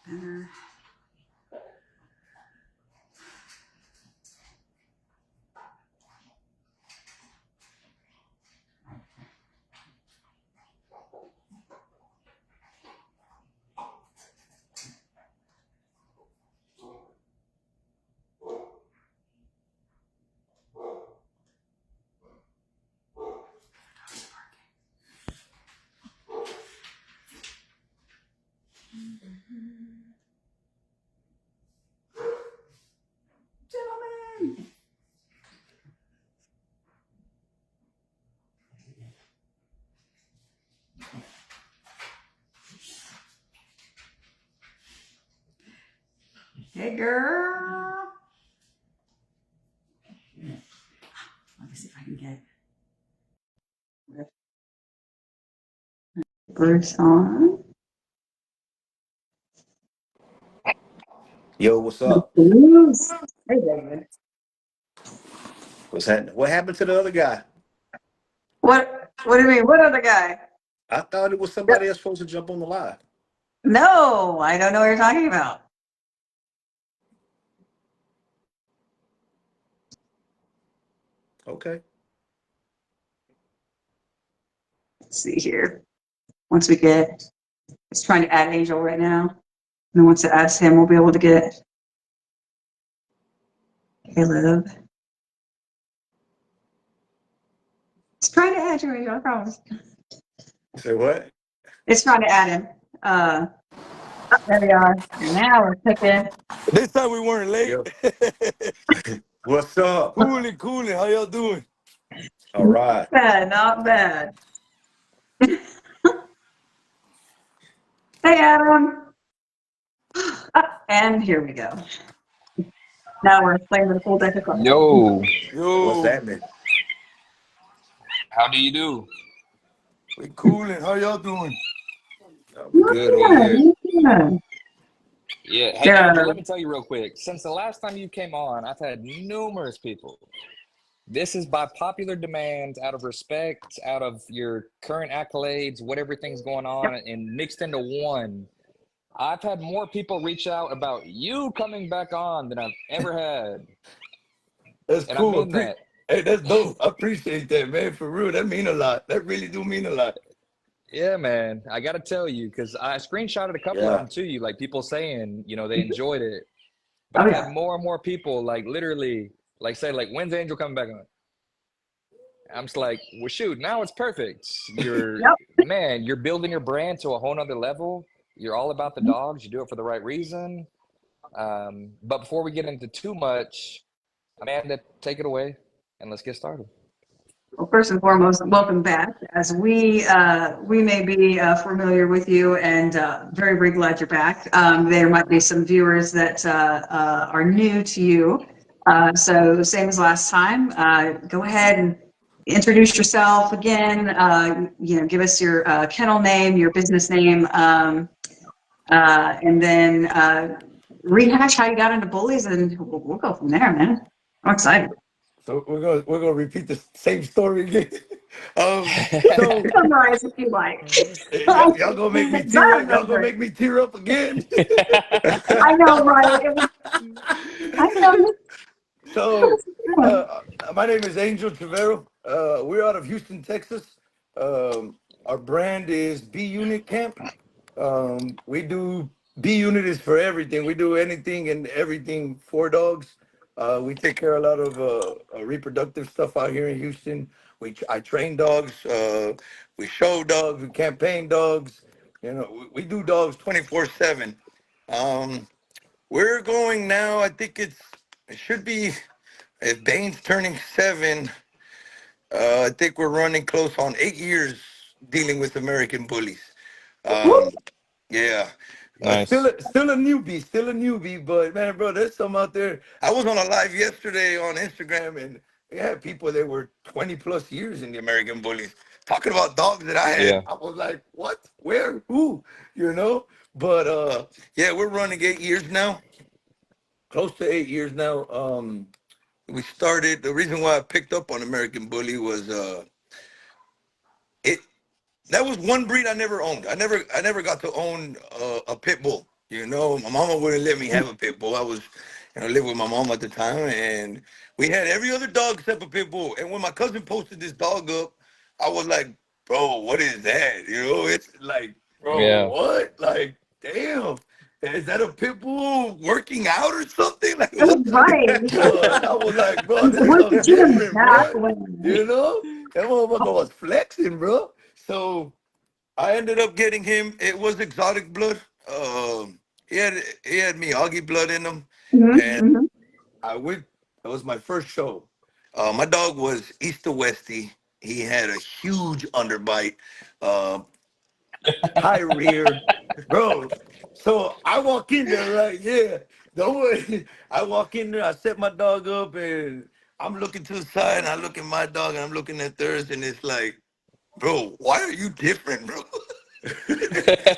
Better. Gentlemen. Hey, girl. Let me see if I can get Bruce on. Yo, what's up? Bruce. Hey, David. What's happening? What happened to the other guy? What do you mean? What other guy? I thought it was somebody else supposed to jump on the live. No, I don't know what you're talking about. Okay. Let's see here. Once we get, it's trying to add Angel right now. And then once it adds him, we'll be able to get Caleb. It's trying to add you, Angel, I promise. Say what? It's trying to add him. There we are. Now we're cooking. This time we weren't late. Yo. What's up? Coolin'. How y'all doing? All right. Not bad. Hey, Adam. And here we go. Now we're playing with a full deck of cards. Yo, What's Yo, happening? how do you do? we coolin'. How y'all doing? We good over here. Yeah. Yeah, hey Yeah. Angel, let me tell you real quick. Since the last time you came on, I've had numerous people. This is by popular demand, out of respect, out of your current accolades, what everything's going on, and mixed into one. I've had more people reach out about you coming back on than I've ever had. That's And cool. I mean that. Hey, that's dope. I appreciate that, man. For real, that mean a lot. That really do mean a lot. Yeah, man. I got to tell you, because I screenshotted a couple of Yeah. them to you, like people saying, they enjoyed it. But Oh, I've yeah. had more and more people, like literally, like say, like, when's Angel coming back on? I'm just like, well, shoot, now it's perfect. You're, Yep. man, you're building your brand to a whole nother level. You're all about the dogs. You do it for the right reason. But before we get into too much, Amanda, take it away and let's get started. Well, first and foremost, welcome back. As we may be familiar with you, and very, very glad you're back. There might be some viewers that are new to you. So same as last time, go ahead and introduce yourself again. Give us your kennel name, your business name, and then rehash how you got into bullies, and we'll go from there, man. I'm excited. So we're gonna repeat the same story again. So Summarize if you like. y'all gonna make me tear up. Y'all gonna make me tear up again. I know, right? I know. So my name is Angel Chavero. We're out of Houston, Texas. Our brand is B Unit Camp. We do B Unit is for everything. We do anything and everything for dogs. We take care of a lot of reproductive stuff out here in Houston. I train dogs. We show dogs. We campaign dogs. We do dogs 24/7. We're going now. I think it's it should be, if Bane's turning 7, I think we're running close on 8 years dealing with American bullies. Um, yeah. Nice. Still a newbie, but man, bro, there's some out there. I was on a live yesterday on Instagram, and they had people that were 20 plus years in the American bullies talking about dogs that I had. Yeah. I was like, what? Where? Who? You know? But yeah, we're running 8 years now, close to 8 years now. We started. The reason why I picked up on American Bully was it that was one breed I never owned. I never got to own a pit bull. You know, my mama wouldn't let me have a pit bull. I was, living with my mom at the time, and we had every other dog except a pit bull. And when my cousin posted this dog up, I was like, bro, what is that? You know, it's like, bro, Yeah. what? Like, damn. Is that a pit bull working out or something? Like Oh, what? right. Bro, and I was like, bro, He's this is something working to him different, back bro. when. You know, that motherfucker was flexing, bro. So I ended up getting him. It was exotic blood. He had Miyagi blood in him, Mhm, and mhm. I went. That was my first show. My dog was East to Westy. He had a huge underbite, uh, high rear, bro. So I walk in there, right? Yeah, don't worry. I walk in there. I set my dog up, and I'm looking to the side. And I look at my dog, and I'm looking at theirs, and it's like, bro, why are you different, bro?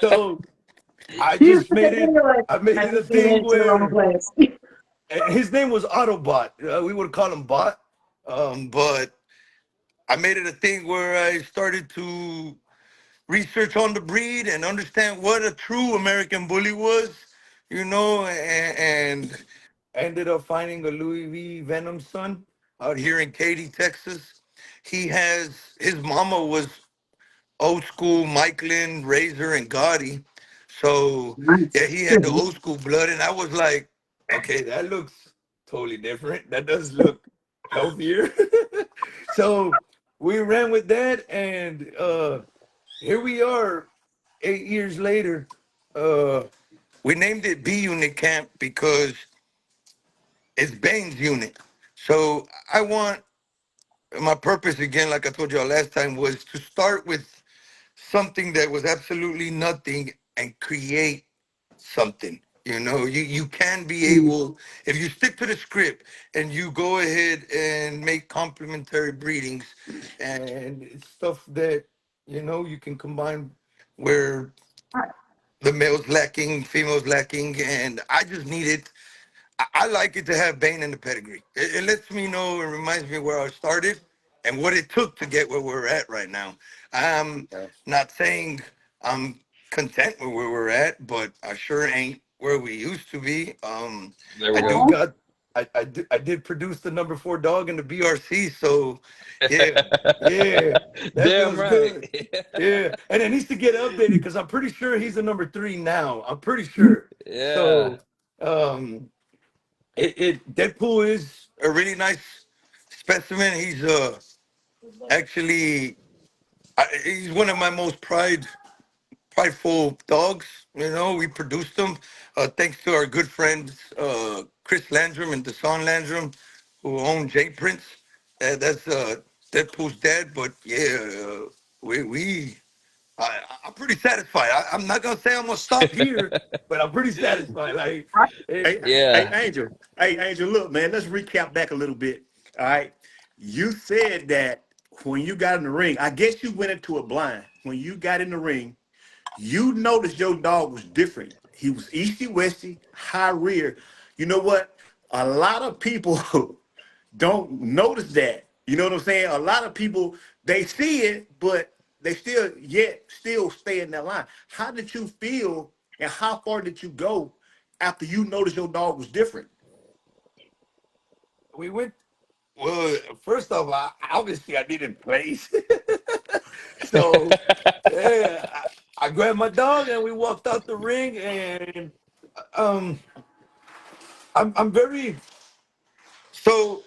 So I You just look made at it. me like, I made I it a came thing into the wrong where place. his name was Autobot. We would call him Bot. But I made it a thing where I started to research on the breed and understand what a true American bully was, and ended up finding a Louis V. Venom son out here in Katy, Texas. His mama was old school Michelin, Razor, and Gotti. So yeah, Nice. he had the Good. old school blood, and I was like, okay, that looks totally different. That does look healthier. So we ran with that, and here we are, 8 years later. Uh, we named it B Unit Camp because it's Bane's unit. So I want my purpose again, like I told y'all last time, was to start with something that was absolutely nothing and create something. You can be Mm. able, if you stick to the script and you go ahead and make complementary breedings and it's stuff that you can combine where All right. the male's lacking, female's lacking, and I just needed. I like it to have Bane in the pedigree. It lets me know and reminds me where I started and what it took to get where we're at right now. I'm not saying I'm content with where we're at, but I sure ain't where we used to be. There we I do go. Oh, got I did produce the number 4 dog in the BRC, so yeah, yeah, that Damn feels right. good. Yeah, and it needs to get updated because I'm pretty sure he's a number 3 now. I'm pretty sure. Yeah. So um Deadpool is a really nice specimen. He's actually he's one of my most prideful dogs. We produced him thanks to our good friends Chris Landrum and Desan Landrum, who own J Prince. That's Deadpool's dad. But yeah, we I'm pretty satisfied. I'm not gonna say I'm gonna stop here, but I'm pretty satisfied. Like, right. it, Hey, Yeah. Angel. Hey, Angel, look, man, let's recap back a little bit. All right. You said that when you got in the ring, I guess you went into a blind. When you got in the ring, you noticed your dog was different. He was easty westy, high rear. You know what? A lot of people don't notice that. You know what I'm saying? A lot of people they see it, but they still stay in that line. How did you feel and how far did you go after you noticed your dog was different? we went. Well, first off, obviously I needed place, so yeah, I grabbed my dog and we walked out the ring. And um, I'm very so.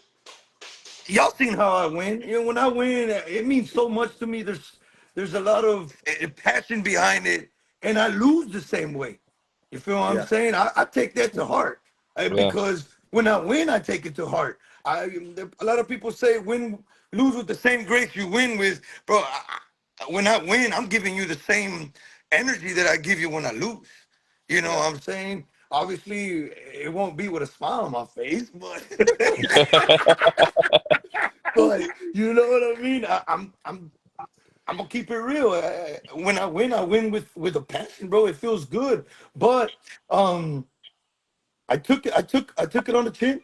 Y'all seen how I win? When I win, it means so much to me. There's a lot of passion behind it, and I lose the same way. You feel what I'm Yeah. saying? I take that to heart Yeah. because When I win, I take it to heart. A lot of people say lose with the same grace you win with, bro. When I win, I'm giving you the same energy that I give you when I lose. You know Yeah. what I'm saying? Obviously, it won't be with a smile on my face, but but you know what I mean. I'm gonna keep it real. When I win with a passion, bro. It feels good. But I took it on the chin.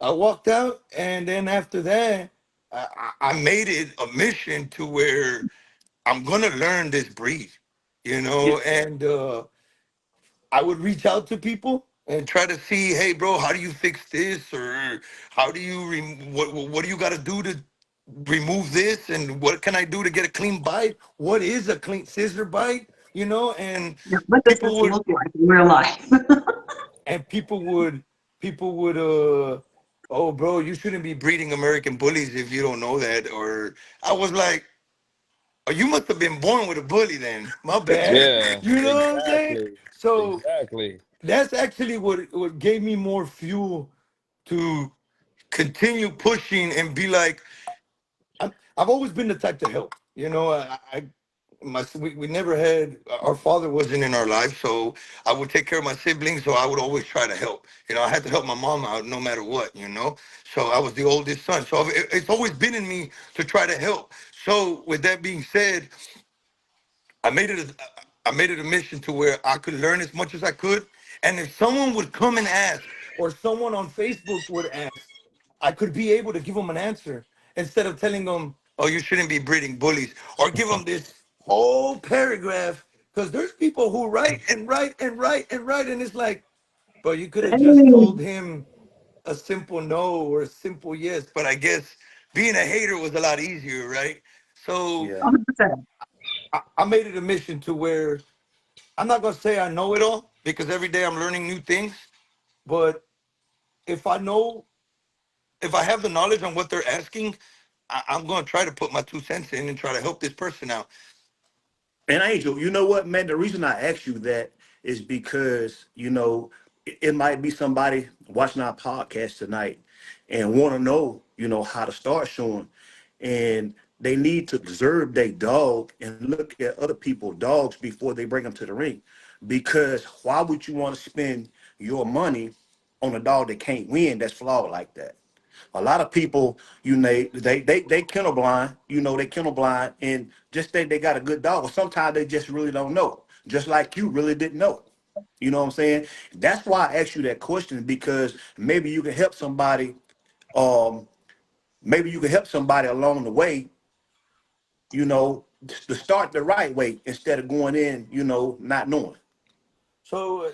I walked out, and then after that, I made it a mission to where I'm gonna learn this breed, Yeah. and I would reach out to people and try to see, hey, bro, how do you fix this, or how do you what do you got to do to remove this, and what can I do to get a clean bite? What is a clean scissor bite? And Yeah, what does people this would look like in real life? and people would oh, bro, you shouldn't be breeding American bullies if you don't know that. Or I was like, oh, you must have been born with a bully then. My bad. Yeah, You know what I'm saying? exactly. So Exactly. that's actually what gave me more fuel to continue pushing and be like, I've always been the type to help. We never had, our father wasn't in our life, so I would take care of my siblings. So I would always try to help. I had to help my mom out no matter what. So I was the oldest son. So it's always been in me to try to help. So with that being said, I made it a, I made it a mission to where I could learn as much as I could. And if someone would come and ask, or someone on Facebook would ask, I could be able to give them an answer instead of telling them, "Oh, you shouldn't be breeding bullies," or give them this whole paragraph. Because there's people who write and write and write and write, and it's like, bro, you could have just told him a simple no or a simple yes. But I guess being a hater was a lot easier, right? So Yeah. 100%. I made it a mission to where I'm not gonna say I know it all, because every day I'm learning new things. But if I know, if I have the knowledge on what they're asking, I'm gonna try to put my 2 cents in and try to help this person out. And Angel, you know what, man? The reason I asked you that is because, it might be somebody watching our podcast tonight and want to know, how to start showing. And they need to observe their dog and look at other people's dogs before they bring them to the ring. Because why would you want to spend your money on a dog that can't win, that's flawed like that? A lot of people, they kennel blind, they kennel blind and just think they got a good dog. Or sometimes they just really don't know. Just like you really didn't know. You know what I'm saying? That's why I asked you that question, because maybe you can help somebody, um, maybe you can help somebody along the way, to start the right way instead of going in, not knowing. So,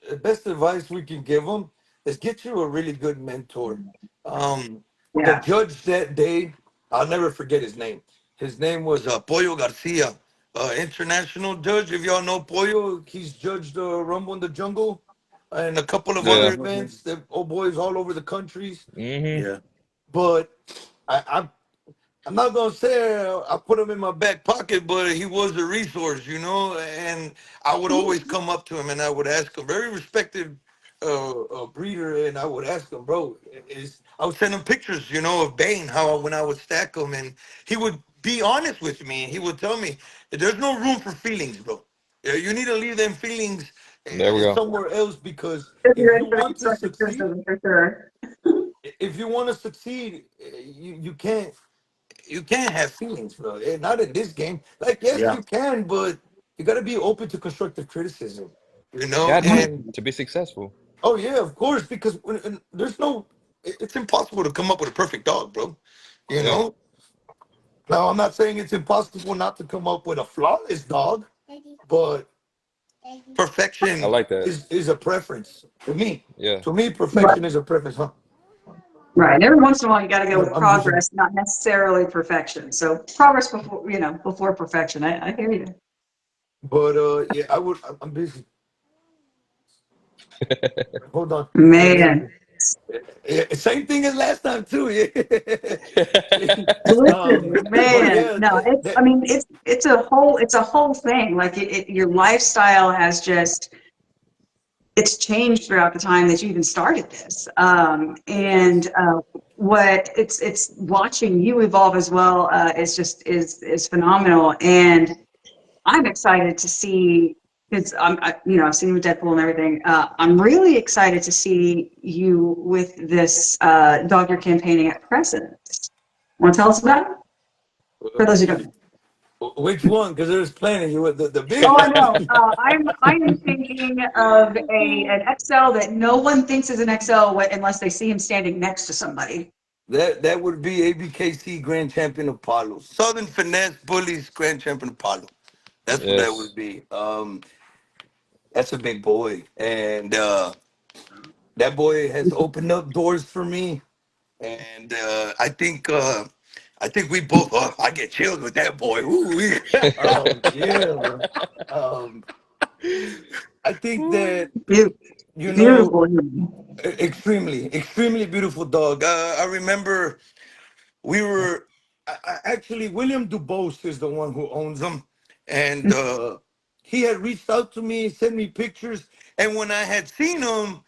the best advice we can give them is get you a really good mentor. The Yeah. judge that day, I'll never forget his name. His name was Pollo Garcia, international judge. If y'all know Pollo, he's judged Rumble in the Jungle and a couple of other Yeah. events. The old boys all over the countries. Hmm. Yeah. But I I'm not gonna say I put him in my back pocket, but he was a resource, And I would always come up to him and I would ask him, very respected breeder, and I would ask him, bro, I would send him pictures, of Bane, how when I would stack him, and he would be honest with me, and he would tell me, there's no room for feelings, bro. You need to leave them feelings There we go. somewhere else, because If if you're you into want to constructive succeed, criticism, for sure. you can't have feelings, bro. Not in this game. Like, yes, Yeah. you can, but you got to be open to constructive criticism, Got And to be successful. oh yeah, of course, because there's no, it's impossible to come up with a perfect dog, bro. You Yeah. know. Now, I'm not saying it's impossible not to come up with a flawless dog, but I perfection like that. is a preference to me. Yeah. To me, Right. perfection is a preference, huh? Right. Every once in a while, you got to go with I'm using, progress, not necessarily perfection. So progress before, before perfection. I hear you. but yeah, I'm busy. Hold on. Yeah, there we Man, go. Yeah, same thing as last time too. Yeah. listen, But man. yeah, No, I mean, it's a whole thing. Like your lifestyle has just it's changed throughout the time that you even started this. And what it's watching you evolve as well is just is phenomenal. And I'm excited to see, because you know, I've seen you with Deadpool and everything. I'm really excited to see you with this dog you're campaigning at present. Want to tell us about it? For those who don't know. Which one? Because there's plenty. You the big Oh, I one. know. I am thinking of an XL that no one thinks is an XL unless they see him standing next to somebody. That would be ABKC Grand Champion Apollo. Southern Finesse Bullies Grand Champion Apollo. That's what that Yes. would be. That's a big boy. And that boy has opened up doors for me. And I think we both I get chills with that boy. Ooh, yeah, bro. Um, I think that, Beautiful, you know, beautiful. extremely beautiful dog. I remember we were actually William Dubose is the one who owns them, and he had reached out to me, sent me pictures, and when I had seen him,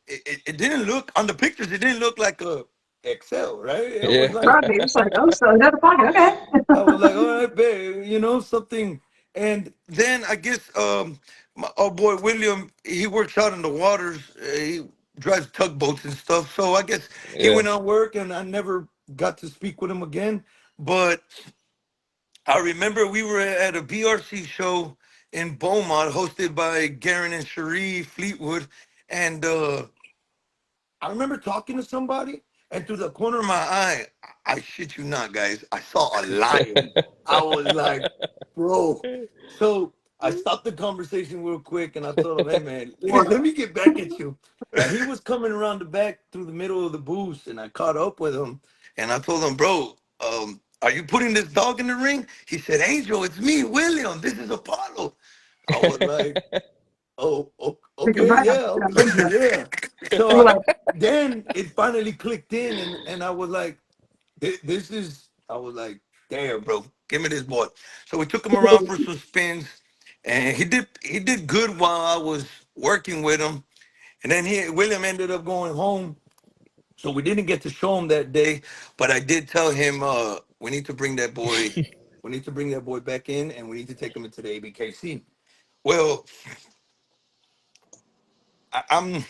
it didn't look on the pictures. It didn't look like a XL, right? It was Yeah. like Robbie, it's like, oh, so another pocket, okay. I was like, all right, babe, you know something. And then I guess our boy William, he works out in the waters. He drives tugboats and stuff. So I guess he Yeah. went on work, and I never got to speak with him again. But I remember we were at a BRC show in Beaumont, hosted by Garen and Cherie Fleetwood, and I remember talking to somebody, and through the corner of my eye, I shit you not, guys, I saw a lion. I was like, bro. So I stopped the conversation real quick, and I told him, hey, man, let me get back at you. And he was coming around the back through the middle of the booth, and I caught up with him, and I told him, bro, are you putting this dog in the ring? He said, Angel, it's me, William. This is Apollo. I was like, oh, Take a okay, breath. yeah, yeah. So We're like, then it finally clicked in, and I was like, this is. I was like, damn, bro, give me this boy. So we took him around for some spins, and he did good while I was working with him, and then William ended up going home, so we didn't get to show him that day, but I did tell him we need to bring that boy. We need to bring that boy back in, and we need to take him into the ABKC. Well, I'm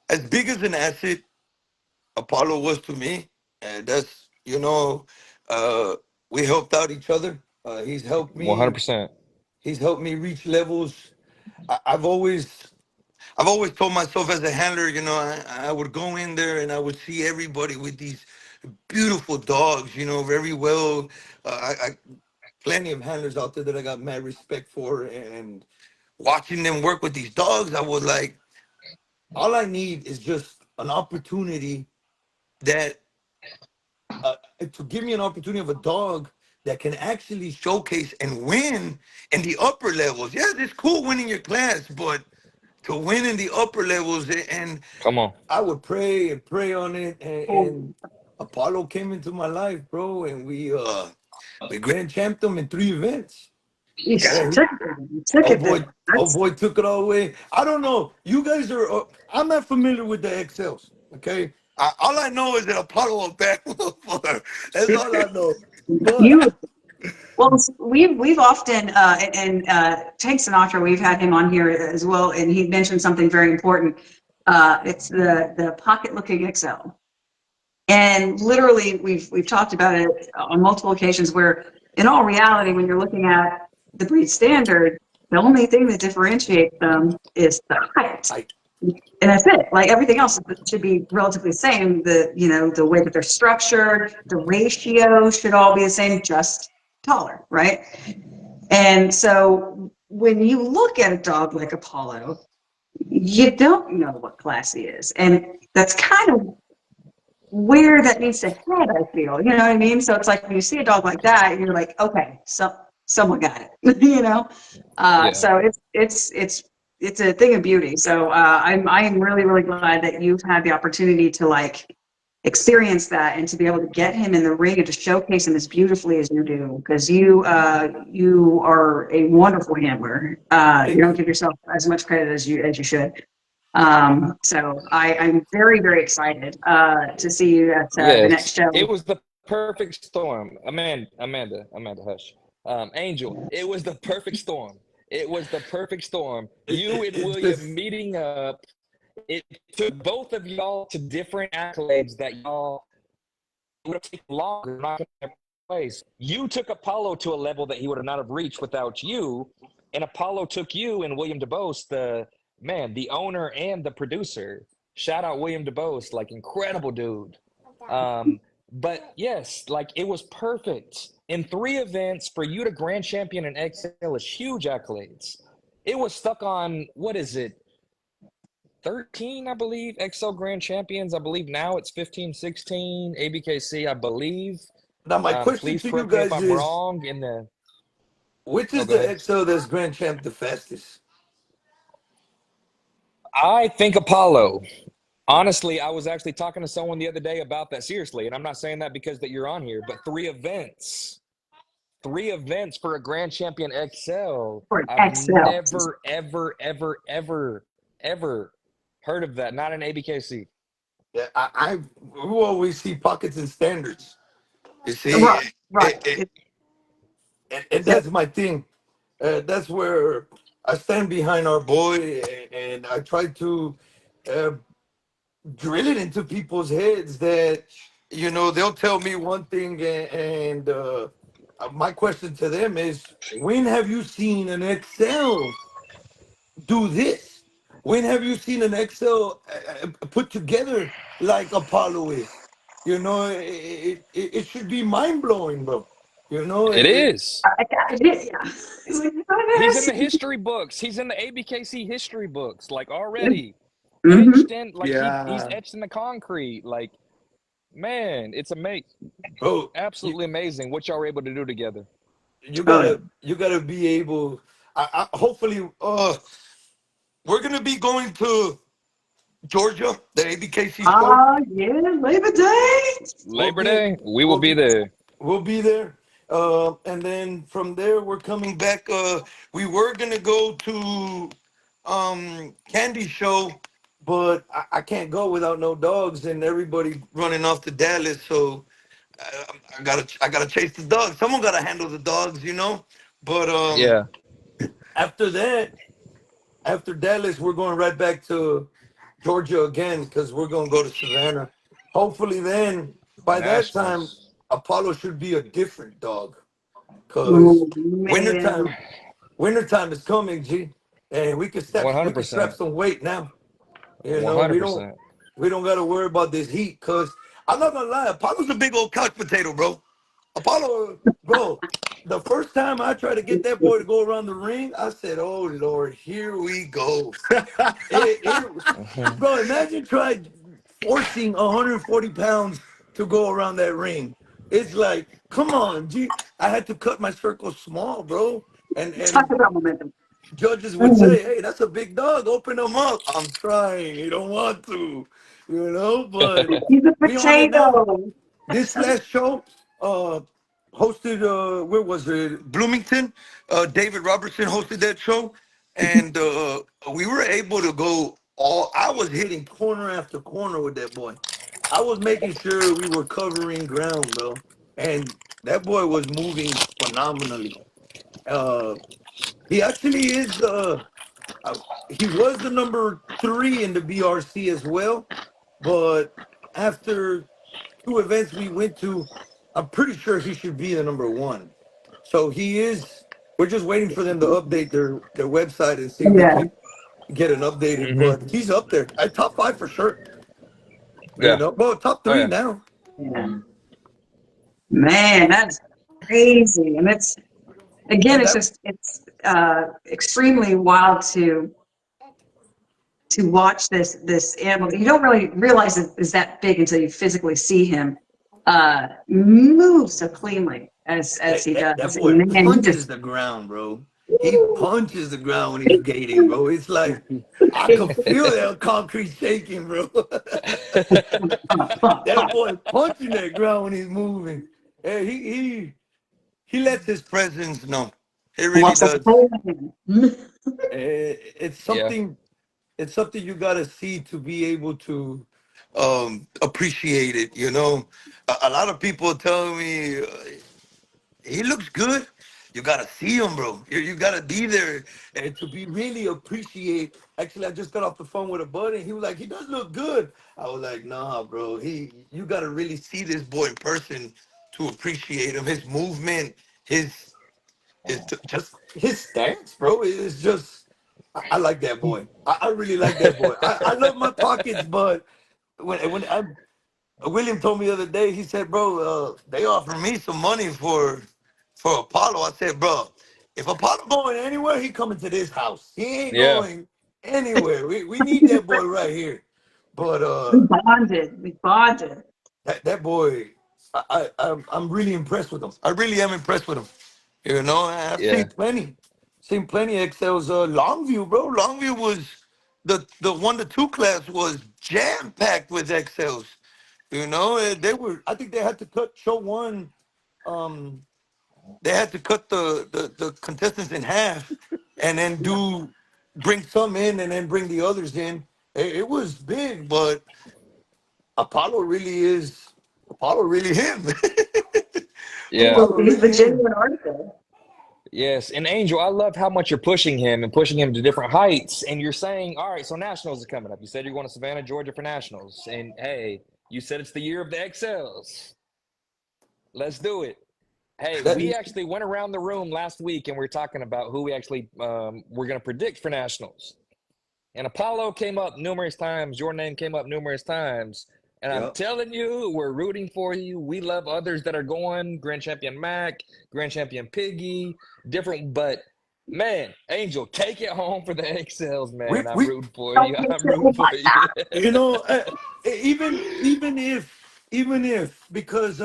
as big as an asset Apollo was to me, and that's uh, we helped out each other. He's helped me. 100%. He's helped me reach levels. I've always told myself as a handler, I would go in there and I would see everybody with these beautiful dogs, very well. I plenty of handlers out there that I got mad respect for, and watching them work with these dogs, I was like, all I need is just an opportunity that to give me an opportunity of a dog that can actually showcase and win in the upper levels. Yeah, it's cool winning your class, but to win in the upper levels, and Come on. I would pray and pray on it, oh, and Apollo came into my life, bro, and we grand champed them in 3 events. geez, Yeah, took oh it there. boy, oh That's boy, took it all away. I don't know. You guys are. I'm not familiar with the XLs. Okay, all I know is that Apollo a bad motherfucker. That's all I know. But you. Well, we've often and Tank Sinatra, we've had him on here as well, and he mentioned something very important. It's the pocket looking XL. And literally, we've talked about it on multiple occasions where, in all reality, when you're looking at the breed standard, the only thing that differentiates them is the height. I And that's it. Like everything else should be relatively the same. The way that they're structured, the ratio should all be the same, just taller, right? And so when you look at a dog like Apollo, you don't know what class he is. And that's kind of where that needs to head, I feel. You know what I mean? So it's like when you see a dog like that, you're like, okay, so someone got it. Yeah. So it's a thing of beauty. So I am really really glad that you've had the opportunity to like experience that and to be able to get him in the ring and to showcase him as beautifully as you do, because you are a wonderful handler. You thank don't you. give yourself as much credit as you should. So I'm very, very excited to see you at the next Yes, show. it was the perfect storm. Amanda, hush. Angel, it was the perfect storm. It was the perfect storm. You and It's just William meeting up. It took both of y'all to different accolades that y'all would have taken longer, not in their place. You took Apollo to a level that he would have not have reached without you, and Apollo took you and William DeBose, the owner and the producer. Shout out William DeBose, like incredible dude. But yes, like it was perfect. In 3 events for you to grand champion and XL is huge accolades. It was stuck on what is it? 13, I believe, XL Grand Champions. I believe now it's 15, 16, ABKC, I believe. now my question Please to you correct me if guys I'm is, wrong. which Oh, is go the ahead. XO that's Grand Champ the fastest? I think Apollo. Honestly, I was actually talking to someone the other day about that seriously, and I'm not saying that because that you're on here, but 3 events for a Grand Champion XL. For I've XL. never, ever, ever, ever, ever heard of that. Not in ABKC. Yeah, I we always see pockets and standards. You see, Right, right. and Yep. that's my thing. That's where I stand behind our boy, and I try to uh, drill it into people's heads that they'll tell me one thing, and my question to them is, when have you seen an Excel do this? When have you seen an Excel put together like Apollo is? It should be mind blowing, bro. You know, It is. I did, yeah. It's like, He's in yes. the history books. He's in the ABKC history books, like already Mm-hmm. etched in, like he's Yeah. etched in the concrete. Like, man, it's amazing, bro. You, absolutely amazing what y'all were able to do together. you Oh, yeah. gotta be able. Hopefully, we're gonna be going to Georgia, the ABKC show. Yeah, Labor Day. We'll Labor be Day, we will we'll be be there. we'll be there. And then from there we're coming back. We were gonna go to Candy Show, but I can't go without no dogs and everybody running off to Dallas. So I gotta chase the dogs. Someone gotta handle the dogs. But Yeah, after that, after Dallas, we're going right back to Georgia again because we're gonna go to Savannah. Hopefully, then by that time, nationals, Apollo should be a different dog. Cause Oh, man. wintertime, wintertime is coming, G, and we can strap 100%, some weight now. one We hundred don't percent. we don't got to worry about this heat. Cause I'm not gonna lie, Apollo's a big old couch potato, bro. Apollo, bro. The first time I tried to get that boy to go around the ring, I said, "Oh Lord, here we go." It Bro, imagine trying forcing 140 pounds to go around that ring. It's like, come on, G. I had to cut my circle small, bro. Talk And about momentum. judges would Mm. say, "Hey, that's a big dog. Open him up." I'm trying. You don't want to, but He's a we on it now. potato. This last show, uh, hosted where was it? Bloomington. David Robertson hosted that show, and we were able to go all. I was hitting corner after corner with that boy. I was making sure we were covering ground, bro, and that boy was moving phenomenally. Uh, he actually is. Uh, he was the number 3 in the BRC as well, but after 2 events we went to, I'm pretty sure he should be the number 1. So he is. We're just waiting for them to update their website and see if we Yeah, can get an updated. Hmm. But he's up there at top 5 for sure. Yeah. Well, top Oh 3 yeah. now. yeah. Man, that's crazy. And it's, again, And it's that just, it's extremely wild to watch this animal. You don't really realize it is that big until you physically see him move so cleanly as he that does. boy And man, he punches just the ground, bro. He punches the ground when he's gating, bro. It's like I could feel that concrete shaking, bro. That boy punching that ground when he's moving. Hey, he lets his presence know. It really walks like a does. pole man. It's Yeah. something. it's something you gotta see to be able to appreciate it. You know, a lot of people tell me he looks good. You gotta see him, bro. You gotta be there and to be really appreciate. Actually, I just got off the phone with a buddy, and he was like, "He does look good." I was like, "Nah, bro. You gotta really see this boy in person to appreciate him. His movement, just his stance, bro. It's just, I like that boy. I really like that boy. I love my pockets, but when I William told me the other day, he said, "Bro, they offered me some money for Apollo." I said, "Bro, if Apollo going anywhere, he coming to this house. He ain't Yeah. going anywhere. We need that boy right here." But We bonded. We bonded. that boy, I'm really impressed with him. I really am impressed with him. You know, I've Yeah. seen plenty of XLs. Longview, bro. Longview was the 1 to 2 class was jam packed with XLs. You know, they were. I think they had to cut show one. Um, they had to cut the contestants in half, and then bring some in, and then bring the others in. It was big, but Apollo really is Apollo really him. Yeah. Apollo He's the really him. genuine artist. Yes. And Angel, I love how much you're pushing him and pushing him to different heights. And you're saying, all right, so nationals is coming up. You said you're going to Savannah, Georgia for nationals. And hey, you said it's the year of the XLs. Let's do it. Hey, That we actually went around the room last week and we are talking about who we actually were going to predict for nationals. And Apollo came up numerous times. Your name came up numerous times. And I'm Yep. telling you, we're rooting for you. We love others that are going. Grand Champion Mac, Grand Champion Piggy, different. But man, Angel, take it home for the XLs, We man. I'm we rooting for Don't you. get I'm you. rooting Oh for my you. you know even if because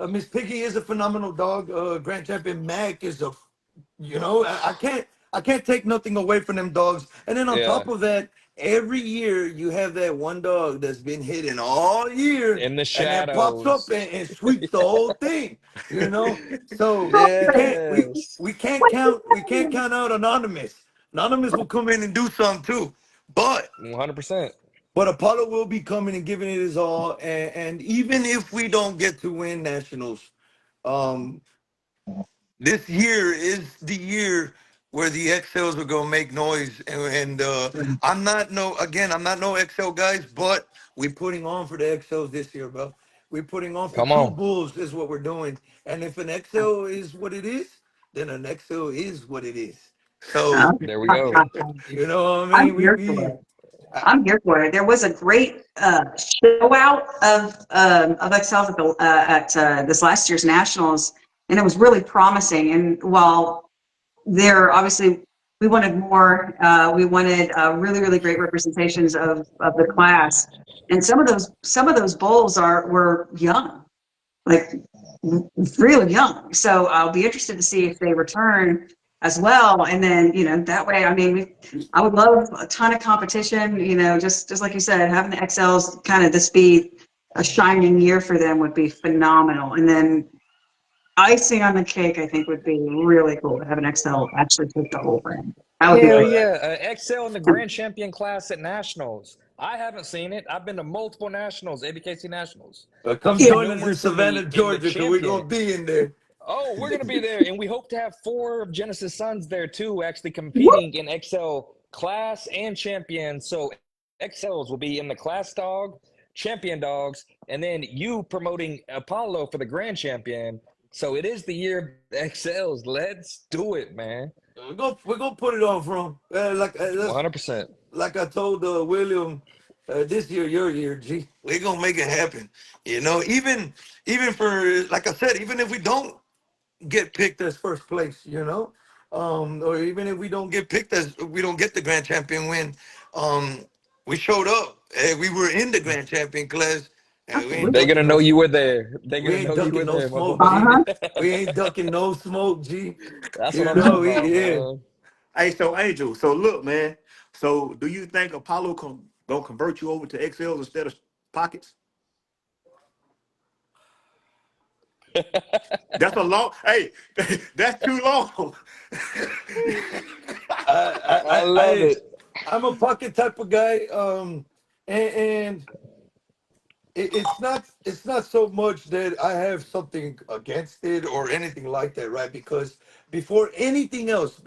Miss Piggy is a phenomenal dog. Grand Champion Mac is a, I can't take nothing away from them dogs. And then on Yeah, top of that, every year you have that one dog that's been hitting all year, in the and that pops up shadows. and sweeps the whole thing. You know, so we God. can't we Yes, we can't What count we can't count out Anonymous. Anonymous will come in and do something too, but 100%. Apollo will be coming and giving it his all. And even if we don't get to win nationals, um, this year is the year where the XLs are gonna make noise. And I'm not no XL guys, but we're putting on for the XLs this year, bro. We're putting on for Come true on. bulls is what we're doing. And if an XL is what it is, then an XL is what it is. So There we go. you know what I I'm mean? here for it. I'm here for it. There was a great show out of Excel at this last year's nationals, and it was really promising. And while there obviously we wanted more, we wanted really great representations of the class, and some of those bulls were young, like really young. So I'll be interested to see if they return as well. And then, that way, I mean, I would love a ton of competition, just like you said, having the XLs kind of this be a shining year for them would be phenomenal. And then icing on the cake, I think would be really cool to have an XL actually take the whole brand. That would be Hell great. Yeah. yeah. Excel in the Grand Champion class at Nationals. I haven't seen it. I've been to multiple Nationals, ABKC Nationals. Come I've Yeah. seen join us in numerous in Savannah, the Georgia, because we're champion. gonna be in there. Oh, we're gonna be there, and we hope to have 4 of Genesis Sons there too, actually competing in XL class and champion. So XLs will be in the class dog, champion dogs, and then you promoting Apollo for the grand champion. So it is the year of the XLs. Let's do it, man. We're gonna put it on from let's 100%. like I told William, this year your year, G. We're gonna make it happen. You know, even for like I said, even if we don't get picked as first place, or even if we don't get the grand champion win, um, we showed up. We were in the grand champion class, and we ain't They're Absolutely. gonna ducking no know you were there. They're we gonna ain't know you ducking were no there, my smoke, boy. G. Uh-huh. We ain't ducking no smoke, G. That's what You I'm know, talking we about, yeah. man. Hey, so Angel, so look, man. So do you think Apollo gonna convert you over to XLs instead of pockets? That's a long. Hey, that's too long. I I I love I it. I'm a pocket type of guy. And it's not so much that I have something against it or anything like that, right? Because before anything else,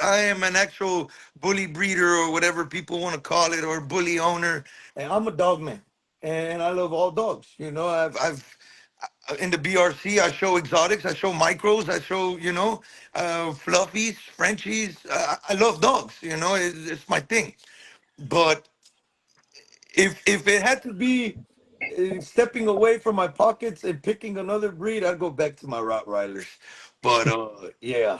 I am an actual bully breeder or whatever people want to call it, or bully owner, and I'm a dog man, and I love all dogs. You know, I've in the BRC, I show exotics, I show micros, I show, fluffies, Frenchies. I love dogs. You know, it's my thing. But if it had to be stepping away from my pockets and picking another breed, I'd go back to my Rottweilers. But yeah,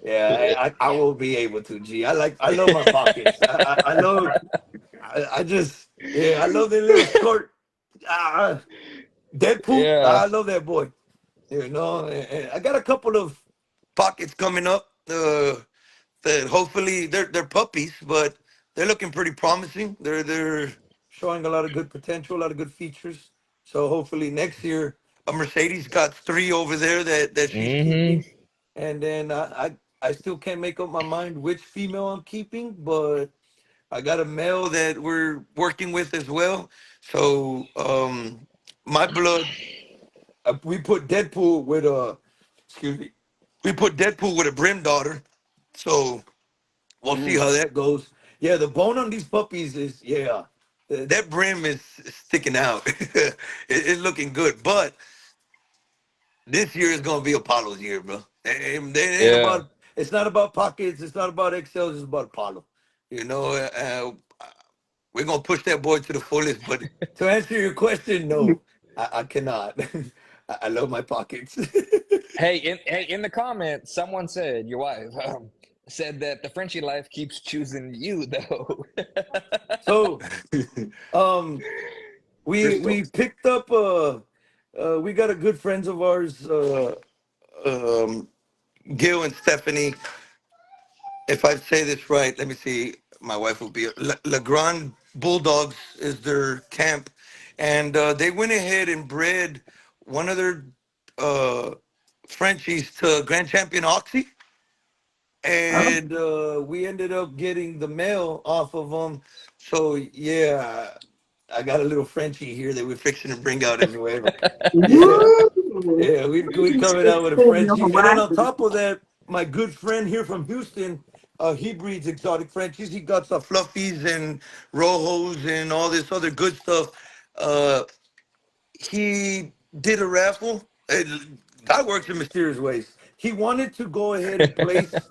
yeah, I will be able to. G, I love my pockets. I love, I just, yeah, I love the little short. Uh, Deadpool, Yeah. I love that boy. You know, and I got a couple of pockets coming up. That hopefully they're puppies, but they're looking pretty promising. They're showing a lot of good potential, a lot of good features. So hopefully next year, a Mercedes got three over there that she's Mm-hmm. keeping, and then I still can't make up my mind which female I'm keeping, but I got a male that we're working with as well. So my blood, we put Deadpool with a, excuse me, we put Deadpool with a Brim daughter. So we'll see Mm. how that goes. Yeah, the bone on these puppies is, yeah, that brim is sticking out. It's looking good, but this year is gonna be Apollo's year, bro. They ain't Yeah. about. It's not about pockets. It's not about XLs. It's about Apollo. You know, we're gonna push that boy to the fullest. But to answer your question, no, I cannot. I love my pockets. Hey, in the comments, someone said your wife said that the Frenchie life keeps choosing you though. So, um, we Crystal. picked up we got a good friends of ours, um Gil and Stephanie. If I say this right, let me see. My wife will be Le Grand Bulldogs is their camp, and they went ahead and bred one of their uh Frenchies to Grand Champion Oxy, Oh, and we ended up getting the male off of them. So yeah, I got a little Frenchie here that we're fixing to bring out as well. Yeah, woo! yeah, we coming out with a Frenchie, and then on top of that, my good friend here from Houston, he breeds exotic Frenchies. He got some fluffies and rojos and all this other good stuff. Uh, he did a raffle. God works in mysterious ways. He wanted to go ahead and place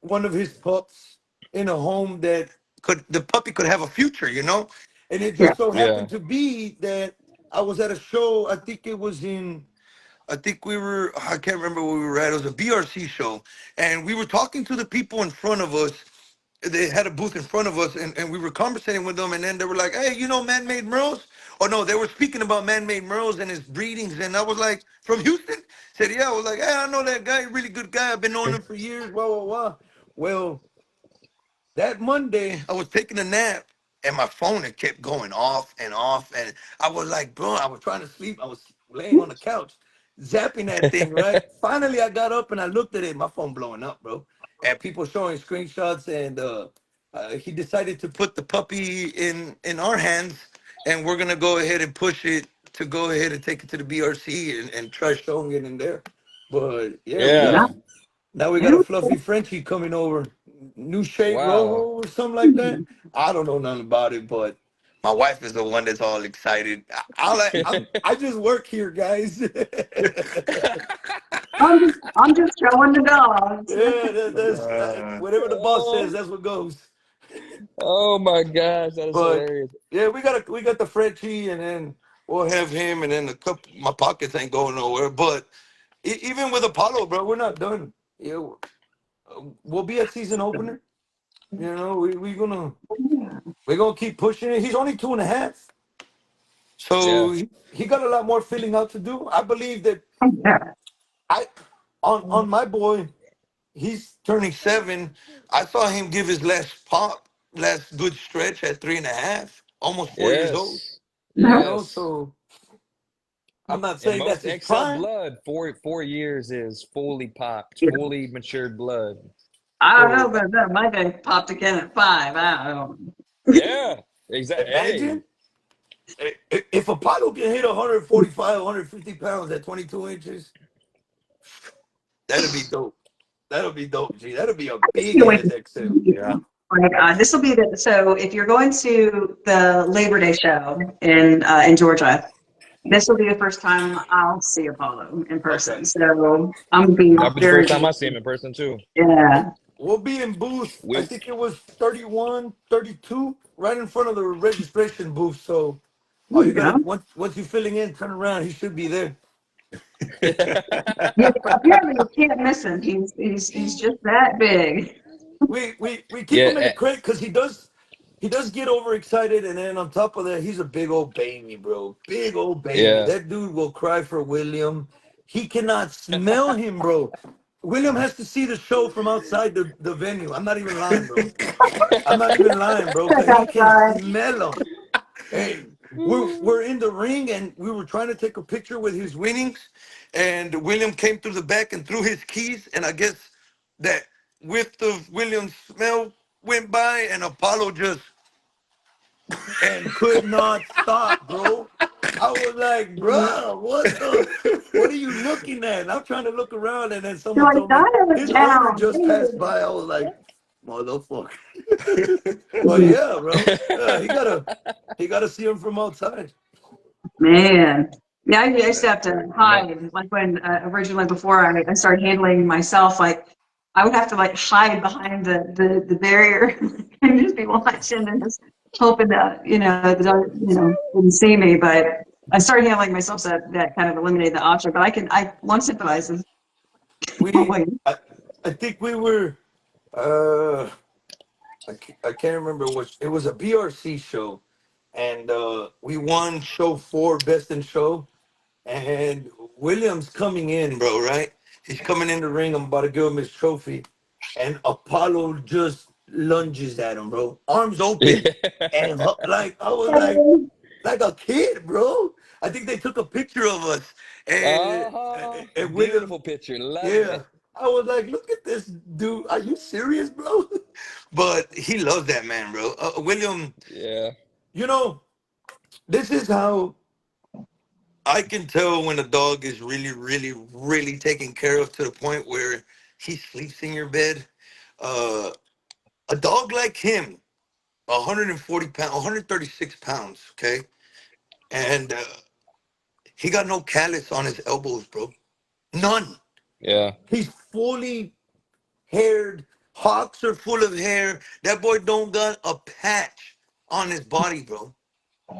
one of his pups in a home that could the puppy could have a future, you know? And it Yeah. just so Yeah. happened to be that I was at a show, I think we were, I can't remember where we were at. It was a BRC show. And we were talking to the people in front of us. They had a booth in front of us, and we were conversating with them. And then they were like, hey, you know, man-made Merles? Oh, no, they were speaking about man-made Merles and his breedings. And I was like, from Houston? Said, yeah. I was like, hey, I know that guy, really good guy. I've been knowing him for years, blah, blah, blah. Well, that Monday, I was taking a nap and my phone had kept going off and off. And I was like, bro, I was trying to sleep. I was laying on the couch, zapping that thing, right? Finally, I got up and I looked at it. My phone blowing up, bro. And people showing screenshots. And he decided to put the puppy in our hands. And we're going to go ahead and push it to go ahead and take it to the BRC and try showing it in there. But yeah, Yeah. now we got a fluffy Frenchie coming over, new shade Wow. Rojo or something like that. I don't know nothing about it, but my wife is the one that's all excited. I just work here, guys. I'm just showing the dogs. Yeah, that's Uh, whatever the boss says. Oh, That's what goes. oh my gosh, that is But hilarious. yeah, we got the Frenchie, and then we'll have him, and then the cup. My pockets ain't going nowhere. But even with Apollo, bro, we're not done. Yeah, we'll be at season opener. You know, we're gonna keep pushing it. He's only 2.5, so Yeah. he got a lot more filling out to do. I believe that Yeah. I on my boy, he's turning 7. I saw him give his last pop, last good stretch at 3.5, almost 4 years old. Yes. You No. know, Yes. so I'm not And saying that's most his XL prime. blood, 4 years is fully popped, Yeah. fully matured blood. I don't know So about that. My guy popped again at 5. I don't Yeah, exactly. Hey, imagine if Apollo can hit 145, 150 pounds at 22 inches, that'd be dope. That'll be dope, G. That'll be a big know. ass XL. Yeah. Right, this will be so if you're going to the Labor Day show in Georgia, this will be the first time I'll see Apollo in Okay. person. So I'm gonna be that'll be the very, first time I see him in person too. yeah. We'll be in booth, I We, think it was 31, 32, right in front of the registration booth. So all There you you gotta go. once you're filling in, turn around, he should be there. Yeah, apparently you can't miss him. He's just that big. We keep yeah, him in the crate because he does get overexcited, and then on top of that, he's a big old baby, bro. Big old baby. yeah. That dude will cry for William. He cannot smell him, bro. William has to see the show from outside the venue. I'm not even lying, bro. I'm not even lying, bro, because he can Outside. smell him. Hey, we're in the ring and we were trying to take a picture with his winnings, and William came through the back and threw his keys, and I guess that whiff of William's smell went by, and Apollo just and could not stop, bro. I was like, bro, what are you looking at? And I'm trying to look around, and then So someone I told me got it his owner down. just passed by. I was like, motherfucker. But yeah, bro, he gotta see him from outside. Man. Yeah, I used to have to Man, hide. Like when originally before I started handling myself, like I would have to like hide behind the barrier and just be watching and just hoping that, the dog, wouldn't see me. But I started handling myself, so that kind of eliminated the option. But I one sympathizes. We, I think we were, uh, I can't remember what it was, a BRC show, and we won show 4, best in show, and Williams coming in, bro, right? He's coming in the ring. I'm about to give him his trophy, and Apollo just lunges at him, bro, arms open, yeah. and like I was like a kid, bro. I think they took a picture of us, and Oh, and Williams. beautiful picture. Loving Yeah. it. I was like, look at this dude. Are you serious, bro? But he loves that man, bro. William, Yeah. you know, this is how I can tell when a dog is really, really, really taken care of to the point where he sleeps in your bed. Uh, a dog like him, 140 pounds, 136 pounds, okay? And he got no callus on his elbows, bro. None. Yeah. He's fully haired. Hawks are full of hair. That boy don't got a patch on his body, bro.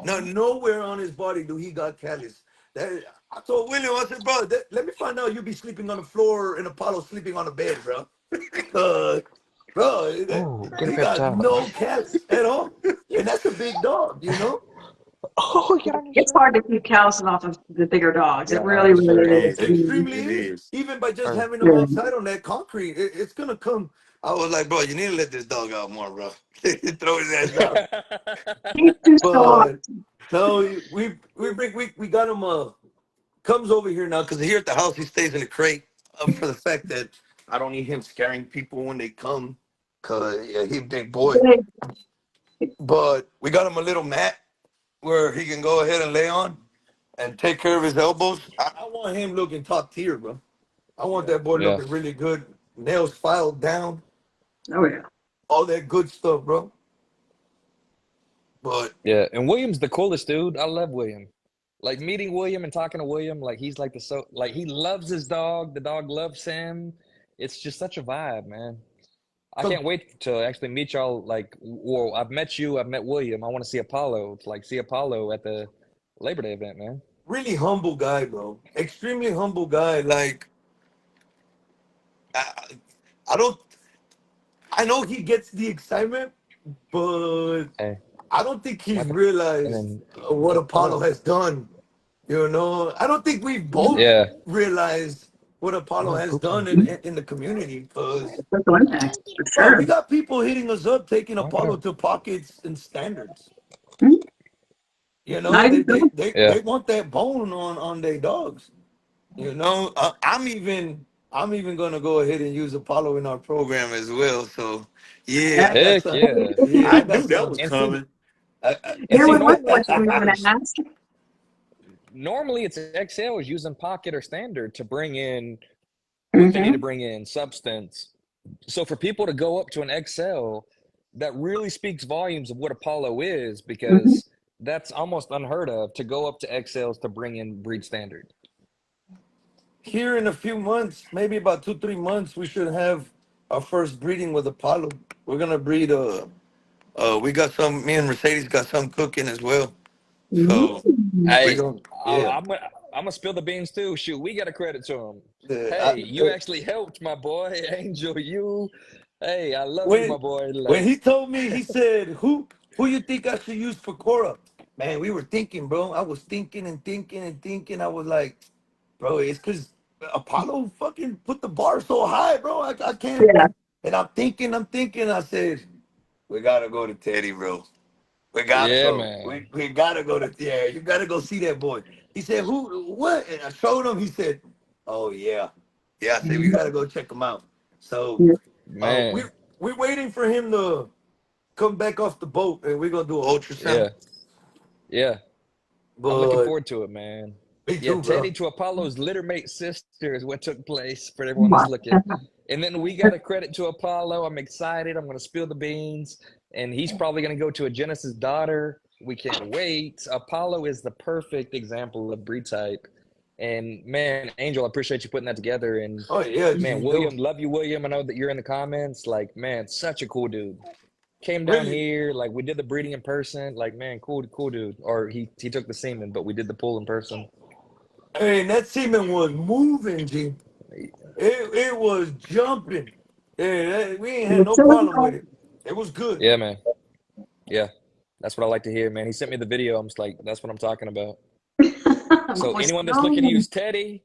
No, nowhere on his body do he got callus. That, I told William, I said, bro, let me find out you be sleeping on the floor and Apollo sleeping on the bed, bro. Uh, bro, Oh, get a he pep got towel. no callus at all. And that's a big dog, you know? Oh, get on your It's shirt. hard to keep calluses off of the bigger dogs. It Yeah, really, it sure really It is. is. It I It, mean, extremely it is. is. Even by just Or having them yeah. outside on that concrete, it's gonna come. I was like, bro, you need to let this dog out more, bro. Throw his ass out. He's too soft. But no, we got him. Comes over here now because here at the house he stays in a crate. For the fact that I don't need him scaring people when they come, cause yeah, he a big boy. But we got him a little mat where he can go ahead and lay on and take care of his elbows. I want him looking top tier, bro. I want that boy yeah. looking really good, nails filed down, Oh yeah. all that good stuff, bro. But Yeah. And William's the coolest dude. I love William. Like meeting William and talking to William, like he's like like he loves his dog. The dog loves him. It's just such a vibe, man. I so can't wait to actually meet y'all. Like, well, I've met you. I've met William. I want to see Apollo. Like, see Apollo at the Labor Day event, man. really humble guy, bro. Extremely humble guy. Like I, I don't. I know he gets the excitement, but Hey, I don't think he's like, and realized then what oh Apollo has done. You know, I don't think we've both yeah, realized what Apollo oh has poop's done on. in the community. Because, Social impact for bro, we sure. got people hitting us up, taking Oh, yeah, Apollo to pockets and standards. Hmm? You Not know, even they yeah, want that bone on their dogs. You know, I'm even I'm even gonna go ahead and use Apollo in our program as well. So yeah, I Yeah. got Heck some. yeah. Yeah, I I got knew that was some. And see, coming. and There see, was one normally question we want to ask. it's XL is using pocket or standard to bring in what they need to Mm-hmm. bring in substance. So for people to go up to an XL, that really speaks volumes of what Apollo is, Mm-hmm. because that's almost unheard of to go up to XLs to bring in breed standard. Here in a few months, maybe about 2 3 months, we should have our first breeding with Apollo. We're gonna breed. We got some. Me and Mercedes got some cooking as well. So Mm-hmm. we Hey, gonna. Yeah. I'm gonna spill the beans too. Shoot, we got to credit to him. The, Hey, you actually helped my boy Angel. Hey, I love you, my when boy. when Like, he told me, he said, "Who you think I should use for Cora?" Man, we were thinking, bro. I was thinking and thinking and thinking. I was like, bro, it's because Apollo fucking put the bar so high, bro. I can't. Yeah. And I'm thinking. I said, we gotta go to Teddy, bro. We gotta yeah, go. man. We gotta go to yeah. You gotta go see that boy. He said, "Who? What?" And I showed him. He said, "Oh yeah, yeah." I said, "We gotta go check him out." So, uh, we Man, we're waiting for him to come back off the boat, and we're gonna do an ultrasound. yeah, yeah. I'm looking But forward to it, man. me Yeah, too, bro. Teddy to Apollo's littermate sister is what took place for everyone that's Wow. looking. And then we got a credit to Apollo. I'm excited. I'm going to spill the beans. And he's probably going to go to a Genesis daughter. We can't wait. Apollo is the perfect example of breed type. And man, Angel, I appreciate you putting that together. And Oh yeah, man, G, yo, William, love you, William. I know that you're in the comments. Like, man, such a cool dude. Came down really. here, like we did the breeding in person. Like, man, cool dude. Or he took the semen, but we did the pull in person. And that semen was moving, G. It was jumping. Yeah, we ain't had no problem with it. It was good. Yeah, man. Yeah. That's what I like to hear, man. He sent me the video. I'm just like, that's what I'm talking about. So Pues anyone that's looking to no. use Teddy,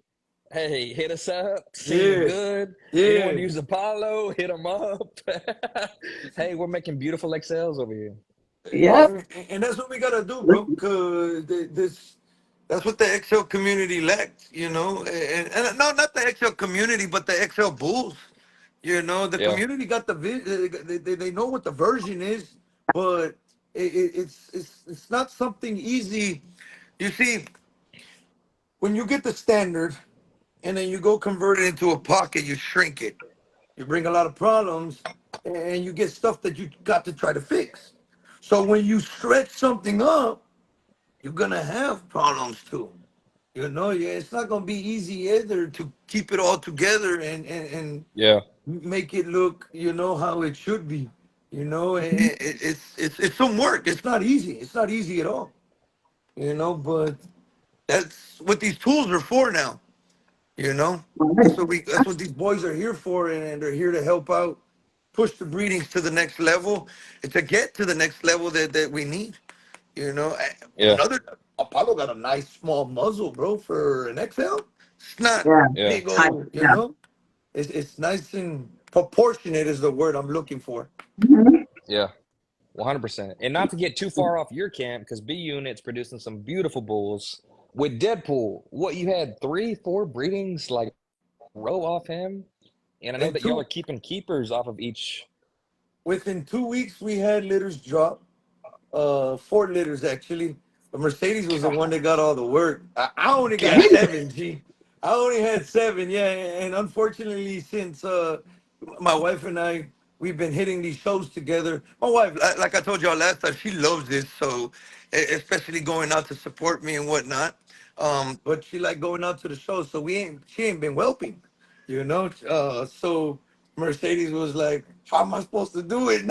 hey, hit us up. Seeming Yeah, good. Anyone yeah. to use Apollo, hit them up. Hey, we're making beautiful XLs over here. Yep. And that's what we gotta do, bro. Cause this, that's what the XL community lacks, you know. And no, not the XL community, but the XL Bulls. You know, the Yeah. community got the they know what the version is, but it's not something easy. You see, when you get the standard and then you go convert it into a pocket, you shrink it. You bring a lot of problems, and you get stuff that you got to try to fix. So when you stretch something up, you're gonna have problems too. You know, yeah, it's not gonna be easy either to keep it all together and Yeah. make it look, you know, how it should be. You know, it's some work. It's not easy. It's not easy at all. You know, but that's what these tools are for now. You know, that's what these boys are here for, and they're here to help out, push the breedings to the next level, and to get to the next level that we need. You know, Yeah. another Apollo got a nice small muzzle, bro, for an XL. It's not Yeah. Yeah. big Tight. old, you Yeah. know. It's nice and proportionate is the word I'm looking for. Mhm. Yeah. 100%. And not to get too far off your camp, because B Unit's producing some beautiful bulls with Deadpool. What, you had 3, 4 breedings like row off him? And I know And that y'all are two, keeping keepers off of each. within 2 weeks, we had litters drop. 4 litters actually. But Mercedes was the one that got all the work. I only got God. 7, G. I only had 7, yeah. And unfortunately, since my wife and I, we've been hitting these shows together. My wife, like I told y'all last time, she loves this. So, especially going out to support me and whatnot. But she like going out to the shows, so she ain't been whelping, you know. So Mercedes was like, "How am I supposed to do it?"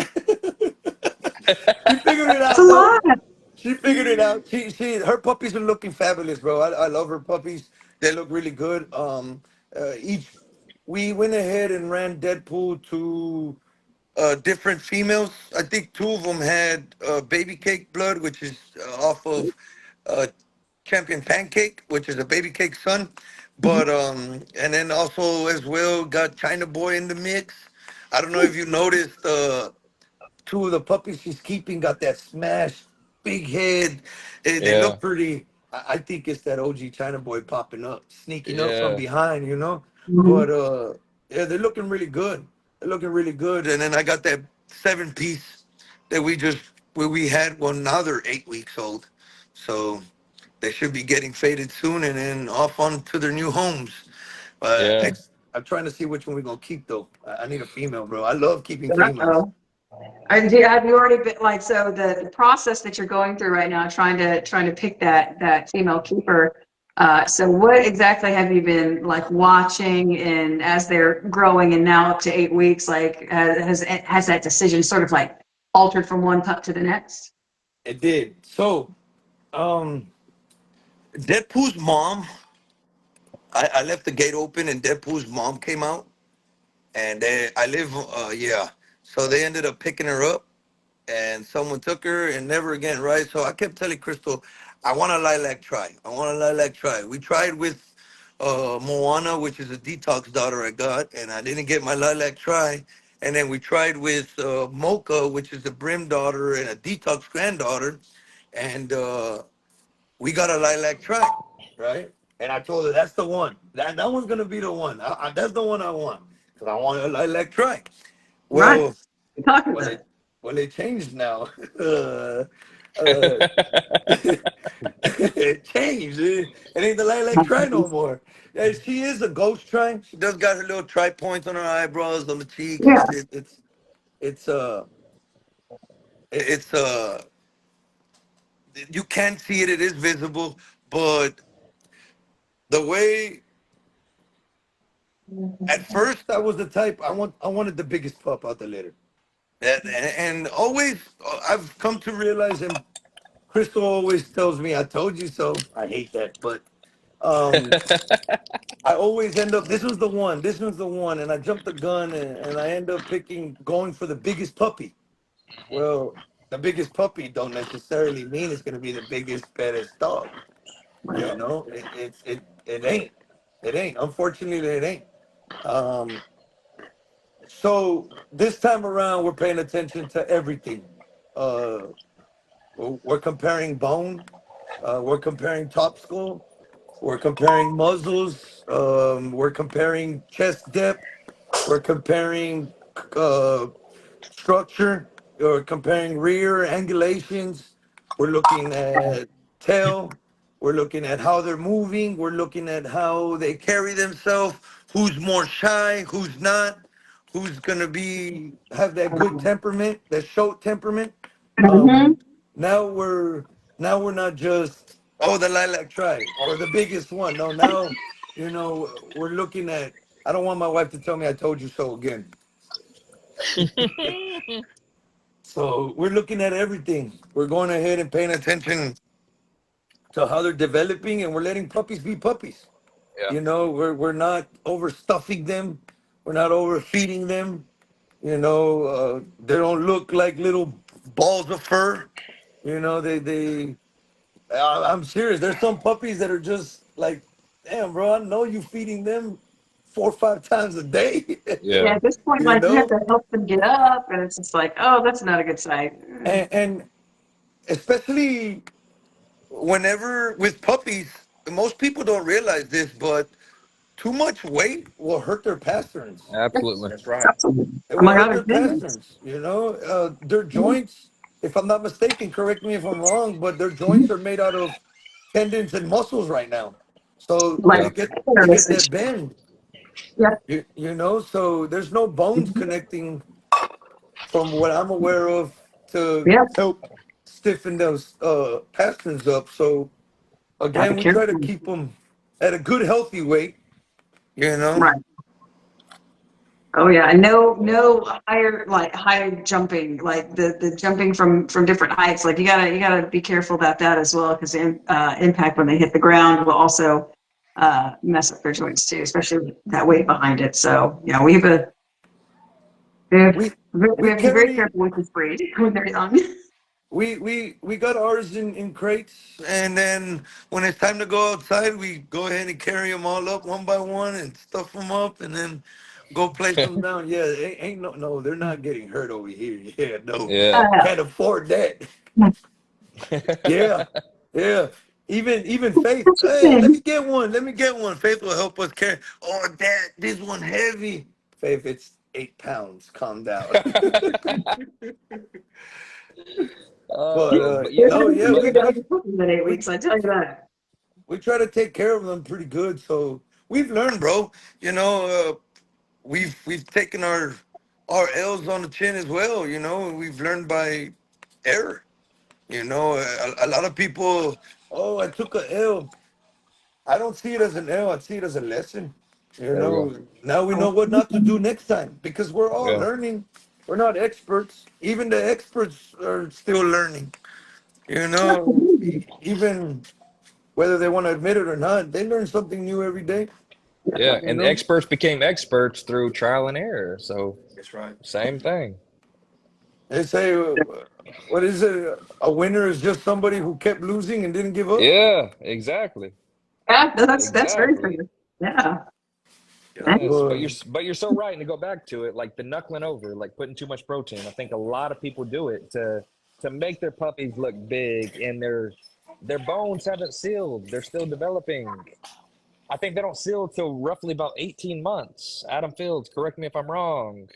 She figured it It's a out though. lot. She figured it out. Her puppies are looking fabulous, bro. I love her puppies. They look really good. Each we went ahead and ran Deadpool to different females. I think 2 of them had baby cake blood, which is off of uh, Champion Pancake, which is a baby cake son. Mhm. But and then also as well got China Boy in the mix. I don't know if you noticed. 2 of the puppies she's keeping got that smashed big head. They Yeah. look pretty. I think it's that OG China boy popping up, sneaking up from Yeah. behind, you know. but yeah, they're looking really good. They're looking really good. And then I got that 7 piece that we had. Well, now they're 8 weeks old, so they should be getting faded soon, and then off on to their new homes. Yeah. I'm trying to see which one we're gonna keep though. I need a female, bro. I love keeping females. Uh-oh. Have you already been like, so the process that you're going through right now, trying to pick that female keeper. So what exactly have you been like watching, and as they're growing and now up to 8 weeks, like has that decision sort of like altered from one pup to the next? It did. So, um, Deadpool's mom. I left the gate open, and Deadpool's mom came out, and I live. Yeah. So they ended up picking her up, and someone took her, and never again, right? So I kept telling Crystal, I want a lilac try. I want a lilac try. We tried with Moana, which is a detox daughter I got, and I didn't get my lilac try. And then we tried with Mocha, which is the Brim daughter and a detox granddaughter, and we got a lilac try, right? And I told her that's the one. That one's gonna be the one. That's the one I want, because I want a lilac try. Right. Well, Talking well, about it it. well it changed now. Uh, it changed. It ain't the lilac try no more. Yeah, she is a ghost try. She does got her little try points on her eyebrows, on the cheeks. Yeah. It's it's you can't see it. It is visible, but the way at first I was the type I wanted the biggest pup out the litter. And always I've come to realize, and Crystal always tells me, "I told you so." I hate that, but um, I always end up. This was the one. This was the one, and I jumped the gun, and I end up going for the biggest puppy. Well, the biggest puppy don't necessarily mean it's going to be the biggest, baddest dog. You know, it ain't. It ain't. Unfortunately, it ain't. Um, so this time around, we're paying attention to everything. Uh, we're comparing bone. We're comparing top skull. We're comparing muzzles. We're comparing chest depth. We're comparing uh, structure. We're comparing rear angulations. We're looking at tail. We're looking at how they're moving. We're looking at how they carry themselves. Who's more shy? Who's not? Who's gonna be have that good temperament, that show temperament? Mm-hmm. Um, now we're now we're not just the lilac tribe or the biggest one. No, now we're looking at. I don't want my wife to tell me I told you so again. So we're looking at everything. We're going ahead and paying attention to how they're developing, and we're letting puppies be puppies. Yeah. We're not overstuffing them. We're not overfeeding them. They don't look like little balls of fur. I'm serious. There's some puppies that are just like, damn, bro. I know you feeding them 4 or 5 times a day. Yeah, Yeah. at this point, you like you have know, to help them get up, and it's just like, oh, that's not a good sight. and especially whenever with puppies, most people don't realize this, but too much weight will hurt their pasterns. Absolutely. That's right. Absolutely. It will Among hurt other their things. pasterns. Their joints, if I'm not mistaken, correct me if I'm wrong, but their joints are made out of tendons and muscles right now. So Like, Yeah. you get that bend. yeah, So there's no bones connecting from what I'm aware of to yeah, help stiffen those pasterns up. So gotta again, be we try to careful. keep them at a good, healthy weight. You know, Right. Oh yeah, and no higher like high jumping, like the jumping from different heights. Like you gotta be careful about that as well, because impact when they hit the ground will also mess up their joints too, especially with that weight behind it. So yeah, we we we have to be very carry careful with this breed when they're young. we got ours in crates, and then when it's time to go outside, we go ahead and carry them all up one by one and stuff them up, and then go place them down. Yeah, ain't no, they're not getting hurt over here. Yeah, no, Yeah. can't afford that. Yeah, yeah. Even Faith, hey, let me get one. Let me get one. Faith will help us carry. Oh, Dad, this one heavy. Faith, it's 8 pounds. Calm down. But But yeah, no, yeah, You're we gonna we be cooking in 8 weeks, we I tell you that. we try to take care of them pretty good. So we've learned, bro. You know, we've taken our L's on the chin as well. You know, we've learned by error. You know, a lot of people. Oh, I took a L. I don't see it as an L. I see it as a lesson. You there we go. know, now we know what not to do next time because we're all Yeah, learning. We're not experts. Even the experts are still learning. You know, even whether they want to admit it or not, they learn something new every day. yeah. You And the know, experts became experts through trial and error. So That's right. same thing. they say, what is it? A winner is just somebody who kept losing and didn't give up. Yeah, exactly. Yeah, that's very Exactly. true. Yeah. Yeah. Thanks. Yes, Well, but you're so right. And to go back to it, like the knuckling over, like putting too much protein. I think a lot of people do it to make their puppies look big, and their bones haven't sealed. They're still developing. I think they don't seal till roughly about 18 months. Adam Fields, correct me if I'm wrong.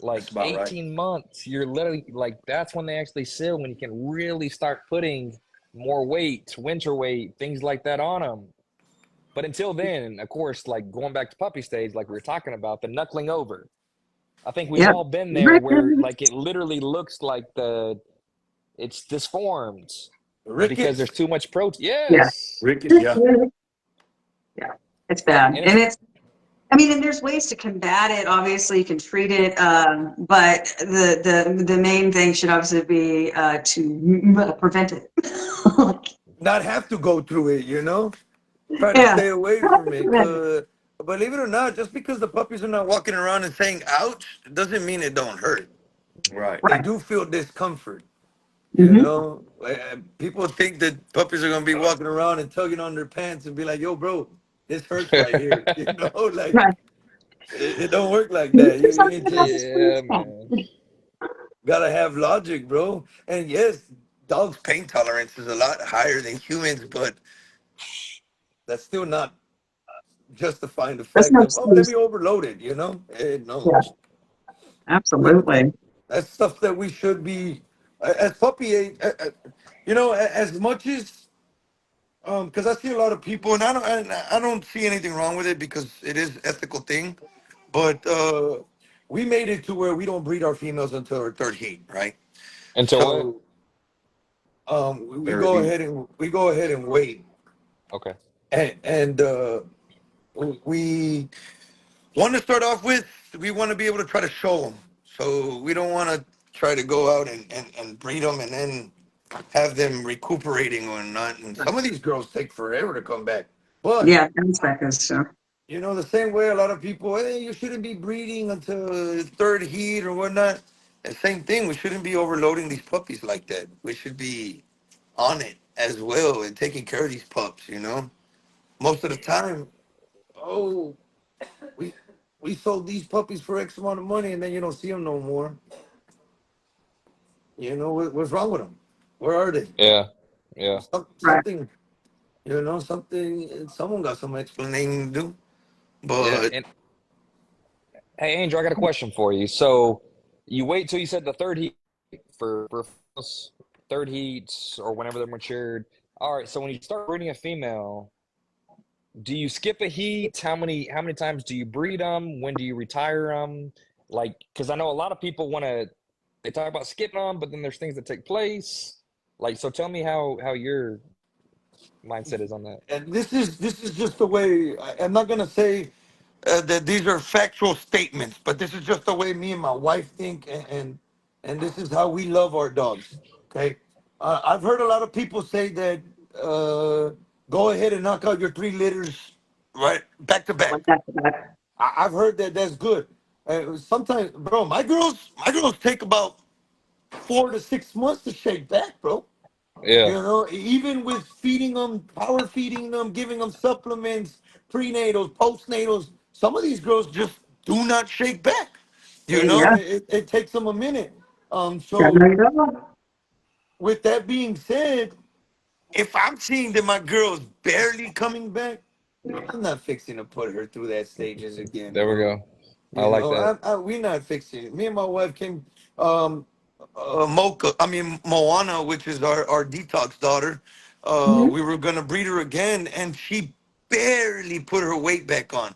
That's Like about right. 18 months, you're literally like that's when they actually seal, when you can really start putting more weight, winter weight, things like that on them. But until then, of course, like going back to puppy stage, like we were talking about, the knuckling over. I think we've Yeah. all been there where like it literally looks like it's disformed because Ricketts. there's too much protein. Yeah. Yes. Ricketts, yeah. Yeah. It's bad. And And it's it's, I mean, and there's ways to combat it. Obviously, you can treat it, but the main thing should obviously be to prevent it. Not have to go through it, you know? Try to Yeah. stay away from it. Cause believe it or not, just because the puppies are not walking around and saying ouch, doesn't mean it don't hurt. Right. They Right. do feel discomfort. You Hmm. know, people think that puppies are gonna be walking around and tugging on their pants and be like, "Yo, bro, this hurts right here." You know, like Right. it don't work like Can you that. do You something about this, yeah, please? man. gotta have logic, bro. And yes, dogs' pain tolerance is a lot higher than humans, but that's still not justifying the That's fact no of, oh, let excuse. me overload it. You know, no. Yeah. We, Absolutely. that's stuff that we should be as puppy age. You know, as much as because I see a lot of people, and I don't see anything wrong with it because it is ethical thing. But we made it to where we don't breed our females until our third heat, right? Until what? So we Third go heat. ahead and wait, Okay. and we want to start off with. We want to be able to try to show them. So we don't want to try to go out and breed them and then have them recuperating or not. And some of these girls take forever to come back. But Yeah, that's back is so. you know, the same way a lot of people, hey, you shouldn't be breeding until third heat or whatnot. The same thing, we shouldn't be overloading these puppies like that. We should be on it as well and taking care of these pups, you know? Most of the time, oh, we we sold these puppies for X amount of money and then you don't see them no more. You know, what's wrong with them? Where are they? Yeah. Yeah. Right. Something, you know, something, someone got some explaining to do. Yeah. But And hey, Angel, I got a question for you. So you wait till you said the third heat for third heats or whenever they're matured. All right. So when you start breeding a female, do you skip a heat? How many times do you breed them? When do you retire them? Like, because I know a lot of people want to. They talk about skipping them, but then there's things that take place. Like, so tell me how your mindset is on that. and this is just the way I'm not gonna say that these are factual statements, but this is just the way me and my wife think, and this is how we love our dogs. Okay, I've heard a lot of people say that go ahead and knock out your 3 litters right back to Like back. that. I've heard that that's good. Sometimes, bro, my girls take about 4 to 6 months to shake back, bro. You Yeah, know, even with feeding them, power feeding them, giving them supplements, prenatals, postnatals, some of these girls just do not shake back. You know, Yeah. it takes them a minute. Yeah. No, So you don't. with that being said, if I'm seeing that my girl's barely coming back, I'm not fixing to put her through that stages again, There we bro. go. I You like know, that. we're not fixing it. Me and my wife came, um, Moana, which is our detox daughter. Mhm. We were gonna breed her again, and she barely put her weight back on.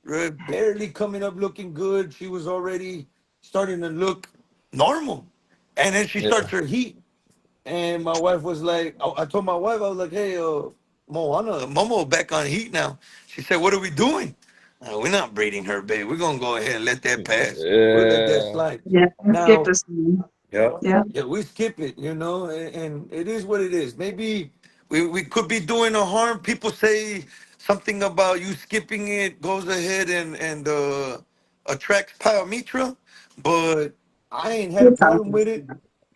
Right? Barely coming up looking good. She was already starting to look normal, and then she starts Yeah. her heat. And my wife was like, I told my wife, I was like, hey, Moana, Momo back on heat now. She said, what are we doing? We're not breeding her, babe. We're gonna go ahead and let that pass. We'll let that Yeah. slide. Yeah, let's skip Now, this one. yeah, Yeah. yeah, we skip it, you know, and it is what it is. Maybe we could be doing a harm. People say something about you skipping it goes ahead and attracts pyometra, but I ain't had a It's problem awesome. with it,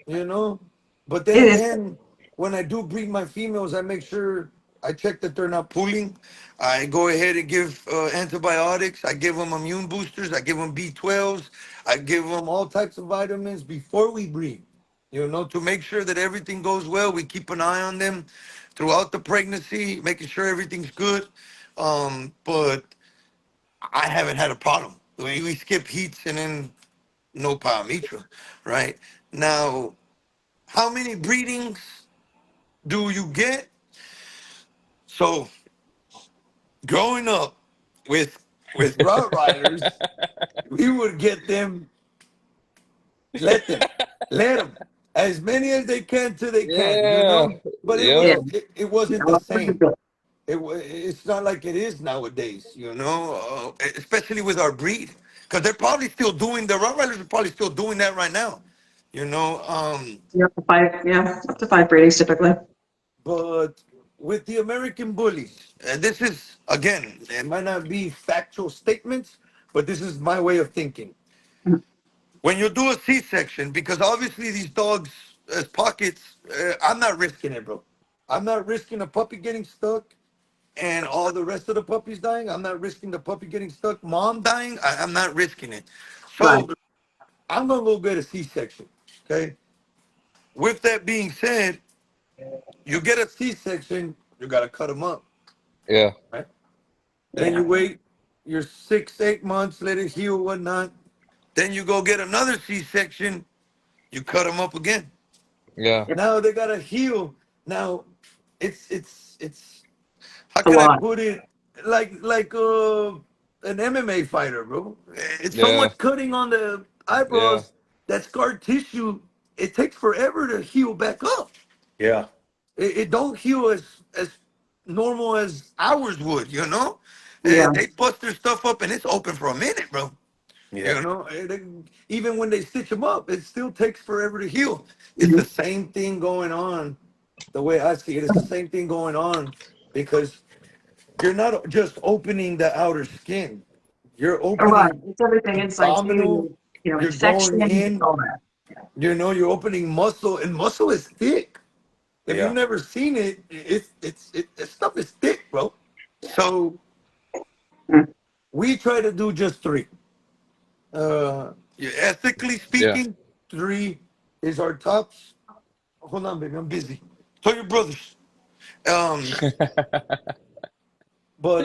you know. But then It is. again, when I do breed my females, I make sure I check that they're not pooling. I go ahead and give antibiotics. I give them immune boosters. I give them B12s. I give them all types of vitamins before we breed, you know, to make sure that everything goes well. We keep an eye on them throughout the pregnancy, making sure everything's good. But I haven't had a problem. We skip heats and then no pyometra, right? Now, how many breedings do you get? So, growing up with Rottweilers, we would get them, let them, let them, as many as they can till they can, you Yeah. know. But it Yeah. Yep. was it wasn't the Yeah, look at same. this. It's not like it is nowadays, you know, especially with our breed, because they're probably still doing the Rottweilers are probably still doing that right now, you know. Yeah, up to five breedings typically. But with the American bullies, and this is again, it might not be factual statements, but this is my way of thinking. Mhm. When you do a C-section, because obviously these dogs as pockets, I'm not risking it, bro. I'm not risking a puppy getting stuck and all the rest of the puppies dying. I'm not risking the puppy getting stuck, mom dying. I'm not risking it. Right. So I'm gonna go get a C-section. Okay. With that being said, you get a C-section, you gotta cut them up, Yeah. right? Then Yeah. you wait your 6, 8 months, let it heal, whatnot. Then you go get another C-section, you cut them up again. Yeah. Now they gotta heal. Now it's how A can I lot. put it? Like an MMA fighter, bro. It's so Yeah. much cutting on the Yeah. eyebrows, that scar tissue. It takes forever to heal back up. Yeah. It don't heal as normal as ours would, you know. Yeah. They bust their stuff up and it's open for a minute, bro. Yeah. You know, even when they stitch them up, it still takes forever to heal. It's the Mhm. same thing going on. The way I see it, it's the same thing going on because you're not just opening the outer skin. You're Right. opening It's everything inside abdominal. too. You're going Infection, in. all that. You know, you're opening muscle, and muscle is thick. If you've Yeah. never seen it, this stuff is thick, bro. So Mm. we try to do just three. Yeah, ethically Yeah. speaking, three is our tops. Hold on, baby, I'm busy. Tell your brothers. Um, but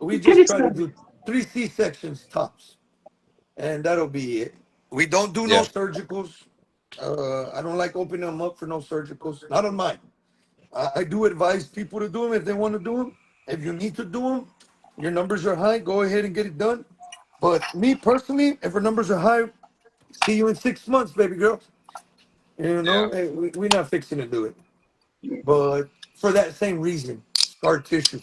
we Can just you try to say- do three C sections tops, and that'll be it. We don't do no Yeah. surgicals. I don't like opening them up for no surgicals. Not on mine. I do advise people to do them if they want to do them. If you need to do them, your numbers are high, go ahead and get it done. But me personally, if our numbers are high, see you in 6 months, baby girl. You know, Yeah. hey, we're not fixing to do it. But for that same reason, scar tissue.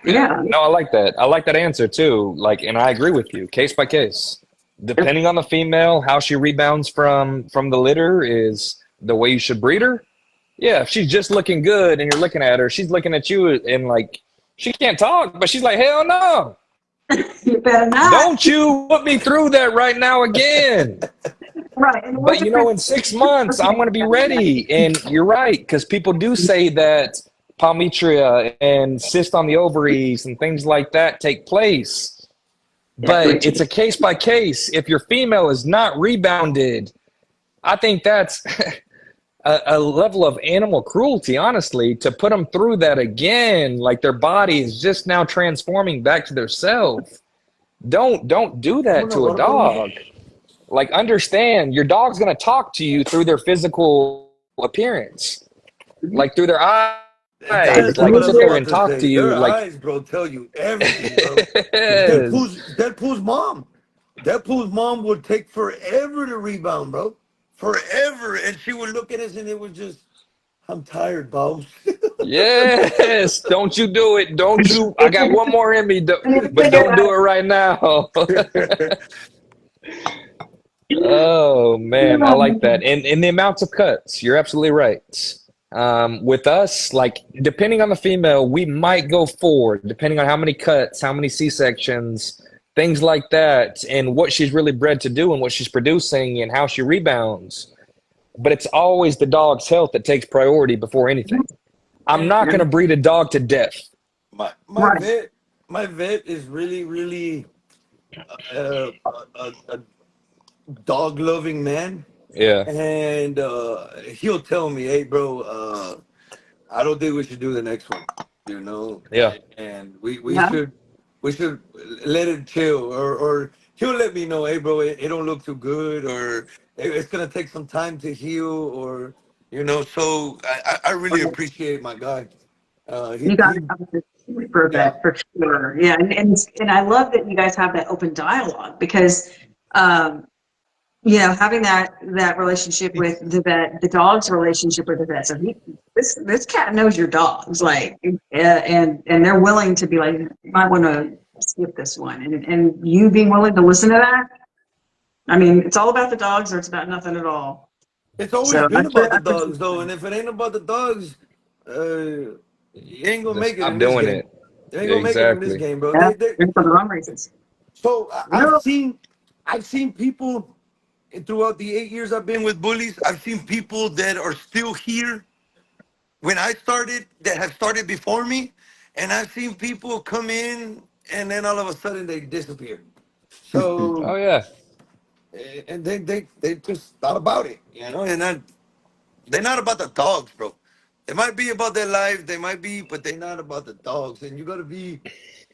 Yeah. Yeah. No, I like that. I like that answer too. Like, and I agree with you. Case by case. Depending on the female, how she rebounds from the litter is the way you should breed her. Yeah, if she's just looking good and you're looking at her, she's looking at you and like she can't talk, but she's like, hell no. You better not. Don't you put me through that right now again. Right. And we're But you know, in 6 months, I'm going to be ready. And you're right, because people do say that palmitria and cyst on the ovaries and things like that take place. But it's a case by case. If your female is not rebounded, I think that's a level of animal cruelty, honestly, to put them through that again. Like their body is just now transforming back to their self. Don't do that to a dog. Like understand your dog's gonna talk to you through their physical appearance, like through their eyes, That's like what I Maybe was sit there they're- about and to talk to say. you. Their Like eyes, bro, tell you everything, bro. yes. Deadpool's mom. Deadpool's mom would take forever to rebound, bro. Forever. And she would look at us and it was just, I'm tired, boss. Yes, don't you do it. Don't you. I got one more in me, I need to but figure don't do out. it right now. Oh man, I like that. And the amounts of cuts, you're absolutely right. With us, like depending on the female, we might go forward, depending on how many cuts, how many C-sections, things like that, and what she's really bred to do and what she's producing and how she rebounds. But it's always the dog's health that takes priority before anything. I'm And not going to breed a dog to death. my my Right. vet my vet is really, really a dog loving man. Yeah, And he'll tell me, hey bro, I don't think we should do the next one, you know, yeah. and we Yeah. should let it chill, or he'll let me know, hey bro, it don't look too good, or it's gonna take some time to heal, or you know. So I really appreciate my guy. You got He to for yeah. that for sure. Yeah, and I love that you guys have that open dialogue because um, you know, having that relationship with the vet, the dog's relationship with the vet. So this cat knows your dogs, like, and they're willing to be like, you might want to skip this one, and you being willing to listen to that. I mean, it's all about the dogs, or it's about nothing at all. It's always So been about the I appreciate dogs, though, that. and if it ain't about the dogs, you ain't gonna Then make it stop in this doing game. it. You ain't gonna make it in this Exactly. game, bro. Yeah, and for the wrong reasons. So No, I've seen people throughout the 8 years I've been with bullies. I've seen people that are still here when I started, that have started before me, and I've seen people come in and then all of a sudden they disappear. Oh So yeah. and they just not about it, you know, and they're not about the dogs, bro. They might be about their life, they might be, but they're not about the dogs. And you gotta be,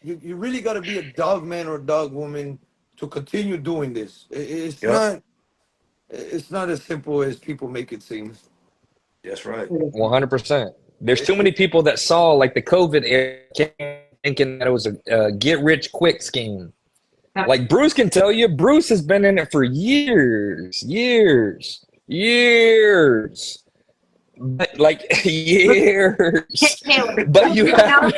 you really gotta be a dog man or a dog woman to continue doing this. Yep, It's not as simple as people make it seem. that's right. 100%. There's It, too many it, people that saw like the COVID era thinking that it was a get rich quick scheme. Like Bruce can tell you, Bruce has been in it for years, years, years. But like years. Taylor, But don't you you have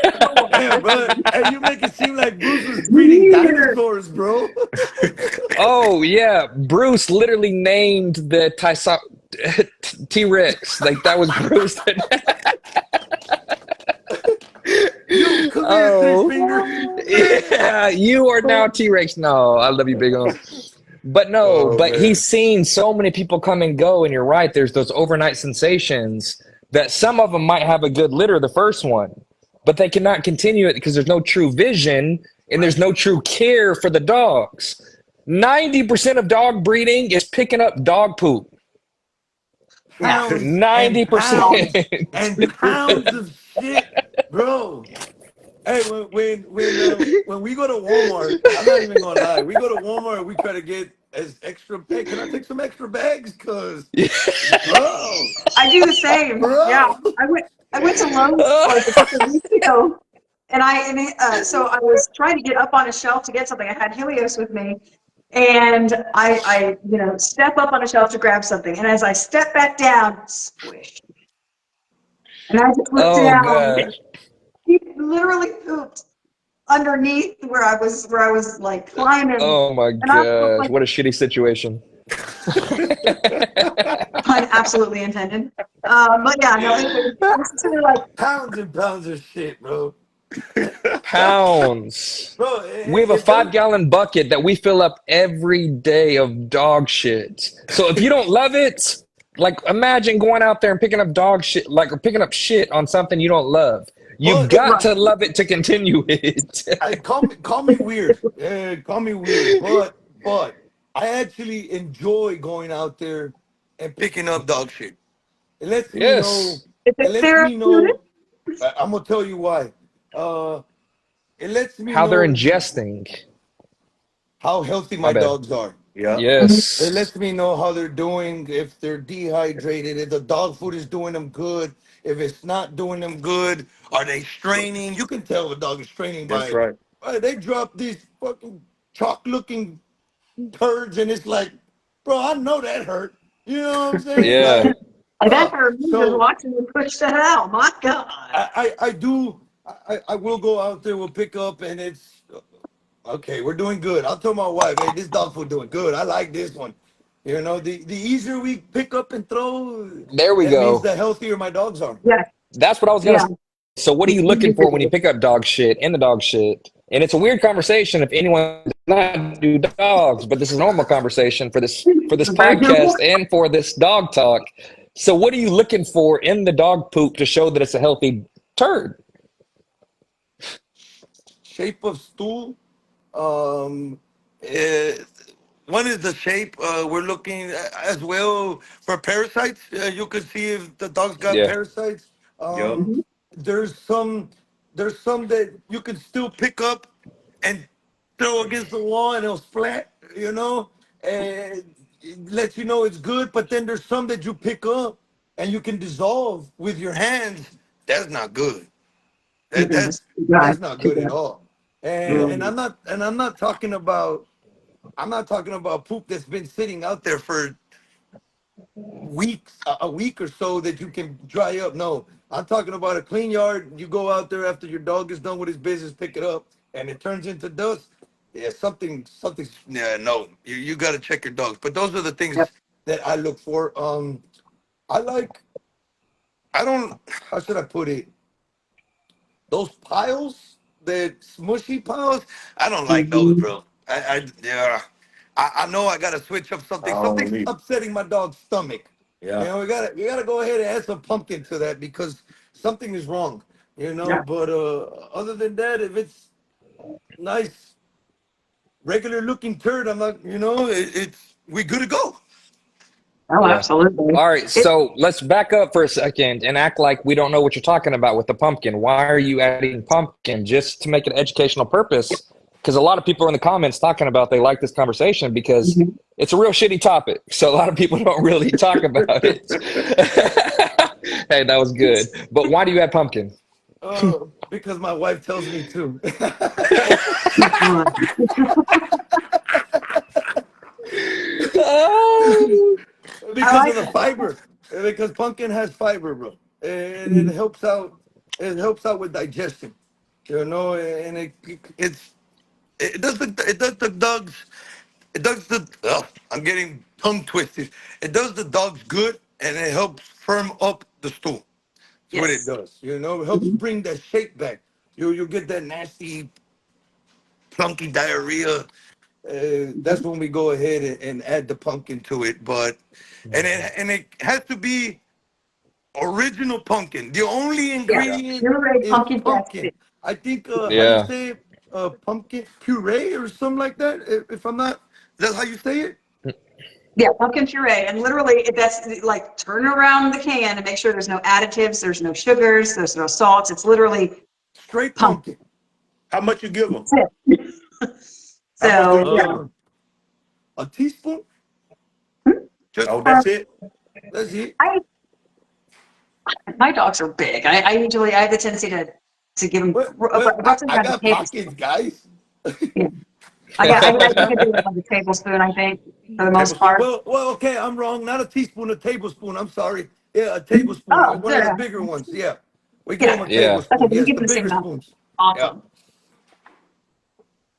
yeah, bro. And you make it seem like Bruce was breeding Years. dinosaurs, bro. oh yeah, Bruce literally named the T-Rex. Like that was Bruce. You come here, three Oh, finger. yeah, you are now T-Rex. No, I love you, Big O. But no, Oh but man. he's seen so many people come and go, and you're right. There's those overnight sensations that some of them might have a good litter, the first one, but they cannot continue it because there's no true vision and there's no true care for the dogs. 90% of dog breeding is picking up dog poop. Yeah. Pounds and 90%. pounds and pounds of shit, bro. Hey, when we go to Walmart, I'm not even gonna lie. We go to Walmart, we try to get as extra. Hey, can I take some extra bags? Cause, bro, I do the same. Yeah, bro. I went to Lowe's like a couple of weeks ago, so I was trying to get up on a shelf to get something. I had Helios with me, and I you know step up on a shelf to grab something, and as I step back down, squish, and I just looked Oh down. gosh. He literally pooped underneath where I was like climbing, Oh my and I was gosh. like, What a shitty situation. pun absolutely intended. But yeah, no, it was sort of like. Pounds and pounds of shit, bro. Pounds. Bro, We have a if there, 5-gallon bucket that we fill up every day of dog shit. So if you don't love it, like imagine going out there and picking up dog shit, like or picking up shit on something you don't love. You've but got to love it to continue it. I call me weird. Call me weird, but I actually enjoy going out there and picking up dog shit. It lets me know. Yes. Is It it lets me therapeutic? know. I'm gonna tell you why. Uh, it lets me How they're know ingesting. how healthy My my bad. dogs are. Yeah. It Yes. lets me know how they're doing, if they're dehydrated, if the dog food is doing them good, if it's not doing them good, are they straining? You can tell if a dog is straining That's by, right. they drop these fucking chalk looking turds, and it's like, bro, I know that hurt. You know what I'm saying? Yeah. Like, Like that hurt me just so watching you push that out. My God. I do, I will go out there, we'll pick up, and it's, okay, we're doing good. I'll tell my wife, hey, this dog food doing good. I like this one. You know, the easier we pick up and throw, There we that means go. the healthier my dogs are. Yes. That's what I was gonna Yeah. say. So what are you looking for when you pick up dog shit in the dog shit? And it's a weird conversation if anyone does not do dogs, but this is a normal conversation for this Very podcast normal. and for this dog talk. So what are you looking for in the dog poop to show that it's a healthy turd? Shape of stool. Um, eh, One is the shape. We're looking as well for parasites. You can see if the dog's got Yeah. parasites. Yep. Um, there's some there's some that you can still pick up and throw against the wall and it'll splat, you know, and it lets you know it's good. But then there's some that you pick up and you can dissolve with your hands. That's not good. That, Mm-mm, that's it's too dry. that's not Too good at dry. all. And Mm. I'm not talking about poop that's been sitting out there for weeks, a week or so that you can dry up. No, I'm talking about a clean yard. You go out there after your dog is done with his business, pick it up, and it turns into dust. Yeah, something's. Yeah, no, you got to check your dogs. But those are the Yep. things that I look for. I like. I don't. How should I put it? Those piles, the smushy piles, I don't like those, Mhm. bro. Yeah, I know I gotta switch up something. Oh, Something's me. upsetting my dog's stomach. You Yeah. know, we gotta go ahead and add some pumpkin to that because something is wrong. You know, Yeah. but other than that, if it's nice, regular looking turd, I'm not. You know, it's we good to go. Oh, Yeah. absolutely. All right, It, so let's back up for a second and act like we don't know what you're talking about with the pumpkin. Why are you adding pumpkin? Just to make an educational purpose? Because a lot of people are in the comments talking about they like this conversation because Mhm. it's a real shitty topic. So a lot of people don't really talk about it. Hey, that was good. But why do you add pumpkin? Because my wife tells me to. Oh, I Because like of the fiber. Because pumpkin has fiber, bro, and it it. helps out. It helps out with digestion, you know, and it does the dogs. It does the. I'm getting tongue twisted. It does the dogs good, and it helps firm up the stool. That's what it Yes. does. You know, it helps Mhm. bring that shape back. You get that nasty plunky diarrhea. That's when we go ahead and add the pumpkin to it. But and it has to be original pumpkin. The only Yeah. yeah, ingredient Pureed is pumpkin pumpkin. zesty. I think how you yeah. say it, pumpkin puree or something like that. If I'm not, that's how you say it. Yeah, pumpkin puree. And literally, that's like turn around the can and make sure there's no additives, there's no sugars, there's no salts. It's literally Straight pumpkin. pumpkin. How much you give them? That's it. How much do you So, give yeah. them? A teaspoon. Just Oh, Um, that's it? that's it. I, my dogs are big. I have a tendency to give them But roughly I around a got tablespoon. pockets, guys. Yeah. I think I do it like a tablespoon, I think, for the most Tablespoon. part. Well, okay. I'm wrong. Not a teaspoon. A tablespoon. I'm sorry. Yeah, a tablespoon. Oh, One of the yeah. bigger ones. Yeah, we give Yeah. them a Yeah. Okay, tablespoon. then you Yes, give the them the same bigger amount. spoons. Yeah. Awesome.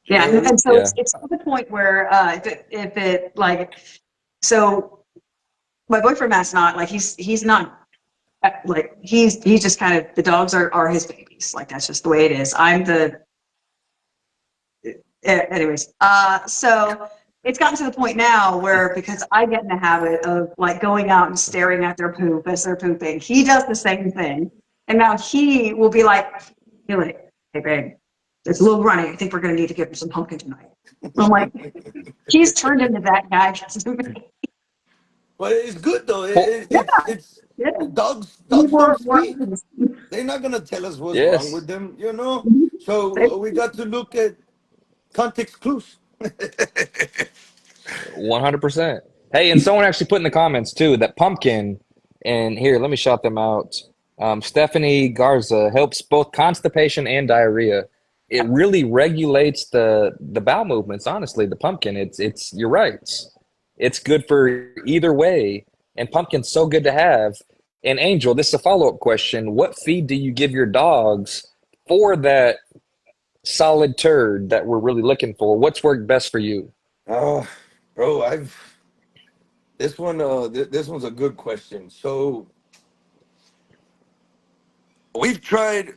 Yeah, So and so Yeah. it's to the point where if it like so my boyfriend Matt's not like he's not like he's just kind of the dogs are his babies, like that's just the way it is. I'm the anyways. So it's gotten to the point now where because I get in the habit of like going out and staring at their poop as they're pooping, he does the same thing, and now he will be like, "You're like, hey babe, it's a little runny. I think we're gonna need to give him some pumpkin tonight." I'm like, he's turned into that guy to me. but it's good though. Well, Yeah, It's yeah, Dogs More, don't more speak. items. They're not gonna tell us what's wrong Yes. with them, you know. So we got to look at context clues. 100%. Hey, and someone actually put in the comments too that pumpkin, and here, let me shout them out. Stephanie Garza helps both constipation and diarrhea. It really regulates the bowel movements. Honestly, the pumpkin, it's you're right. It's good for either way, and pumpkin's so good to have. And Angel, this is a follow-up question. What feed do you give your dogs for that solid turd that we're really looking for? What's worked best for you? Oh, bro, I've this one. This one's a good question. So we've tried.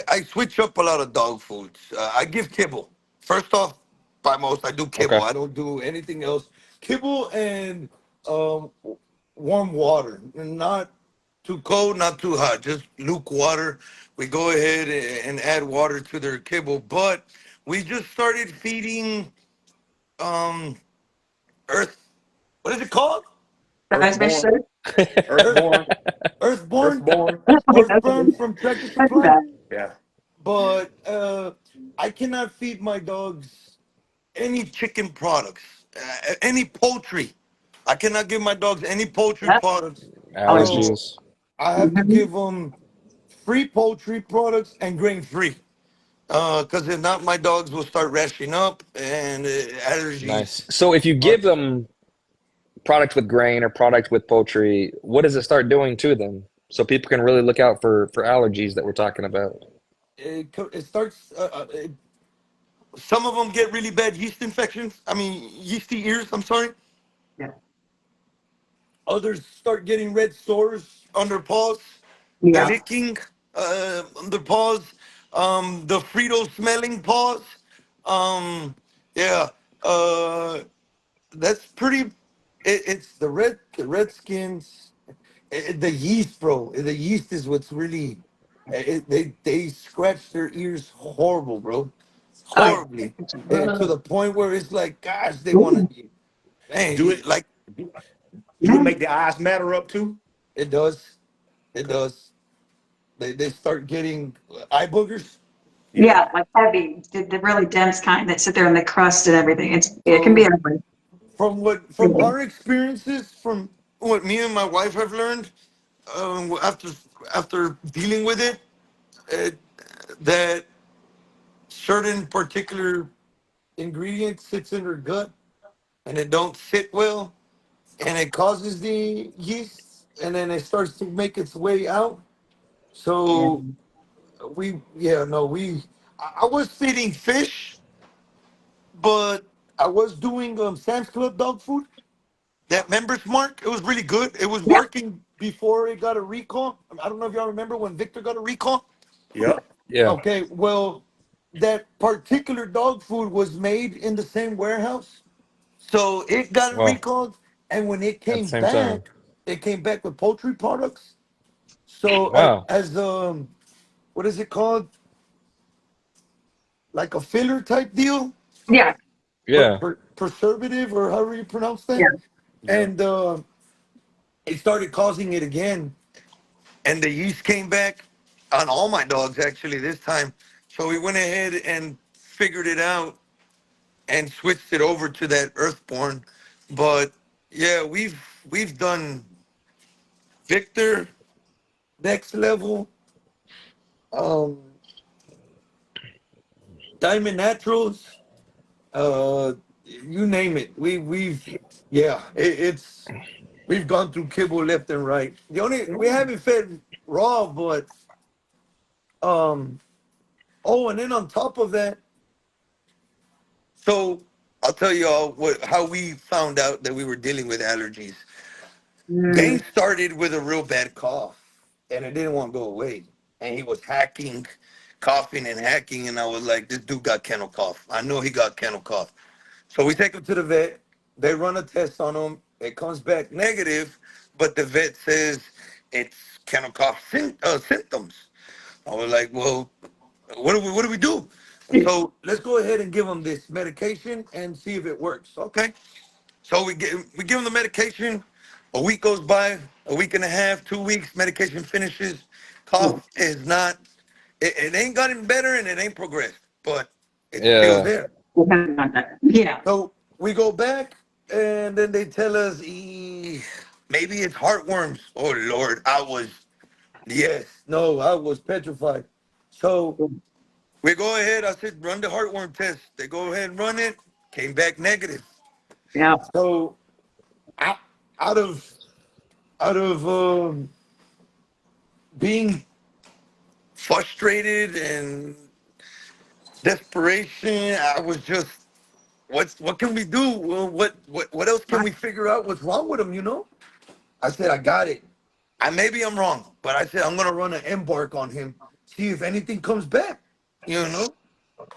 I switch up a lot of dog foods. I give kibble. First off, by most, I do kibble. Okay. I don't do anything else. Kibble and um, warm water. Not too cold, not too hot. Just luke water. We go ahead and add water to their kibble. But we just started feeding um, earth. What is it called? Guys, make Earthborn, sure. Earth, Earthborn, Earthborn. Earthborn. Okay, that's Earthburn from Tractor Supply. that. Yeah. But I cannot feed my dogs any chicken products, any poultry. I cannot give my dogs any poultry That's products. allergies. So Allergies. I have to Mhm. give them free poultry products and grain free. Because if not, my dogs will start rashing up and allergies. Nice. So if you Are, give them product with grain or product with poultry, what does it start doing to them? So people can really look out for allergies that we're talking about. it starts. Some of them get really bad yeast infections. I mean, yeasty ears. I'm sorry. Yeah. Others start getting red sores on their paws, the Yeah. licking on their paws, the Frito smelling paws. Yeah, uh, that's pretty. It's the red skins, the yeast, bro. The yeast is what's really. They scratch their ears horrible, bro, Oh, yeah. horribly, to Uh, the point where it's like, gosh, they want ooh, to. Man, Do it. like Do it yeah. make the eyes matter up too? it does. It Okay. does. They start getting eye boogers. Yeah. Yeah, like heavy, the really dense kind that sit there in the crust and everything. It can be So ugly. from our experiences, from what me and my wife have learned, after dealing with it, uh, that certain particular ingredient sits in her gut and it don't sit well, and it causes the yeast, and then it starts to make its way out. Yeah. So yeah, no, I was feeding fish, but I was doing Sam's Club dog food. That Members Mark, it was really good. It was Yeah. working before it got a recall. I don't know if y'all remember when Victor got a recall. Yep. Yeah. Okay, well, that particular dog food was made in the same warehouse, so it got Well, recalled. And when at the same time. it came back with poultry products. So Wow. as what is it called? Like a filler type deal, Yeah. Yeah. preservative or however you pronounce Yeah. that. Yeah. And it started causing it again, and the yeast came back on all my dogs actually this time. So we went ahead and figured it out and switched it over to that Earthborn. But yeah, we've done Victor, Next Level, um, Diamond Naturals, you name it. We've yeah, it's we've gone through kibble left and right. The only we haven't fed raw, but um oh, and then on top of that, so I'll tell you all how we found out that we were dealing with allergies. Dane Mm. started with a real bad cough, and it didn't want to go away. And he was hacking, coughing and hacking, and I was like, "This dude got kennel cough. I know he got kennel cough." So we take him to the vet. They run a test on him. It comes back negative, but the vet says it's kennel cough symptoms. I was like, "Well, what do we do?" So let's go ahead and give him this medication and see if it works. Okay. So we give him the medication. A week goes by, a week and a half, 2 weeks, medication finishes. Cough is not, it ain't gotten better and it ain't progressed, but it's still Yeah. there. Yeah. So we go back and then they tell us, maybe it's heartworms. Oh, Lord, yes, no, I was petrified. So we go ahead. I said, run the heartworm test. They go ahead and run it. Came back negative. Yeah. So out, out of being frustrated and desperation, I was just, what can we do? Well, what else can we figure out? What's wrong with him? I said, I got it. Maybe I'm wrong, but I said I'm gonna run an embark on him, see if anything comes back. You know.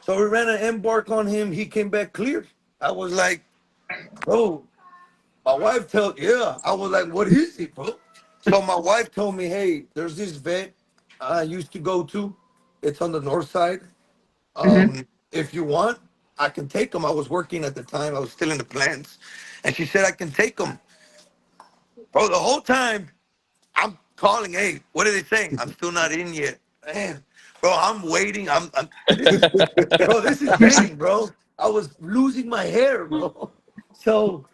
So we ran an embark on him. He came back clear. I was like, bro, my wife told, yeah. I was like, what is it, bro? So my wife told me, hey, there's this vet I used to go to. It's on the north side. Hmm. If you want, I can take him. I was working at the time. I was still in the plants. And she said, I can take him. Bro, the whole time I'm calling, hey, what are they saying? I'm still not in yet. Man, bro, I'm waiting. This is pain, bro. I was losing my hair, bro. So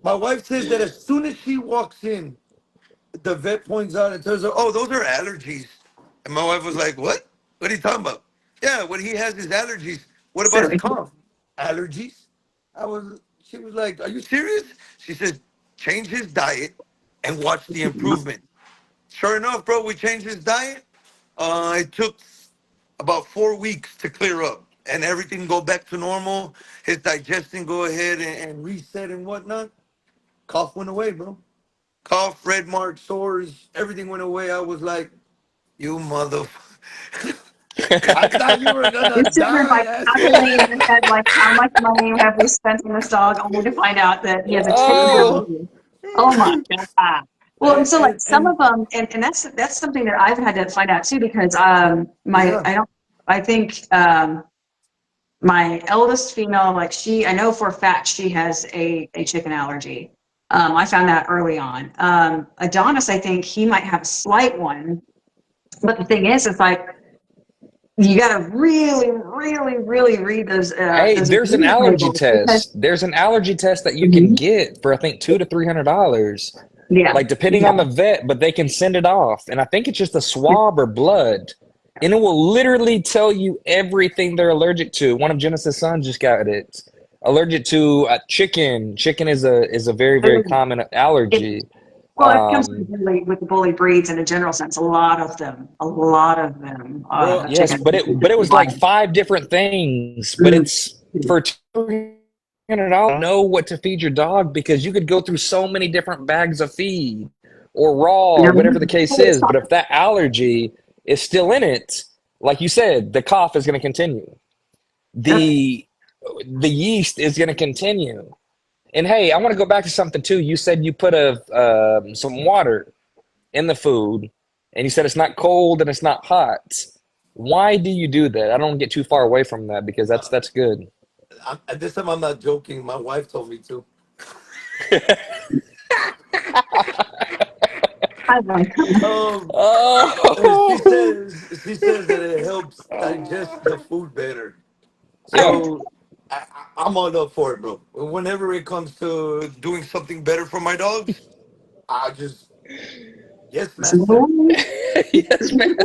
my wife says that as soon as she walks in, the vet points out and tells her, oh, those are allergies. And my wife was like, what? What are you talking about? Yeah, when he has his allergies. What about his Silly. cough? Allergies? She was like, are you serious? She says, change his diet and watch the improvement. Sure enough, bro, we changed his diet. It took about 4 weeks to clear up and everything go back to normal. His digestion go ahead and reset and whatnot. Cough went away, bro. Cough, red marks, sores, everything went away. I was like, you mother. I thought you were gonna You're sitting there die, like asshole. calculating in your head, like how much money have we spent on this dog, only to find out that he has a chicken Oh, allergy. Oh my God. Well, and and, so like and, some and of them, and that's something that I've had to find out too, because yeah, I think my eldest female, like I know for a fact she has a chicken allergy. I found that early on. Adonis, I think he might have a slight one, but the thing is, it's like you got to really, really, really read hey, those there's an ingredient allergy labels because test. There's an allergy test that you can Mhm. get for I think $200 to $300, Yeah, like depending yeah, on the vet, but they can send it off. And I think it's just a swab or blood. And it will literally tell you everything they're allergic to. One of Genesis' sons just got it. Allergic to chicken. Chicken is a very, very common it, allergy. well, it comes with Um, with the bully breeds in a general sense. A lot of them bro. have yes, chicken. but it was like five different things. But Mm. it's for $200. Know what to feed your dog because you could go through so many different bags of feed or raw Yeah. or whatever the case is. But if that allergy is still in it, like you said, the cough is going to continue. The the yeast is going to continue. And hey, I want to go back to something too. You said you put some water in the food, and you said it's not cold and it's not hot. Why do you do that? I don't get too far away from that because that's good. This time I'm not joking. My wife told me to. I like them. Um, Oh, she says that it helps digest the food better. yeah. So I'm all up for it, bro. Whenever it comes to doing something better for my dogs, I just yes, master. Yes, man.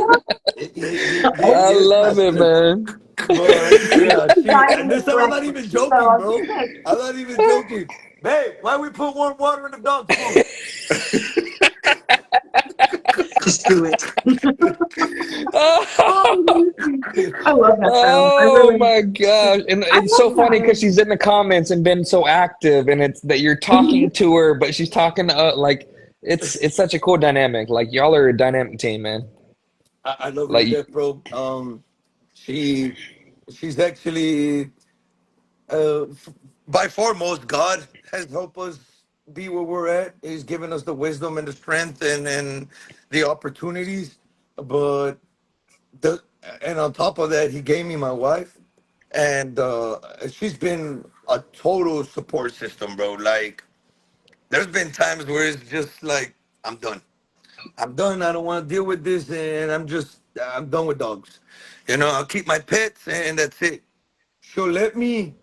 I Yes, love it, master. man. But yeah, and Diet this time I'm not breakfast. even So joking, bro. I'm not even joking. Babe, why we put warm water in the dog's food? just do it. Oh, I love that though. I oh really, my gosh. And I it's so love funny because that. she's in the comments and been so active and it's that you're talking to her, but she's talking to like it's such a cool dynamic. Like y'all are a dynamic team, man. I love her to Like death, bro. She she's actually f- by far most God has helped us be where we're at. He's given us the wisdom and the strength and the opportunities. But the and on top of that, he gave me my wife, and she's been a total support system, bro. Like there's been times where it's just like I'm done. I'm done. I don't want to deal with this, and I'm done with dogs. I'll keep my pets, and that's it. She'll let me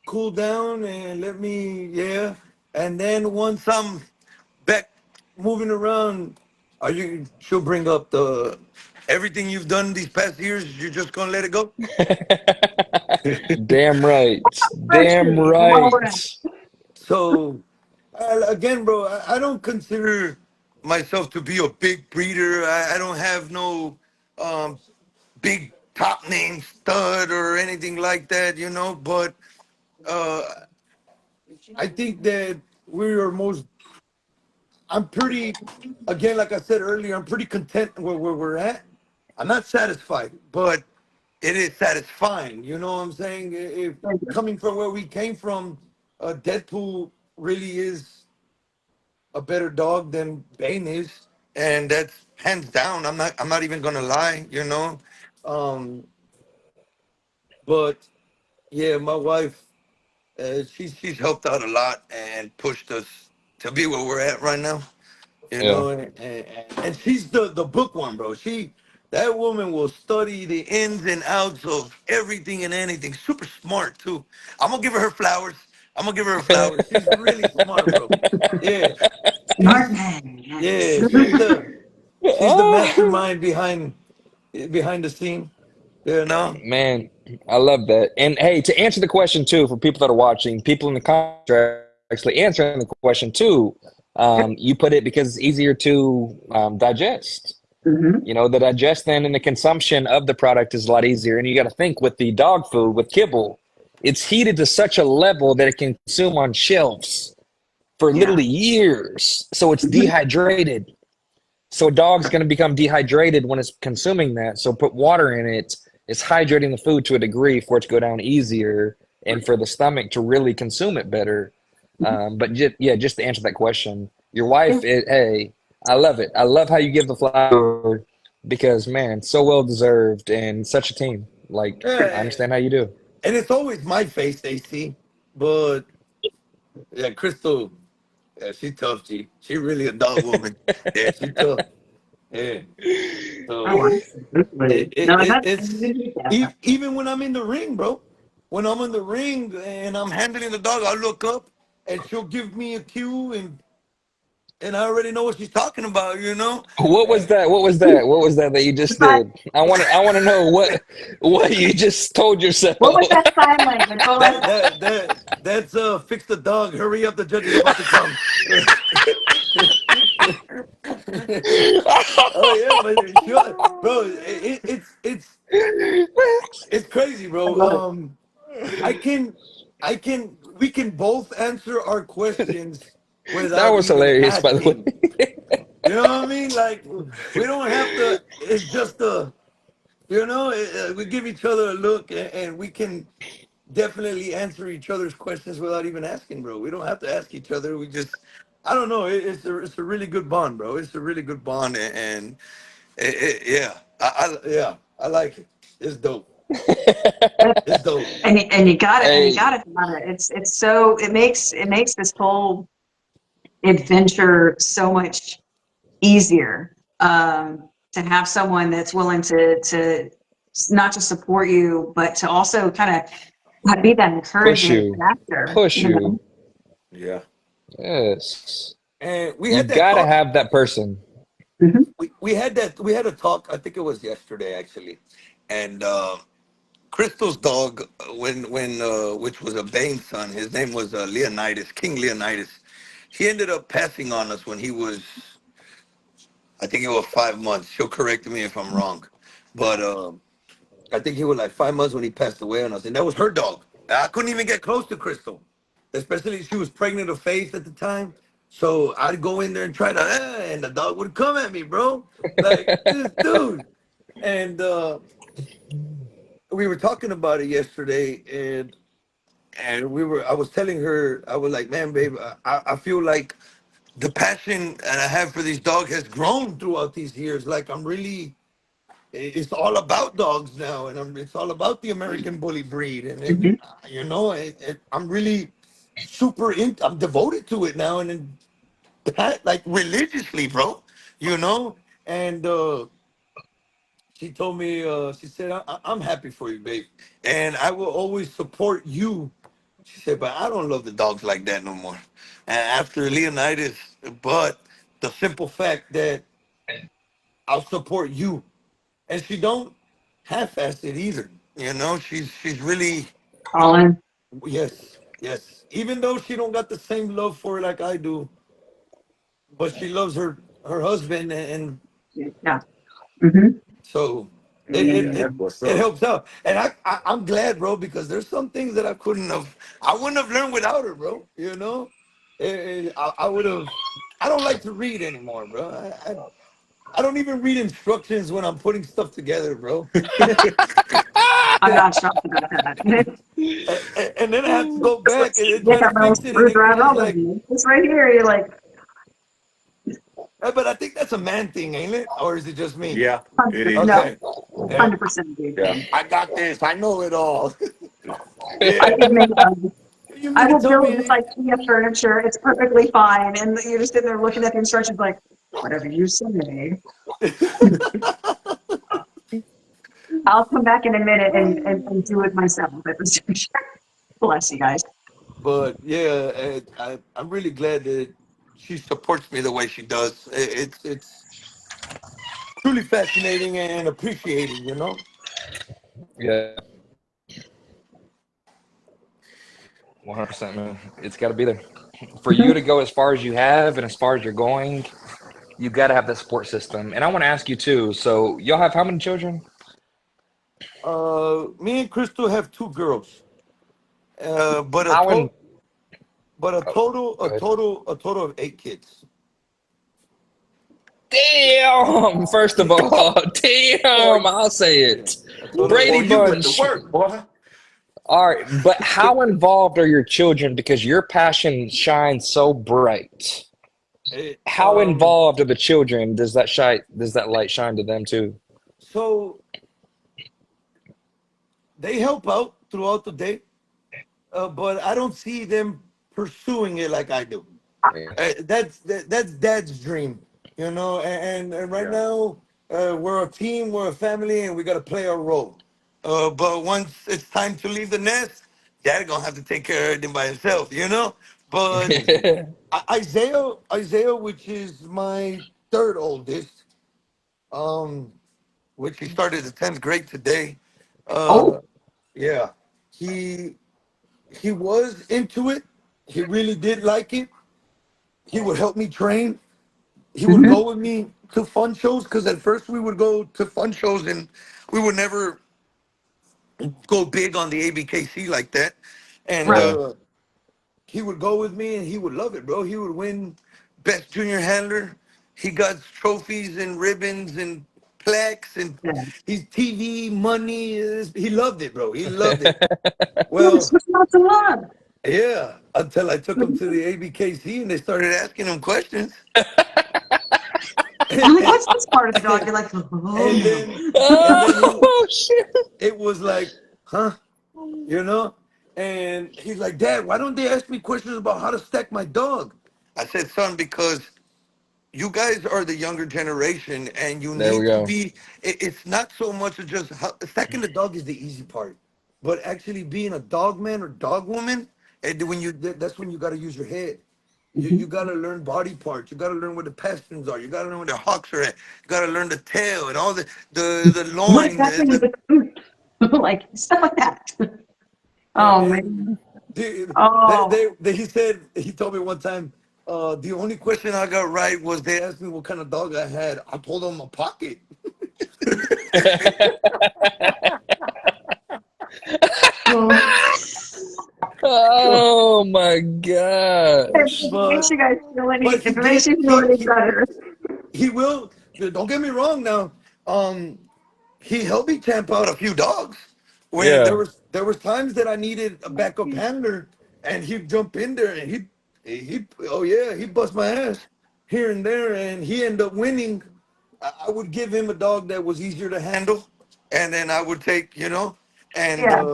cool down and let me, yeah. And then once I'm back moving around, she'll bring up the everything you've done these past years. You're just gonna let it go. Damn right. Damn Freshly, all around. right. So, again, bro, I don't consider myself to be a big breeder. I don't have no um, big top name stud or anything like that, But uh, I think that we are most. I'm pretty, again, like I said earlier, I'm pretty content where we're at. I'm not satisfied, but it is satisfying. You know what I'm saying? If coming from where we came from, Deadpool really is a better dog than Bane is, and that's hands down. I'm not even gonna lie. Um, but yeah, my wife, she's helped out a lot and pushed us to be where we're at right now. Yeah. And she's the book one, bro. That woman will study the ins and outs of everything and anything. Super smart too. I'm gonna give her flowers. I'm gonna give her flowers. She's really smart, bro. Yeah, Smart she's man, yes. yeah, she's the mastermind behind the scene. You know. Man, I love that. And hey, to answer the question too, for people that are watching, people in the comments are actually answering the question too. You put it because it's easier to digest. Mhm. The digestion and the consumption of the product is a lot easier. And you got to think with the dog food, with kibble, it's heated to such a level that it can consume on shelves for Yeah. literally years. So it's Mhm. dehydrated. So a dog's going to become dehydrated when it's consuming that. So put water in it. It's hydrating the food to a degree for it to go down easier and for the stomach to really consume it better. But yeah, just to answer that question, your wife, hey, I love it. I love how you give the flower because man, so well deserved and such a team. Like I Yeah, understand how you do. and it's always my face they see, but yeah, Crystal, yeah, she tough. She really a dog woman. Yeah, she tough. Yeah. So Oh, absolutely. No, that's it's even when I'm in the ring, bro. When I'm in the ring and I'm handling the dog, I look up and she'll give me a cue and I already know what she's talking about. What was that? What was that? What was that you just but did? I want to know what you just told what was yourself. that sign language? What was That's fix the dog. Hurry up, the judge is about to come. Oh yeah, but sure, bro. It's crazy, I bro. love it. We can both answer our questions That without was even hilarious, by the asking. way. You know what I mean? Like we don't have to. It's just we give each other a look, and we can definitely answer each other's questions without even asking, bro. We don't have to ask each other. We just, I don't know. It's a really good bond, bro. It's a really good bond, and yeah, yeah, I like it. It's dope. It's dope. And you got it, and you got Hey, it. It's so it makes this whole adventure so much easier to have someone that's willing to not just support you, but to also kind of be that push encouraging you, factor. push you. Yeah. Yes, And we you had that gotta talk. have that person. Mhm. We had a talk. I think it was yesterday actually, and Crystal's dog, when which was a Bane son, his name was Leonidas, King Leonidas. He ended up passing on us when he was, I think it was 5 months. She'll correct me if I'm wrong, but I think he was like 5 months when he passed away on us, and that was her dog. I couldn't even get close to Crystal, especially she was pregnant of Faith at the time. So I'd go in there and try to, and the dog would come at me, bro, like this dude. And we were talking about it yesterday, and I was telling her, I was like, man, babe, I feel like the passion that I have for these dogs has grown throughout these years. Like I'm really, it's all about dogs now, and it's all about the American Bully breed, and Mhm. I'm really I'm devoted to it now, and like religiously, bro. You know, and she told me, she said, I'm happy for you, babe, and I will always support you. She said, but I don't love the dogs like that no more. And after Leonidas, but the simple fact that I'll support you, and she don't half-ass it either. You know, she's really Colin. yes, yes. Even though she don't got the same love for it like I do, but she loves her husband, and Yeah. Mm-hmm. so it it, Mm, it that's what's it up. helps out. And I'm glad, bro, because there's some things that I wouldn't have learned without her, bro. You know, I would have. I don't like to read anymore, bro. I don't even read instructions when I'm putting stuff together, bro. I'm not shocked about that. And then I have to go It's like back and get try to that little fix it in English. screwdriver It's over like, me. It's right here. You're like but I think that's a man thing, ain't it? Or is it just me? Yeah, it 100%, is. no, Okay. Yeah. 100% dude Yeah. thing. I got this. I know it all. I Yeah. could make, You I mean to will tell build this me? IKEA furniture. It's perfectly fine. And you're just sitting there looking at the instructions like, whatever you say. I'll come back in a minute and do it myself at this juncture. Bless you guys. But yeah, I'm really glad that she supports me the way she does. It's truly fascinating and appreciating, you know. Yeah, 100%, man. It's got to be there for you to go as far as you have and as far as you're going. You got to have that support system. And I want to ask you too. So y'all have how many children? Me and Crystal have two girls, but How in? Oh, go ahead. a total of 8 kids. Damn! First of all, Boy, damn! I'll say Yeah, it. a total of Brady boy, eight you kids. went to Bunch. work, boy. All right, but how involved are your children? Because your passion shines so bright. Eh, How um, involved are the children? Does that shine? Does that light shine to them too? so they help out throughout the day, but I don't see them pursuing it like I do. Yeah. That's Dad's dream, you know. And right Yeah. now, we're a team, we're a family, and we got to play our role. But once it's time to leave the nest, Dad gonna have to take care of everything by himself, you know. But Isaiah, which is my third oldest, um, which he started the 10th grade today. Uh, Oh, yeah, he he was into it. He really did like it. He would help me train. He would hmm go with me to fun shows because at first we would go to fun shows and we would never go big on the ABKC like that. And right. Yeah. he would go with me and he would love it, bro. He would win best junior handler. He got trophies and ribbons and plaques and Yeah. his TV money. He loved it, bro. He loved it. Yes, Well, what's not to love? yeah, until I took him to the ABKC and they started asking him questions. I'm like, what's this part of the dog? You're like, oh and no. then and then he Oh shit! it was like, huh? You know? And he's like, Dad, why don't they ask me questions about how to stack my dog? I said, son, because you guys are the younger generation and you There we need to go. be, it's not so much of just stacking the dog is the easy part, but actually being a dog man or dog woman, and when that's when you got to use your head. You Mhm. got to learn body parts. You got to learn where the pasterns are. You got to learn where the hocks are at. You got to learn the tail and all the What loin. exactly is the food? Like stuff like that. Oh And man. Oh. he told me one time, the only question I got right was they asked me what kind of dog I had. I told them a pocket. Well, Oh my if gosh. it makes but you guys feel any, but he if it makes did you feel any better. he will. Don't get me wrong now. Um, he helped me tamp out a few dogs when Yeah. there was times that I needed a backup handler, and he'd jump in there and he oh yeah, he bust my ass here and there, and he ended up winning. I would give him a dog that was easier to handle, and then I would take, and Yeah.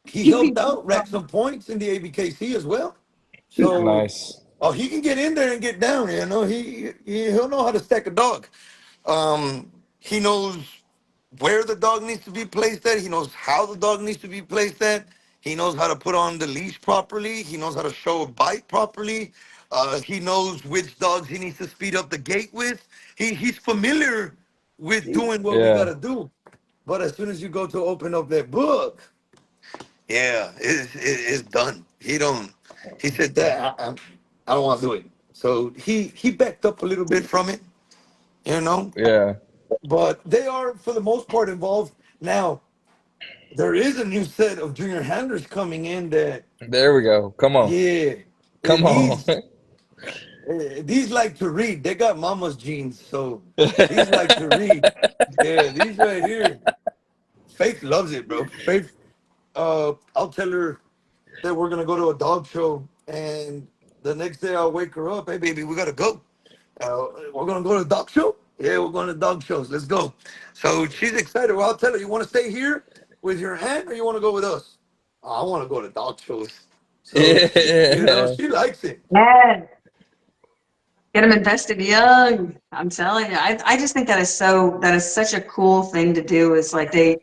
he You helped people, out rack some points in the ABKC as well. So Nice. Oh, he can get in there and get down. He'll know how to stack a dog. He knows where the dog needs to be placed at. He knows how the dog needs to be placed at. He knows how to put on the leash properly. He knows how to show a bite properly. He knows which dogs he needs to speed up the gait with. He's familiar with doing what we Yeah. gotta do. But as soon as you go to open up that book, yeah, it's done. He don't. He said that I don't want to do it. So he backed up a little bit from it, you know. Yeah. But they are for the most part involved now. There is a new set of junior handlers coming in that, There we go. Come on. yeah, Come on. these like to read. They got mama's genes, so these like to read. Yeah, these right here. Faith loves it, bro. Faith, I'll tell her that we're gonna go to a dog show, and the next day I'll wake her up. Hey, baby, we gotta go. We're gonna go to the dog show. Yeah, we're going to dog shows. Let's go. So she's excited. Well, I'll tell her, you want to stay here with your aunt, or you want to go with us? "Oh, I want to go to dog shows. So Yeah. she likes it. Yeah. Get them invested young. I'm telling you. I just think that is such a cool thing to do. Is like they're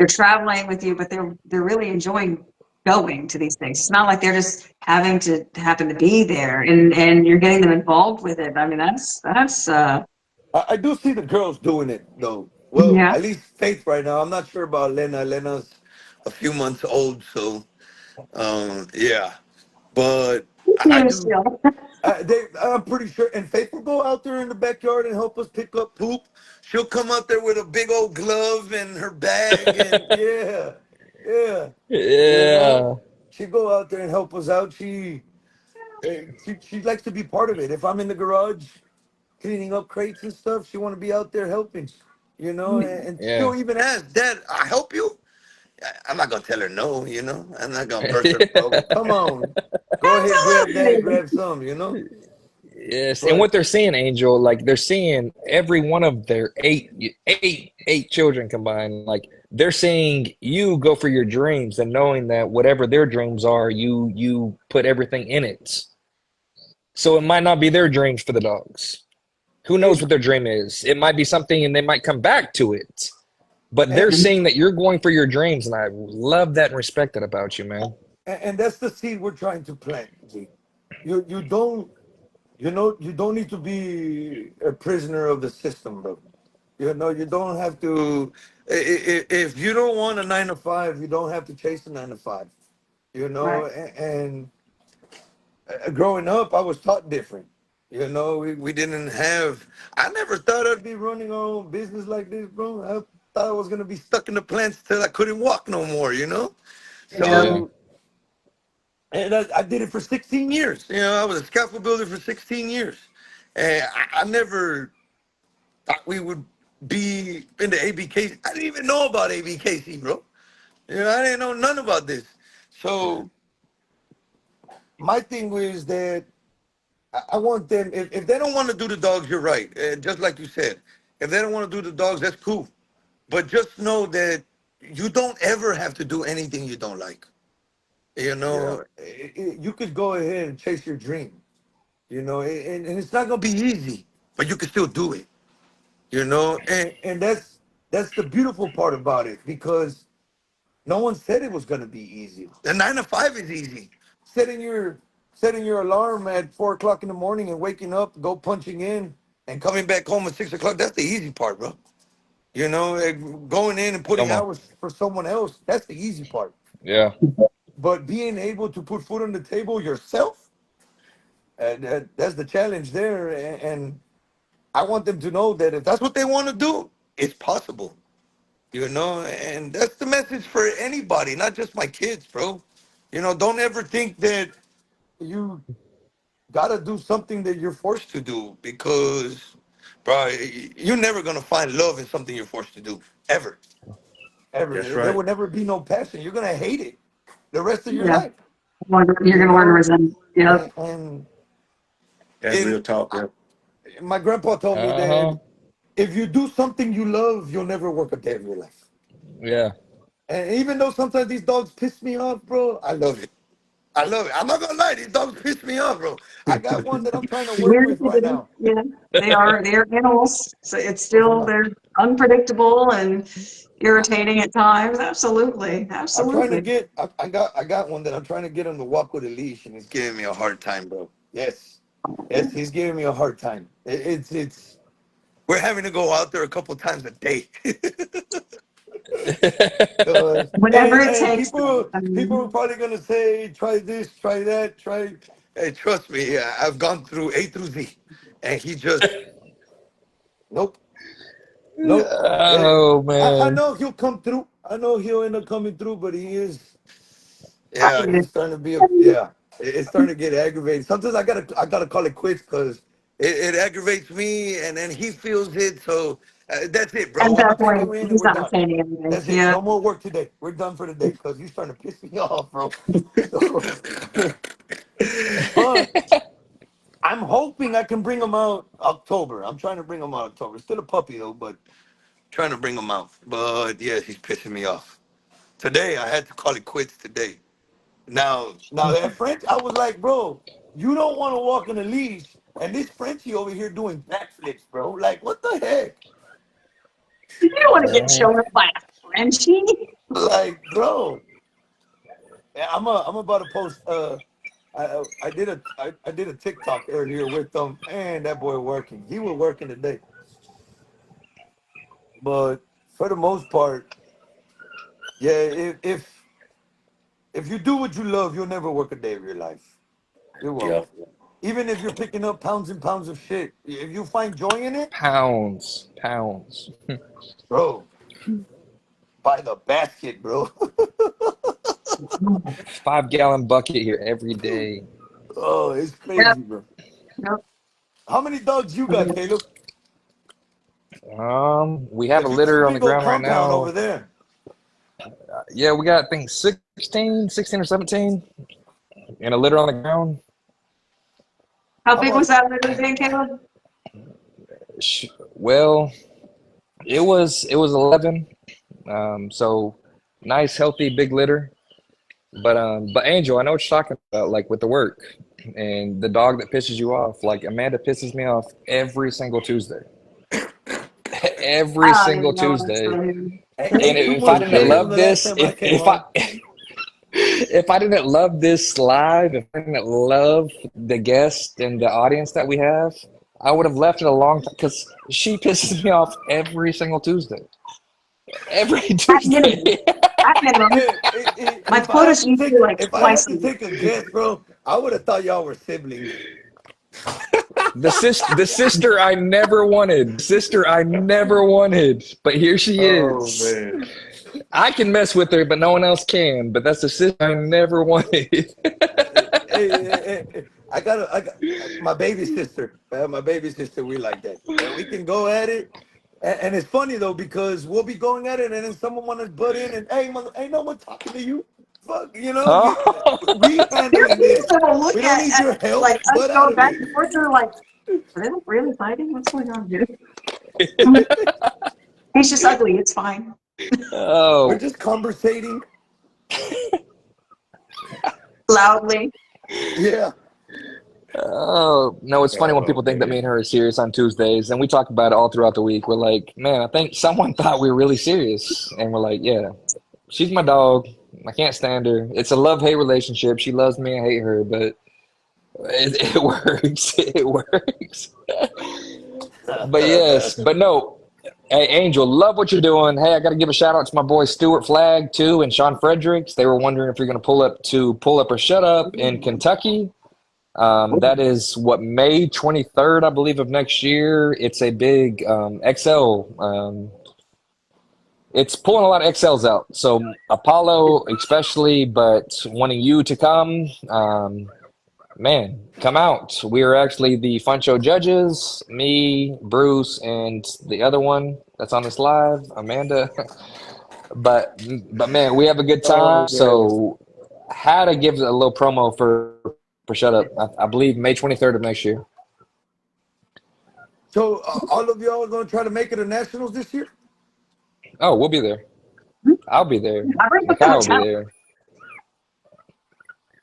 traveling with you, but they're really enjoying going to these things. It's not like they're just having to happen to be there, and you're getting them involved with it. I mean, that's I do see the girls doing it though. Well, yeah. at least Faith right now. I'm not sure about Lena. Lena's a few months old, so yeah. But I Cute do. still. I'm pretty sure. And Faith will go out there in the backyard and help us pick up poop. She'll come out there with a big old glove and her bag, and yeah, yeah. You know, Yeah. she go out there and help us out. She likes to be part of it. If I'm in the garage cleaning up crates and stuff, she want to be out there helping. And Yeah. she'll even ask, "Dad, I help you?" I'm not gonna tell her no. I'm not gonna burst her bubble. Come on, go ahead, grab that, Absolutely. grab some. Yes, and But what they're seeing, Angel, like they're seeing every one of their eight children combined. Like they're seeing you go for your dreams and knowing that whatever their dreams are, you put everything in it. So it might not be their dreams for the dogs. Who knows it, what their dream is? It might be something, and they might come back to it. But they're and, seeing that you're going for your dreams, and I love that and respect that about you, man. and that's the seed we're trying to plant. G. You don't you don't need to be a prisoner of the system, bro. You don't have to. If you don't want a 9 to 5, you don't have to chase a 9 to 5. Right. And growing up, I was taught different. We didn't have. I never thought I'd be running our own business like this, bro. I thought I was gonna be stuck in the plants till I couldn't walk no more. Yeah. Yeah. So, and I did it for 16 years. I was a scaffold builder for 16 years, and I never thought we would be in the ABK. I didn't even know about ABKC, bro. I didn't know none about this. So my thing was that I want them. If they don't want to do the dogs, you're right. Just like you said, if they don't want to do the dogs, that's cool. But just know that you don't ever have to do anything you don't like. You could go ahead and chase your dream. And it's not gonna be easy, but you can still do it. And that's the beautiful part about it, because no one said it was gonna be easy. The 9 to 5 is easy. Setting your setting your alarm at 4 o'clock in the morning and waking up, go punching in, and coming back home at 6 o'clock. That's the easy part, bro. Going in and putting Come on. hours for someone else. That's the easy part. Yeah. But being able to put food on the table yourself, that's the challenge there. And I want them to know that if that's what they want to do, it's possible. And that's the message for anybody, not just my kids, bro. Don't ever think that you gotta do something that you're forced to do, because, bro, you're never gonna find love in something you're forced to do, ever, That's ever. There right. will never be no passion. You're gonna hate it the rest of your Yeah. life, You're you going to learn to know. resent. Yep. And That's real in talk, bro. my grandpa told me that Uh-huh. if you do something you love, you'll never work a day of your life. Yeah. And even though sometimes these dogs piss me off, bro, I love it. I love it. I'm not gonna lie, these dogs piss me off, bro. I got one that I'm trying to work Weird with to right do. now. Yeah, they're animals. So it's Listen still, up. they're unpredictable and irritating at times. Absolutely. I'm trying to Absolutely. get. I got one that I'm trying to get him to walk with a leash, and he's giving me a hard time, bro. Yes, yes, he's giving me a hard time. It's. We're having to go out there a couple times a day. Whatever and it and takes. people are probably gonna say, try this, try that, try. Hey, trust me, I've gone through A through Z, and he just nope, nope. Eh, Oh I man. know he'll come through. I know he'll end up coming through, but he is. I Yeah, mean, he's starting to be a yeah. It's starting to get aggravated. Sometimes I gotta call it quits because it aggravates me, and then he feels it. So that's it, bro. at I'm gonna that take point, him in, and he's we're not done. saying anything. That's it. Yeah. No more work today. We're done for the day because he's starting to piss me off, bro. So, but I'm hoping I can bring him out October. I'm trying to bring him out October. Still a puppy though, but trying to bring him out. But yes, he's pissing me off. Today I had to call it quits today. Now that French, I was like, bro, you don't want to walk in a leash, and this Frenchie over here doing backflips, bro. Like, what the heck? You don't want to get Mhm. shown up by a Frenchie. Like, bro, yeah, I'm about to post. I did a TikTok earlier with and that boy working. He was working today, but for the most part, yeah. If you do what you love, you'll never work a day of your life. You won't. Yeah. Even if you're picking up pounds and pounds of shit, if you find joy in it, Pounds. bro, by the basket, bro. 5 gallon bucket here every day. Oh, it's Yep. crazy, bro. Yep. How many dogs you got, Caleb? We have a Because you got a litter on the big old ground right compound over now. there. Yeah, we got I think 16 or 17 and a litter on the ground. How How big was about that litter again, Caleb? Well, it was 11. So nice, healthy, big litter. But Angel, I know what you're talking about, like with the work and the dog that pisses you off. Like Amanda pisses me off every single Tuesday. Every I single know it's Tuesday. funny. ain't too If I much didn't changed from love the last this, time I came if I on? if I didn't love this live, if I didn't love the guest and the audience that we have, I would have left it a long time because she pisses me off every single Tuesday. Every At minimum. Tuesday. At minimum. My If I quota's had to usually take like if I had twice a to week. take a guess, bro, I would have thought y'all were siblings. The sister I never wanted. The sister I never wanted. But here she Oh is. man. I can mess with her, but no one else can. But that's the sister I never wanted. I got my baby sister. My baby sister, we like that. And we can go at it. And it's funny though, because we'll be going at it and then someone wanna butt in and hey mother, ain't no one talking to you. Fuck, Oh. we There are handling people this. that will We look don't need at your help, like us butt out going of back it. and forth. They're like, are they really fighting? What's going on here? He's just ugly. It's fine. We're Oh. just conversating. Loudly. Yeah. Oh. No, it's funny when Oh people think that me man. and her are serious on Tuesdays, and we talk about it all throughout the week. We're like, man, I think someone thought we were really serious. And we're like, yeah, she's my dog. I can't stand her. It's a love-hate relationship. She loves me, I hate her, but it works. It works. But yes, but no. Hey, Angel, love what you're doing. Hey, I got to give a shout out to my boy Stuart Flagg too and Sean Fredericks. They were wondering if you're going to pull up or shut up in Kentucky. That is what May 23rd, I believe, of next year. It's a big XL. It's pulling a lot of XLs out. So Apollo, especially, but wanting you to come. Man, come out. We are actually the Fun Show judges, me, Bruce, and the other one that's on this live, Amanda. But man, we have a good time. Oh man. So how to give a little promo for Shut Up. I believe May 23rd of next year. So all of y'all are gonna try to make it to nationals this year? Oh, we'll be there. I'll be there. I bring up the Nakai will be hotel. there.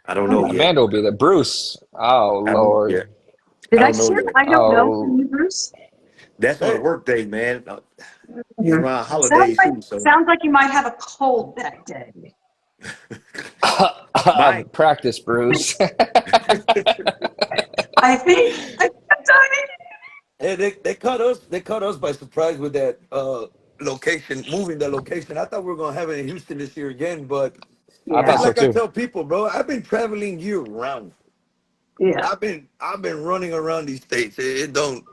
I don't know yet. Amanda will be there. Bruce. Oh I don't know yet. Lord. I Did I don't know share? yet. I don't know from Oh. you, Bruce. That's on a Hey, work day, man. It's Mhm. around holidays too, so Sounds like you might have a cold that day. Mike. Practice, Bruce. I'm sorry. hey, they caught us by surprise with that location, moving the location. I thought we were gonna have it in Houston this year again, but I it's thought Yeah, so like I too. tell people, bro. I've been traveling year round. yeah, I've been running around these states. It don't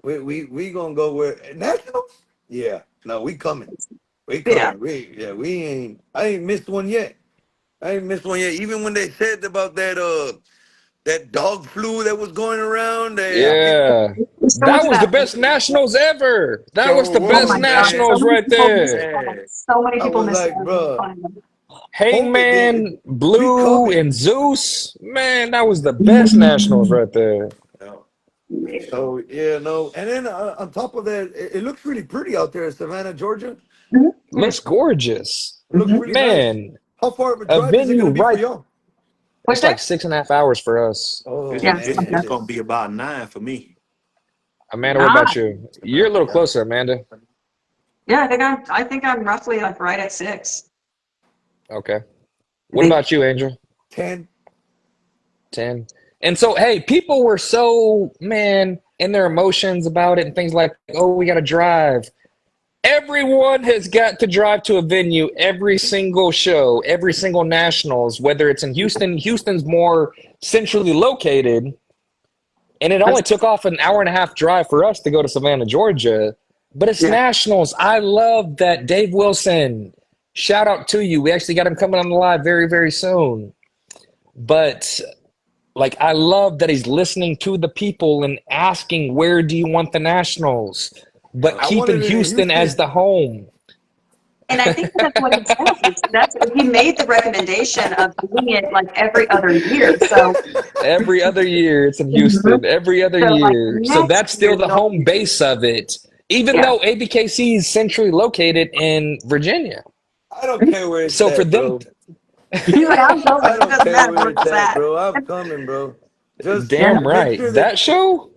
we gonna go where nationals? Yeah, no, we coming. We yeah. coming. We ain't. I ain't missed one yet. I ain't missed one yet. Even when they said about that dog flu that was going around, Yeah. We still went That to was the that. best nationals ever. That was so the Oh best my was, God, so nationals man. many right people missed there. that. Man, So many I people was missed like, that. bro, Hangman, we Blue, coming. and Zeus. Man, that was the best nationals Mhm. right there. No. So yeah, no. And then on top of that, it looks really pretty out there in Savannah, Georgia. Looks gorgeous. It looks Mhm. really nice. Man, How far of a a drive is it venue gonna be for right. y'all? What's It's like that? 6.5 hours for us. Oh Yeah, It's okay. man. gonna be about 9 for me. Amanda, what about Nine. you? You're a little Yeah. closer, Amanda. Yeah, I think I'm roughly like right at 6. Okay. I What think. about you, Angel? 10. 10. And so, hey, people were so, man, in their emotions about it and things like, oh, we got to drive. Everyone has got to drive to a venue every single show, every single nationals, whether it's in Houston. Houston's more centrally located, and it only took off an hour and a half drive for us to go to Savannah, Georgia. But it's Yeah. nationals. I love that. Dave Wilson, shout out to you. We actually got him coming on the live very, very soon. But like, I love that he's listening to the people and asking, where do you want the nationals? But I keeping wanted it in Houston as Houston. the home. And I think that's what he said. He made the recommendation of doing it like every other year. So, Every other year, it's in Mhm. Houston. Every other So like year. So next that's year still the it'll home be, base of it, even yeah. though ABKC is centrally located in Virginia. I don't care where it's So for at, them, bro. He's like, I'm going. I It don't doesn't care matter where where it's it's at, at. bro. I'm coming, bro. Just Yeah. damn right. That show,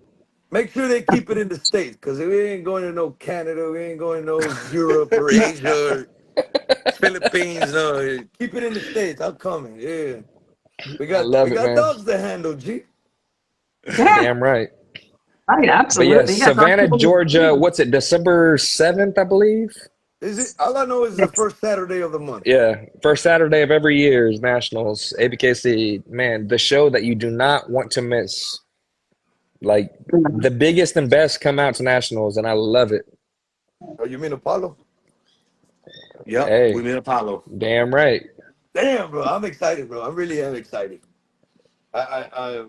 make sure they keep it in the States, because we ain't going to no Canada, we ain't going to no Europe or Asia or Philippines. No, keep it in the States. I'm coming. Yeah. I We love it, got man. dogs to handle, G. Yeah. Damn right. Right. But yes, Absolutely. You got Savannah, people. Georgia, what's it, December 7th, I believe? Is it all I know is the first Saturday of the month. Yeah, first Saturday of every year is Nationals, ABKC. Man, the show that you do not want to miss. Like the biggest and best come out to Nationals, and I love it. Oh, you mean Apollo? Yep, we Hey, in Apollo. damn right. Damn, bro. I'm excited, bro. I really am excited. I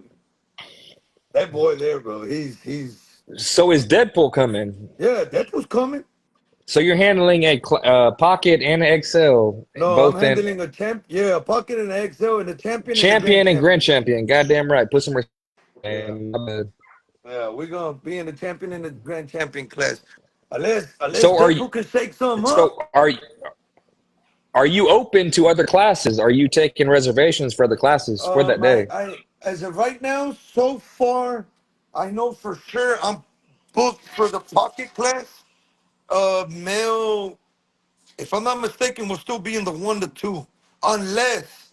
that boy there, bro. He's So is Deadpool coming? yeah, that was coming. So you're handling a pocket and an XL, No, I'm both in handling a pocket and an XL and a champion and a grand champion and grand champion. champion. Goddamn right. Put some respect. Yeah. Man. My bad. Yeah, we're gonna be in the champion and the grand champion class. Unless So are you? Deadpool can shake some So up. are you open to other classes? Are you taking reservations for other classes for that day? I as of right now, so far, I know for sure I'm booked for the pocket class. Male, if I'm not mistaken, will still be in the 1 to 2, unless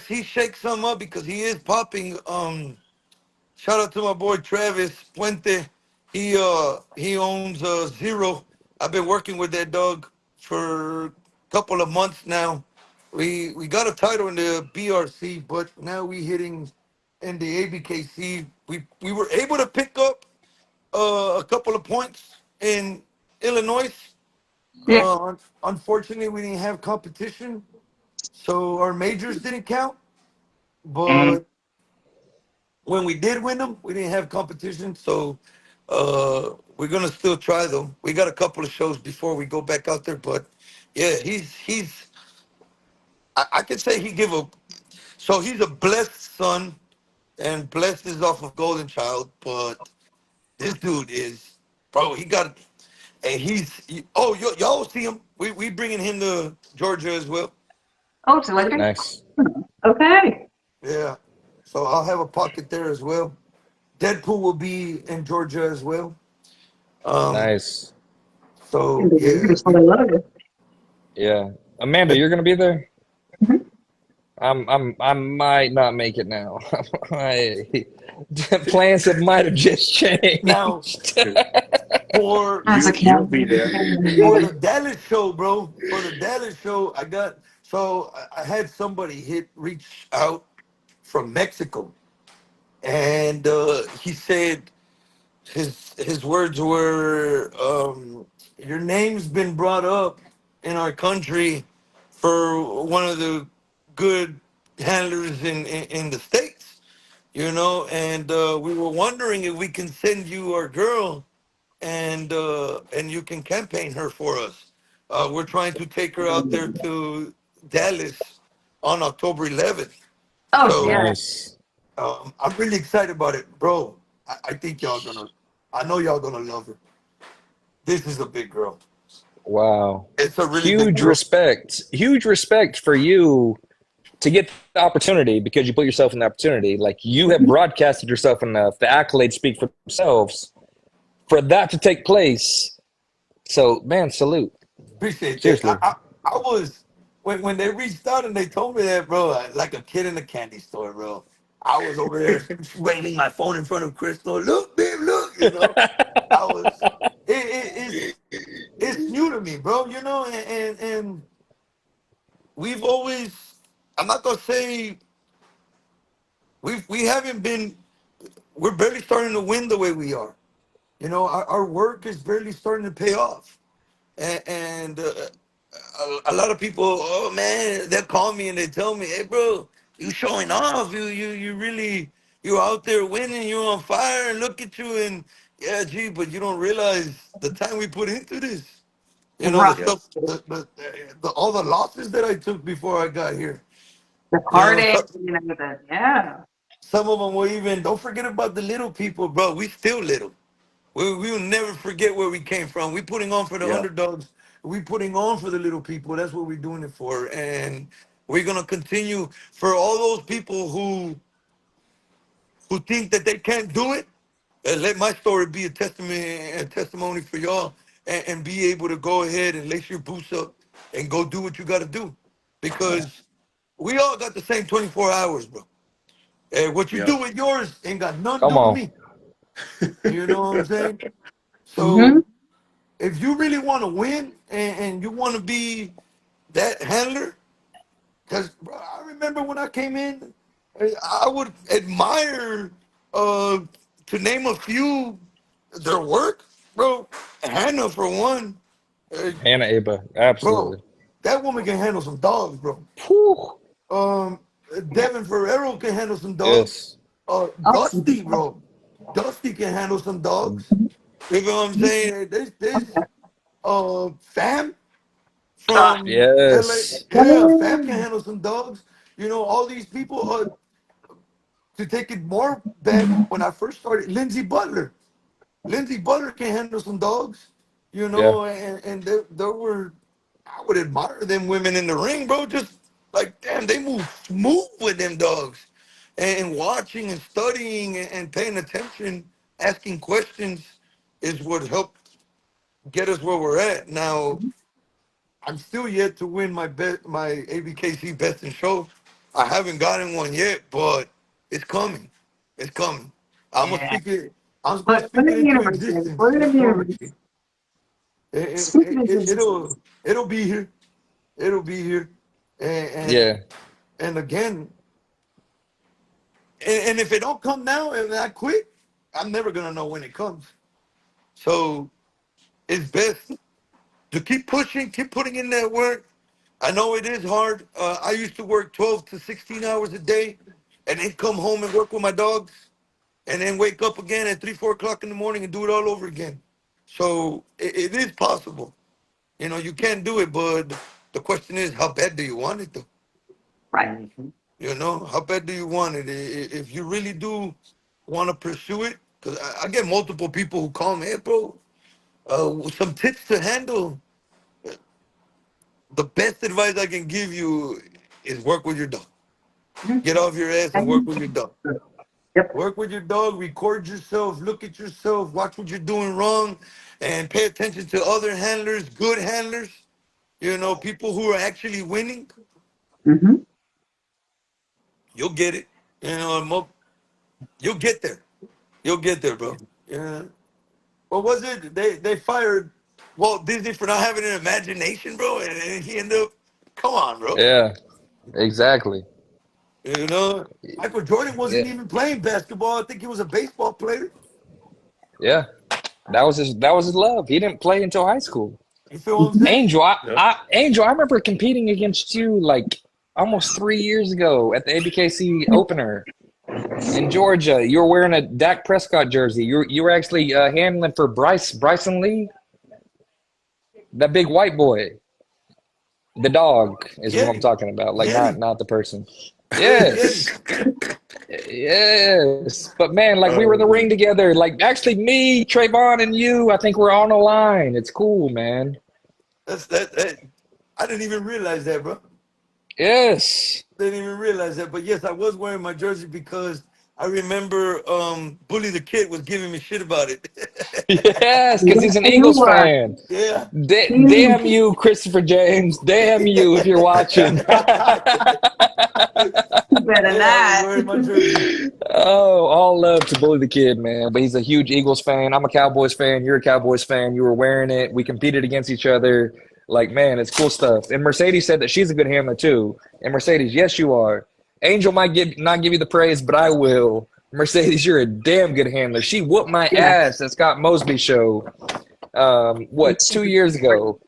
he shakes some up because he is popping. Shout out to my boy Travis Puente. He owns Zero. I've been working with that dog for a couple of months now. We got a title in the BRC, but now we hitting in the ABKC. We were able to pick up a couple of points in Illinois. Yeah. Unfortunately, we didn't have competition, so our majors didn't count. And But when we did win them, we didn't have competition, so we're gonna still try them. We got a couple of shows before we go back out there, but yeah, he's I can say he give a so he's a blessed son, and blessed is off of Golden Child, but this dude is bro. He got and oh y'all see him. We bringing him to Georgia as well. oh, it's electric. Nice. Okay. Yeah. So I'll have a pocket there as well. Deadpool will be in Georgia as well. Um, Nice. so You're yeah, just full of love. Yeah. Amanda, you're gonna be there? I might not make it now. My plans have might have just now changed. for That's a You'll cat. be there. for the Dallas show, bro. For the Dallas show, I had somebody reach out from Mexico, and he said his words were, "Your name's been brought up in our country for one of the good handlers in the states, you know, and we were wondering if we can send you our girl, and you can campaign her for us. We're trying to take her out there to Dallas on October 11th. Oh, So yeah. Nice. I'm really excited about it, bro. I think y'all gonna. I know y'all gonna love her. This is a big girl. Wow. It's a really big girl. Huge respect for you to get the opportunity because you put yourself in the opportunity. Like you have broadcasted yourself enough. The accolades speak for themselves for that to take place. So, man, salute. Appreciate that. Seriously. I was when they reached out and they told me that, bro, like a kid in a candy store, bro. I was over there waving my phone in front of Crystal. Look, babe, look. You know, I was. It's new to me, bro. You know, and we've always. I'm not gonna say we haven't been. We're barely starting to win the way we are. You know, our work is barely starting to pay off, and a lot of people, oh man, they'll call me and they tell me, hey bro, you showing off, you really, you're out there winning, you're on fire, and look at you, and yeah, gee, but you don't realize the time we put into this. You know, the Rough. Yeah. stuff, the all the losses that I took before I got here. The You know, heartache, you know, yeah. some of them were even, don't forget about the little people, bro. We still little. We will never forget where we came from. We putting on for the Yeah. underdogs. We putting on for the little people. That's what we're doing it for. And we're gonna continue for all those people who think that they can't do it. Let my story be a testimony for y'all, and be able to go ahead and lace your boots up and go do what you got to do, because we all got the same 24 hours, bro. And what you Yeah. do with yours ain't got nothing to Come do with on. me. You know what I'm saying? Mm-hmm. So if you really want to win, and you want to be that handler, because I remember when I came in, I would admire, uh, to name a few, their work, bro. Hannah, for one, uh, Hannah Aba. bro, Absolutely. that woman can handle some dogs, bro. Whew. Um, Devin Ferrero can handle some dogs. Yes. Dusty, bro. Dusty can handle some dogs. You know what I'm saying? There's Fam from LA. Yes. Yeah, Fam can handle some dogs. You know, all these people. To take it more back, when I first started, Lindsey Butler. Lindsey Butler can handle some dogs. You Yeah. know, and there were, I would admire them women in the ring, bro. Just like, damn, they move smooth with them dogs. And watching and studying and paying attention, asking questions is what helped get us where we're at. Now, I'm still yet to win my ABKC Best in Show. I haven't gotten one yet, but it's coming. It's coming. I'm gonna Yeah. speak it. I'm gonna Put speak it it in the into universe, baby. existence. Put it I in the promise universe. you. Speak it into It'll existence. be here. It'll be here. And and, Yeah. and again, and if it don't come now and I quit, I'm never gonna know when it comes. So it's best to keep pushing, keep putting in that work. I know it is hard. I used to work 12 to 16 hours a day, and then come home and work with my dogs, and then wake up again at 3, 4 o'clock in the morning and do it all over again. So it is possible. You know, you can do it, but the question is, how bad do you want it, though? Right. Mhm. You know, how bad do you want it? If you really do want to pursue it, because I get multiple people who call me, hey, bro, some tips to handle. The best advice I can give you is work with your dog. Mhm. Get off your ass and work And- with your dog. Yep. Work with your dog, record yourself, look at yourself, watch what you're doing wrong, and pay attention to other handlers, good handlers, people who are actually winning. Hmm. You'll get it. You'll get there. You'll get there, bro. Yeah. What was it? They fired Walt Disney for not having an imagination, bro, and he ended up. Come on, bro. Yeah, exactly. You know, Michael Jordan wasn't Yeah, even playing basketball. I think he was a baseball player. yeah. That was his love. He didn't play until high school. You feel what I'm saying? Angel, I remember competing against you like almost 3 years ago at the ABKC opener in Georgia. You were wearing a Dak Prescott jersey. You were actually handling for Bryson Lee, that big white boy. The dog is what I'm Yeti, talking about. Like not Yeti, not the person. Yeti. Yes. Yes. But man, like we were in the ring man. together. Like actually me, Trayvon, and you, I think we're on a line. It's cool, man. That. I didn't even realize that, bro. Yes. Didn't even realize that. But yes, I was wearing my jersey because I remember Bully the Kid was giving me shit about it. Yes, because he's Yes, an you Eagles were. fan. Yeah. Damn you, Christopher James. Damn you if you're watching. Better Yeah, I was not. wearing my jersey. Oh, all love to Bully the Kid, man. But he's a huge Eagles fan. I'm a Cowboys fan. You're a Cowboys fan. You were wearing it. We competed against each other. Like, man, it's cool stuff. And Mercedes said that she's a good handler too. And Mercedes, yes, you are. Angel might not give you the praise, but I will. Mercedes, you're a damn good handler. She whooped my Yes. ass at Scott Mosby show. What, 2 years Great. ago?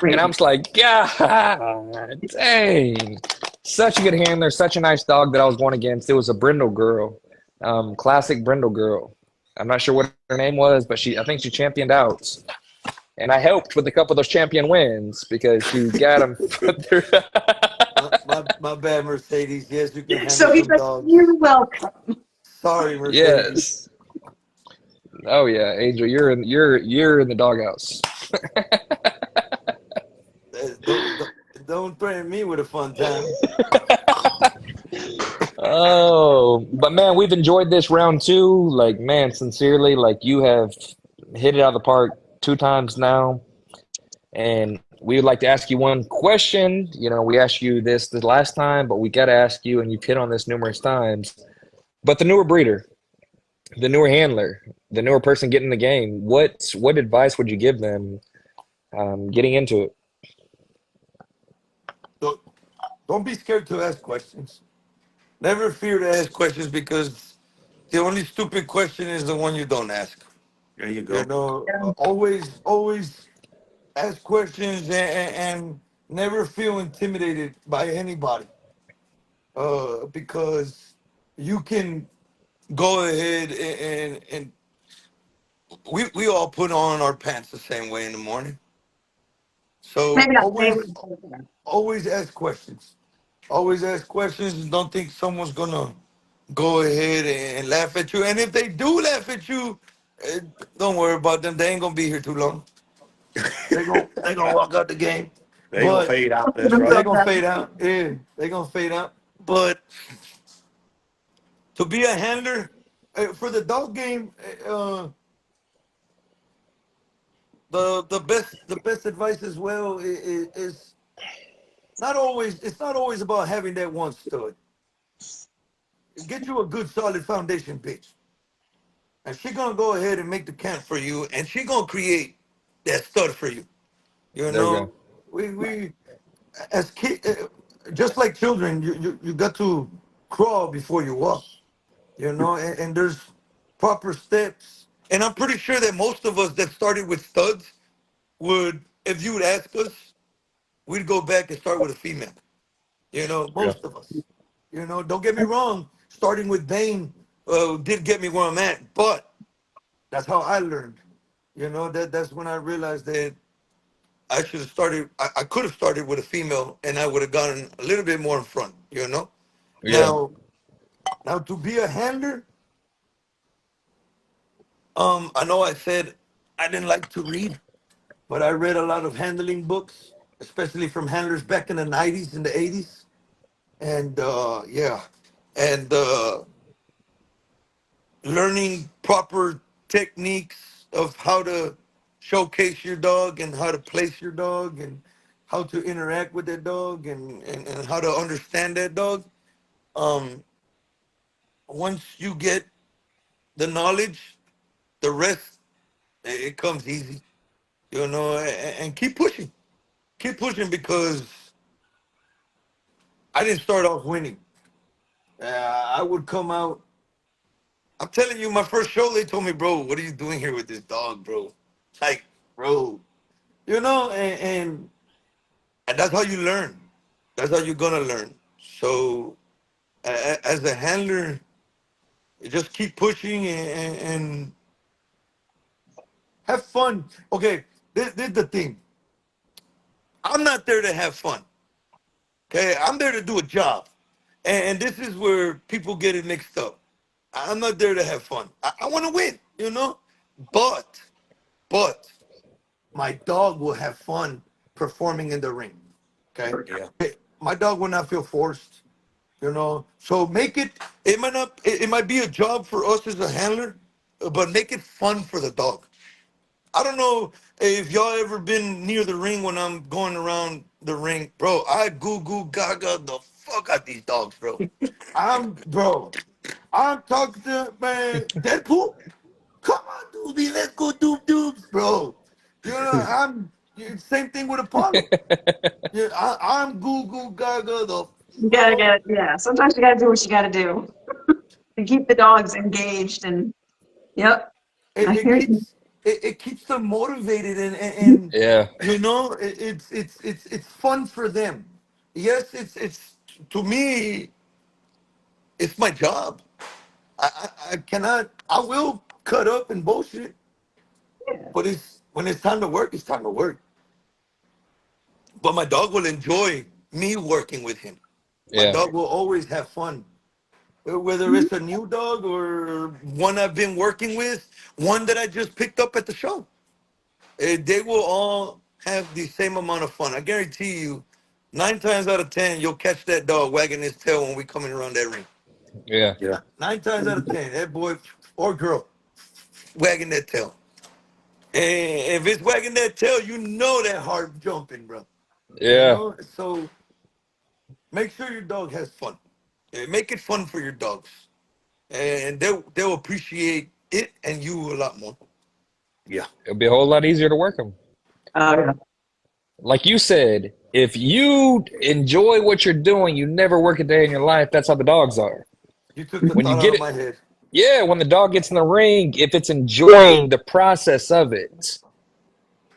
And I'm Great. just like, God dang. Such a good handler, such a nice dog that I was going against. It was a Brindle girl, classic Brindle girl. I'm not sure what her name was, but I think she championed outs. And I helped with a couple of those champion wins because she got them. My bad, Mercedes. Yes, you can handle So he's some like, dogs. you're welcome. Sorry, Mercedes. Yes. Oh yeah, Angel, you're in the doghouse. Don't threaten me with a fun time. Oh, but man, we've enjoyed this round two. Like, man, sincerely, like you have hit it out of the park 2 times now. And we would like to ask you one question. We asked you this the last time, but we got to ask you, and you've hit on this numerous times. But the newer breeder, the newer handler, the newer person getting in the game, what advice would you give them getting into it? So don't be scared to ask questions. Never fear to ask questions because the only stupid question is the one you don't ask. There you go. Always ask questions and never feel intimidated by anybody. Because you can go ahead and we all put on our pants the same way in the morning. So Maybe not. Maybe. always ask questions. Always ask questions and don't think someone's gonna go ahead and laugh at you. And if they do laugh at you, eh, don't worry about them. They ain't gonna be here too long. They gonna walk out the game. They gonna But fade out. For That's they right. gonna themselves. fade out. Yeah, they gonna fade out. But to be a handler for the dog game, the best advice as well is not always. It's not always about having that one stud. Get you a good solid foundation bitch, and she gonna go ahead and make the camp for you, and she gonna create that stud for you. You There we go. know, we as kid, just like children, you got to crawl before you walk. And there's proper steps. And I'm pretty sure that most of us that started with studs would, if you would ask us, we'd go back and start with a female. Yeah. Most of us. Don't get me wrong. Starting with Bane did get me where I'm at, but that's how I learned. That's when I realized that I should have started. I could have started with a female, and I would have gotten a little bit more in front. Yeah. Now, now to be a handler, I know I said I didn't like to read, but I read a lot of handling books, especially from handlers back in the '90s and the '80s. and yeah, and learning proper techniques of how to showcase your dog and how to place your dog and how to interact with that dog and how to understand that dog. Um, once you get the knowledge, the rest it comes easy, you know. And keep pushing because I didn't start off winning. I would come out. I'm telling you, my first show, they told me, bro, what are you doing here with this dog, bro? Like, bro, you know, and that's how you learn. That's how you're gonna learn. So, as a handler, you just keep pushing and have fun. Okay, this is the thing. I'm not there to have fun. Okay, I'm there to do a job, and this is where people get it mixed up. I'm not there to have fun. I want to win, you know, but but my dog will have fun performing in the ring. Okay, Yeah. my dog will not feel forced. You know, so make it. It might not. It might be a job for us as a handler, but make it fun for the dog. I don't know if y'all ever been near the ring when I'm going around the ring, bro. I goo goo gaga the fuck out these dogs, bro. Bro. I'm talking to man Deadpool. Come on, doobie, let's go doob doobs, bro. You know, same thing with Apollo. Yeah, I'm goo goo gaga the You gotta bro. get, yeah, sometimes you gotta do what you gotta do to keep the dogs engaged and, yep, it, I it hear you. keeps it keeps them motivated and Yeah. you know it's fun for them. Yes, it's to me it's my job. I cannot I will cut up and bullshit, Yeah, but it's when it's time to work, it's time to work. But my dog will enjoy me working with him. My Yeah. dog will always have fun. Whether it's a new dog or one I've been working with, one that I just picked up at the show. They will all have the same amount of fun. I guarantee you, 9 times out of 10, you'll catch that dog wagging his tail when we coming around that ring. Yeah. Yeah. 9 times out of 10, that boy or girl wagging that tail. And if it's wagging that tail, you know that heart jumping, bro. You Yeah. know? So make sure your dog has fun. Make it fun for your dogs. And they'll appreciate it and you a lot more. Yeah. It'll be a whole lot easier to work them. yeah. Like you said, if you enjoy what you're doing, you never work a day in your life. That's how the dogs are. You took the When you thought out get of it, my head. yeah, when the dog gets in the ring, if it's enjoying the process of it,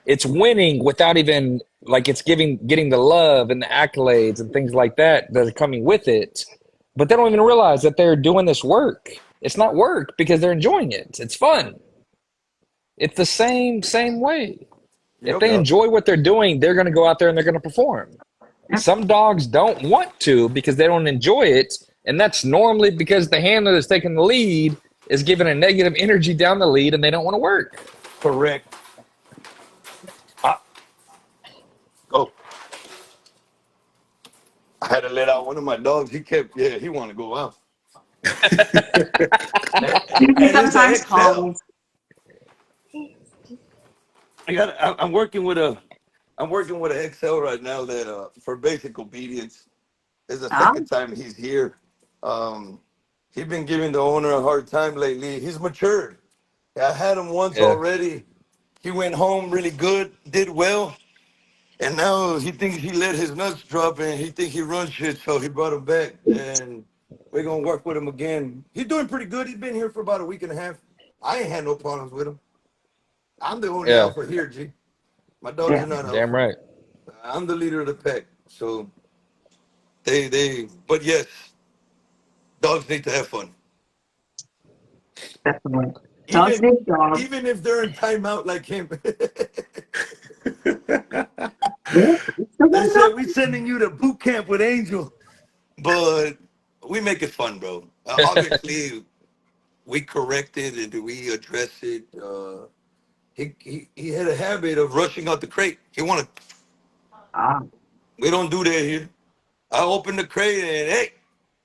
it's winning without even like it's getting the love and the accolades and things like that that are coming with it. But they don't even realize that they're doing this work. It's not work because they're enjoying it. It's fun. It's the same way. If Yep. they Yep. enjoy what they're doing, they're going to go out there and they're going to perform. Some dogs don't want to because they don't enjoy it, and that's normally because the handler that's taking the lead is giving a negative energy down the lead and they don't want to work. Correct. Ah, oh, I had to let out one of my dogs. He wanted to go out. And, He and it's an sometimes XL. calls. I'm working with I'm working with an XL right now that for basic obedience. It's the Ah, second time he's here. Um, he's been giving the owner a hard time lately. He's matured. I had him once Yeah, already. He went home really good, did well, and now he thinks he let his nuts drop and he thinks he runs shit. So he brought him back, and we're gonna work with him again. He's doing pretty good. He's been here for about a week and a half. I ain't had no problems with him. I'm the only yeah, alpha here, G. My dogs yeah, are not damn alpha. right. I'm the leader of the pack. So but yes, dogs need to have fun. definitely. Dogs Even need dogs. even if they're in timeout like him. Yeah, still They got said we dogs. sending you to boot camp with Angel, but we make it fun, bro. Obviously, we correct it and we address it. He had a habit of rushing out the crate. He wanted. Ah, We don't do that here. I open the crate and hey,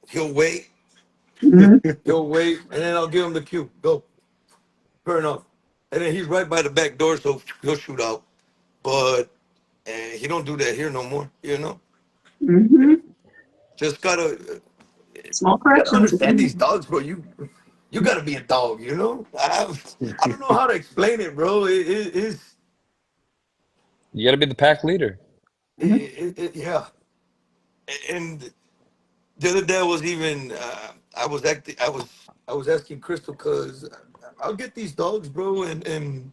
he'll wait. Mhm. He'll wait, and then I'll give him the cue. Go, turn off. And then he's right by the back door, so he'll shoot out. But he don't do that here no more. You know, Mhm. just gotta Small you gotta corrections. understand these dogs, bro. You gotta be a dog. You know, I don't know how to explain it, bro. You got to be the pack leader. Mhm. Yeah. And the other day I was even I was asking Crystal because I'll get these dogs, bro, and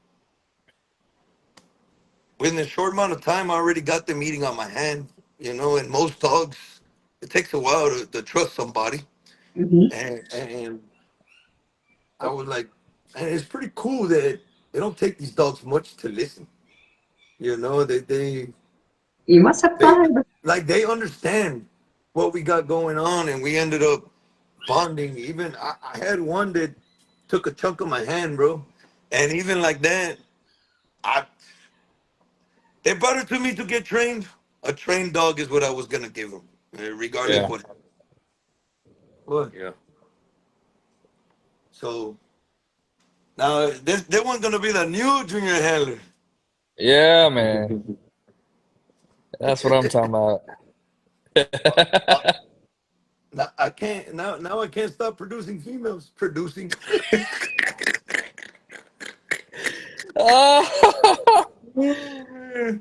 within a short amount of time I already got them eating on my hand, you know. And most dogs, it takes a while to trust somebody, Mhm. and I was like, and it's pretty cool that they don't take these dogs much to listen, you know. You must have They fun. like they understand what we got going on, and we ended up bonding. Even I had one that took a chunk of my hand, bro, and even like that, I they brought it to me to get trained. A trained dog is what I was gonna give him, regardless Yeah. what happened. What? Yeah. So now this one's gonna be the new junior handler. Yeah, man. That's what I'm talking about. Uh, now I can't now I can't stop producing females. Producing. Oh,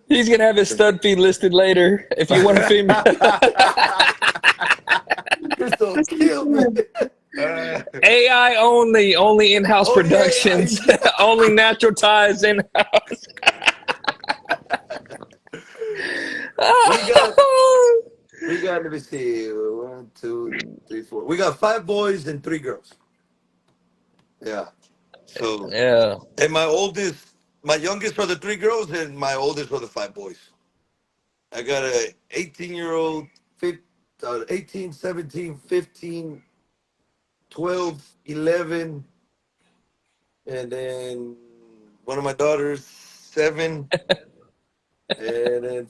he's gonna have his stud feed listed later if you want a female. Crystal killed me. AI only, only in-house Oh yeah, productions, only natural ties in-house. we got we got, let me see, one, two, three, four. We got 5 boys and 3 girls. Yeah. So, Yeah, and my youngest are the 3 girls, and my oldest are the 5 boys. I got a 18-year-old, 18, 17, 15, 12, 11, and then one of my daughters, 7, and then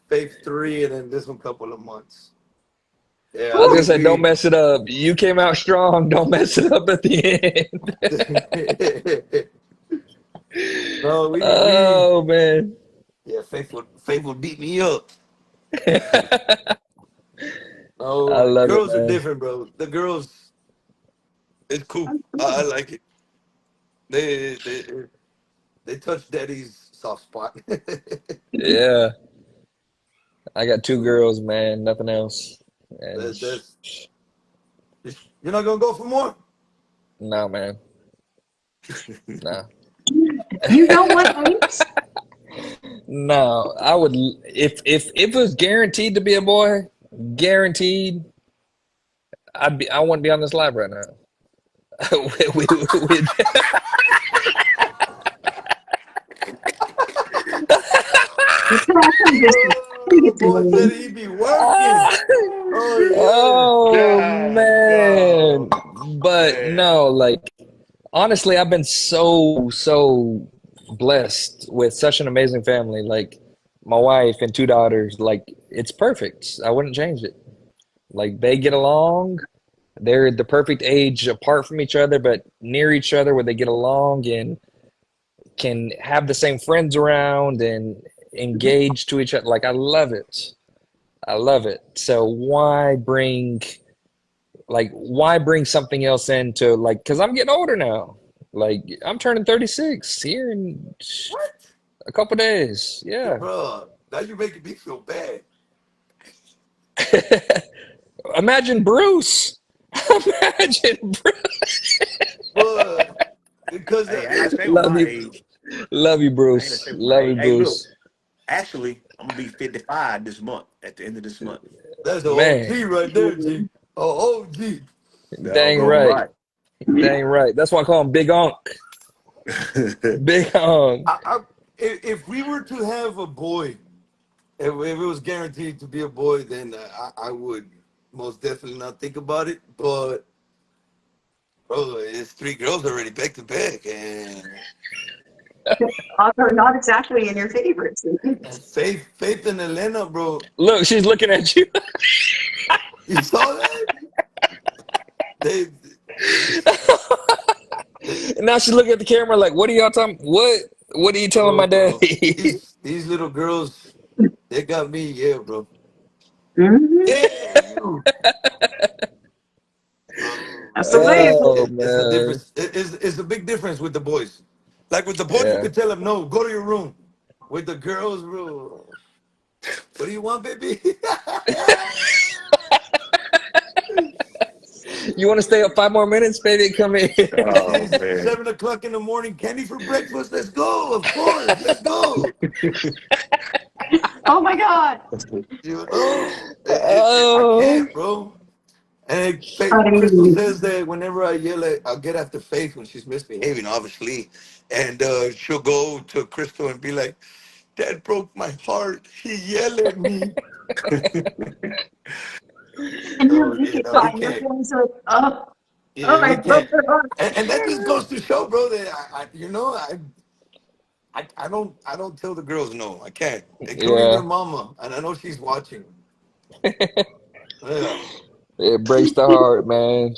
Faith 3, and then this one couple of months. I Yeah, was gonna say, don't we mess it up. You came out strong. Don't mess it up at the end. no, we Oh man, yeah, Faith would beat me up. I No, love it, girls are man. different, bro. The girls, it's cool. I like it. They they they touch daddy's soft spot. Yeah, I got two So girls, man. Nothing else. And that's you're not gonna go for more. no, man, no. You don't want eight? No, I would if it was guaranteed to be a boy, guaranteed, I wouldn't be on this live right now. We Oh, boy said he be working. Oh yeah. oh God, man, dog, but man. no, like honestly, I've been so blessed with such an amazing family. Like my wife and 2 daughters, like it's perfect. I wouldn't change it. Like they get along. They're the perfect age apart from each other, but near each other where they get along and can have the same friends around and engage to each other. Like I love it. I love it. So why bring something else into like because I'm getting older now. Like I'm turning 36 here in What? a couple days. Yeah. Bro, now you're making me feel bad. Imagine Bruce. Imagine Bruce. But because Hey, I ain't ashamed of Love my you. age. Love you, I ain't Bruce. ashamed of my Love age. you, Hey, look, Bruce. actually, I'm gonna be 55 this month. At the end of this month. that's the OG Man, right there, G. Oh, OG. dang Doggone right. right. Dang right. That's why I call him Big Unc. Big Unc. If we were to have a boy, if it was guaranteed to be a boy, then I would most definitely not think about it. But bro, it's 3 girls already back to back, and Although not exactly in your favorites. And Faith and Elena, bro. Look, she's looking at you. You saw that? They, they And now she's looking at the camera like, what are y'all talking? What are you telling my bro. daddy? These little girls, they got me, yeah, bro. Mhm. Yeah, you. Bro, That's the way. Oh it's a man. difference. It's a big difference with the boys. Like with the boys, you Yeah. could tell them, no, go to your room. With the girls, bro, what do you want, baby? You want to stay up 5 more minutes, baby? Come in. Oh It's man. 7 o'clock in the morning. Candy for breakfast. Let's go. Of course. Let's go. Oh my God. You know, I Oh. can't, bro. And Crystal Honey. says that whenever I yell at, I'll get after Faith when she's misbehaving, obviously. And she'll go to Crystal and be like, Dad broke my heart. He yelled at me. And So, you yeah, keep no, we fine. Your can't. feelings are, oh, oh, Yeah, I we broke can't. her heart. And that just goes to show, bro, that I don't tell the girls no. I can't, including their Yeah. mama. And I know she's watching. Yeah. It breaks the heart, man.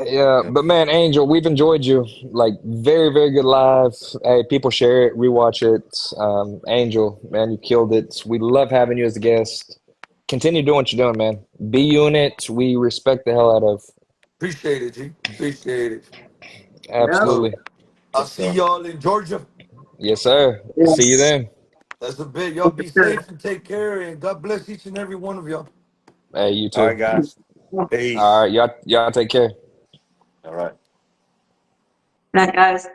Yeah, Yeah. but man, Angel, we've enjoyed you. Like very, very good live. Hey, people share it, rewatch it. Angel, man, you killed it. We love having you as a guest. Continue doing what you're doing, man. B Unit, we respect the hell out of. Appreciate it, G. Appreciate it. Yep. So Absolutely. I'll see y'all in Georgia. Yes, sir. See you Yes. then. That's a bit. Y'all For be sure. safe and take care. And God bless each and every one of y'all. Hey, you All right, too. guys. All Peace. right, y'all take care. All right. That guys.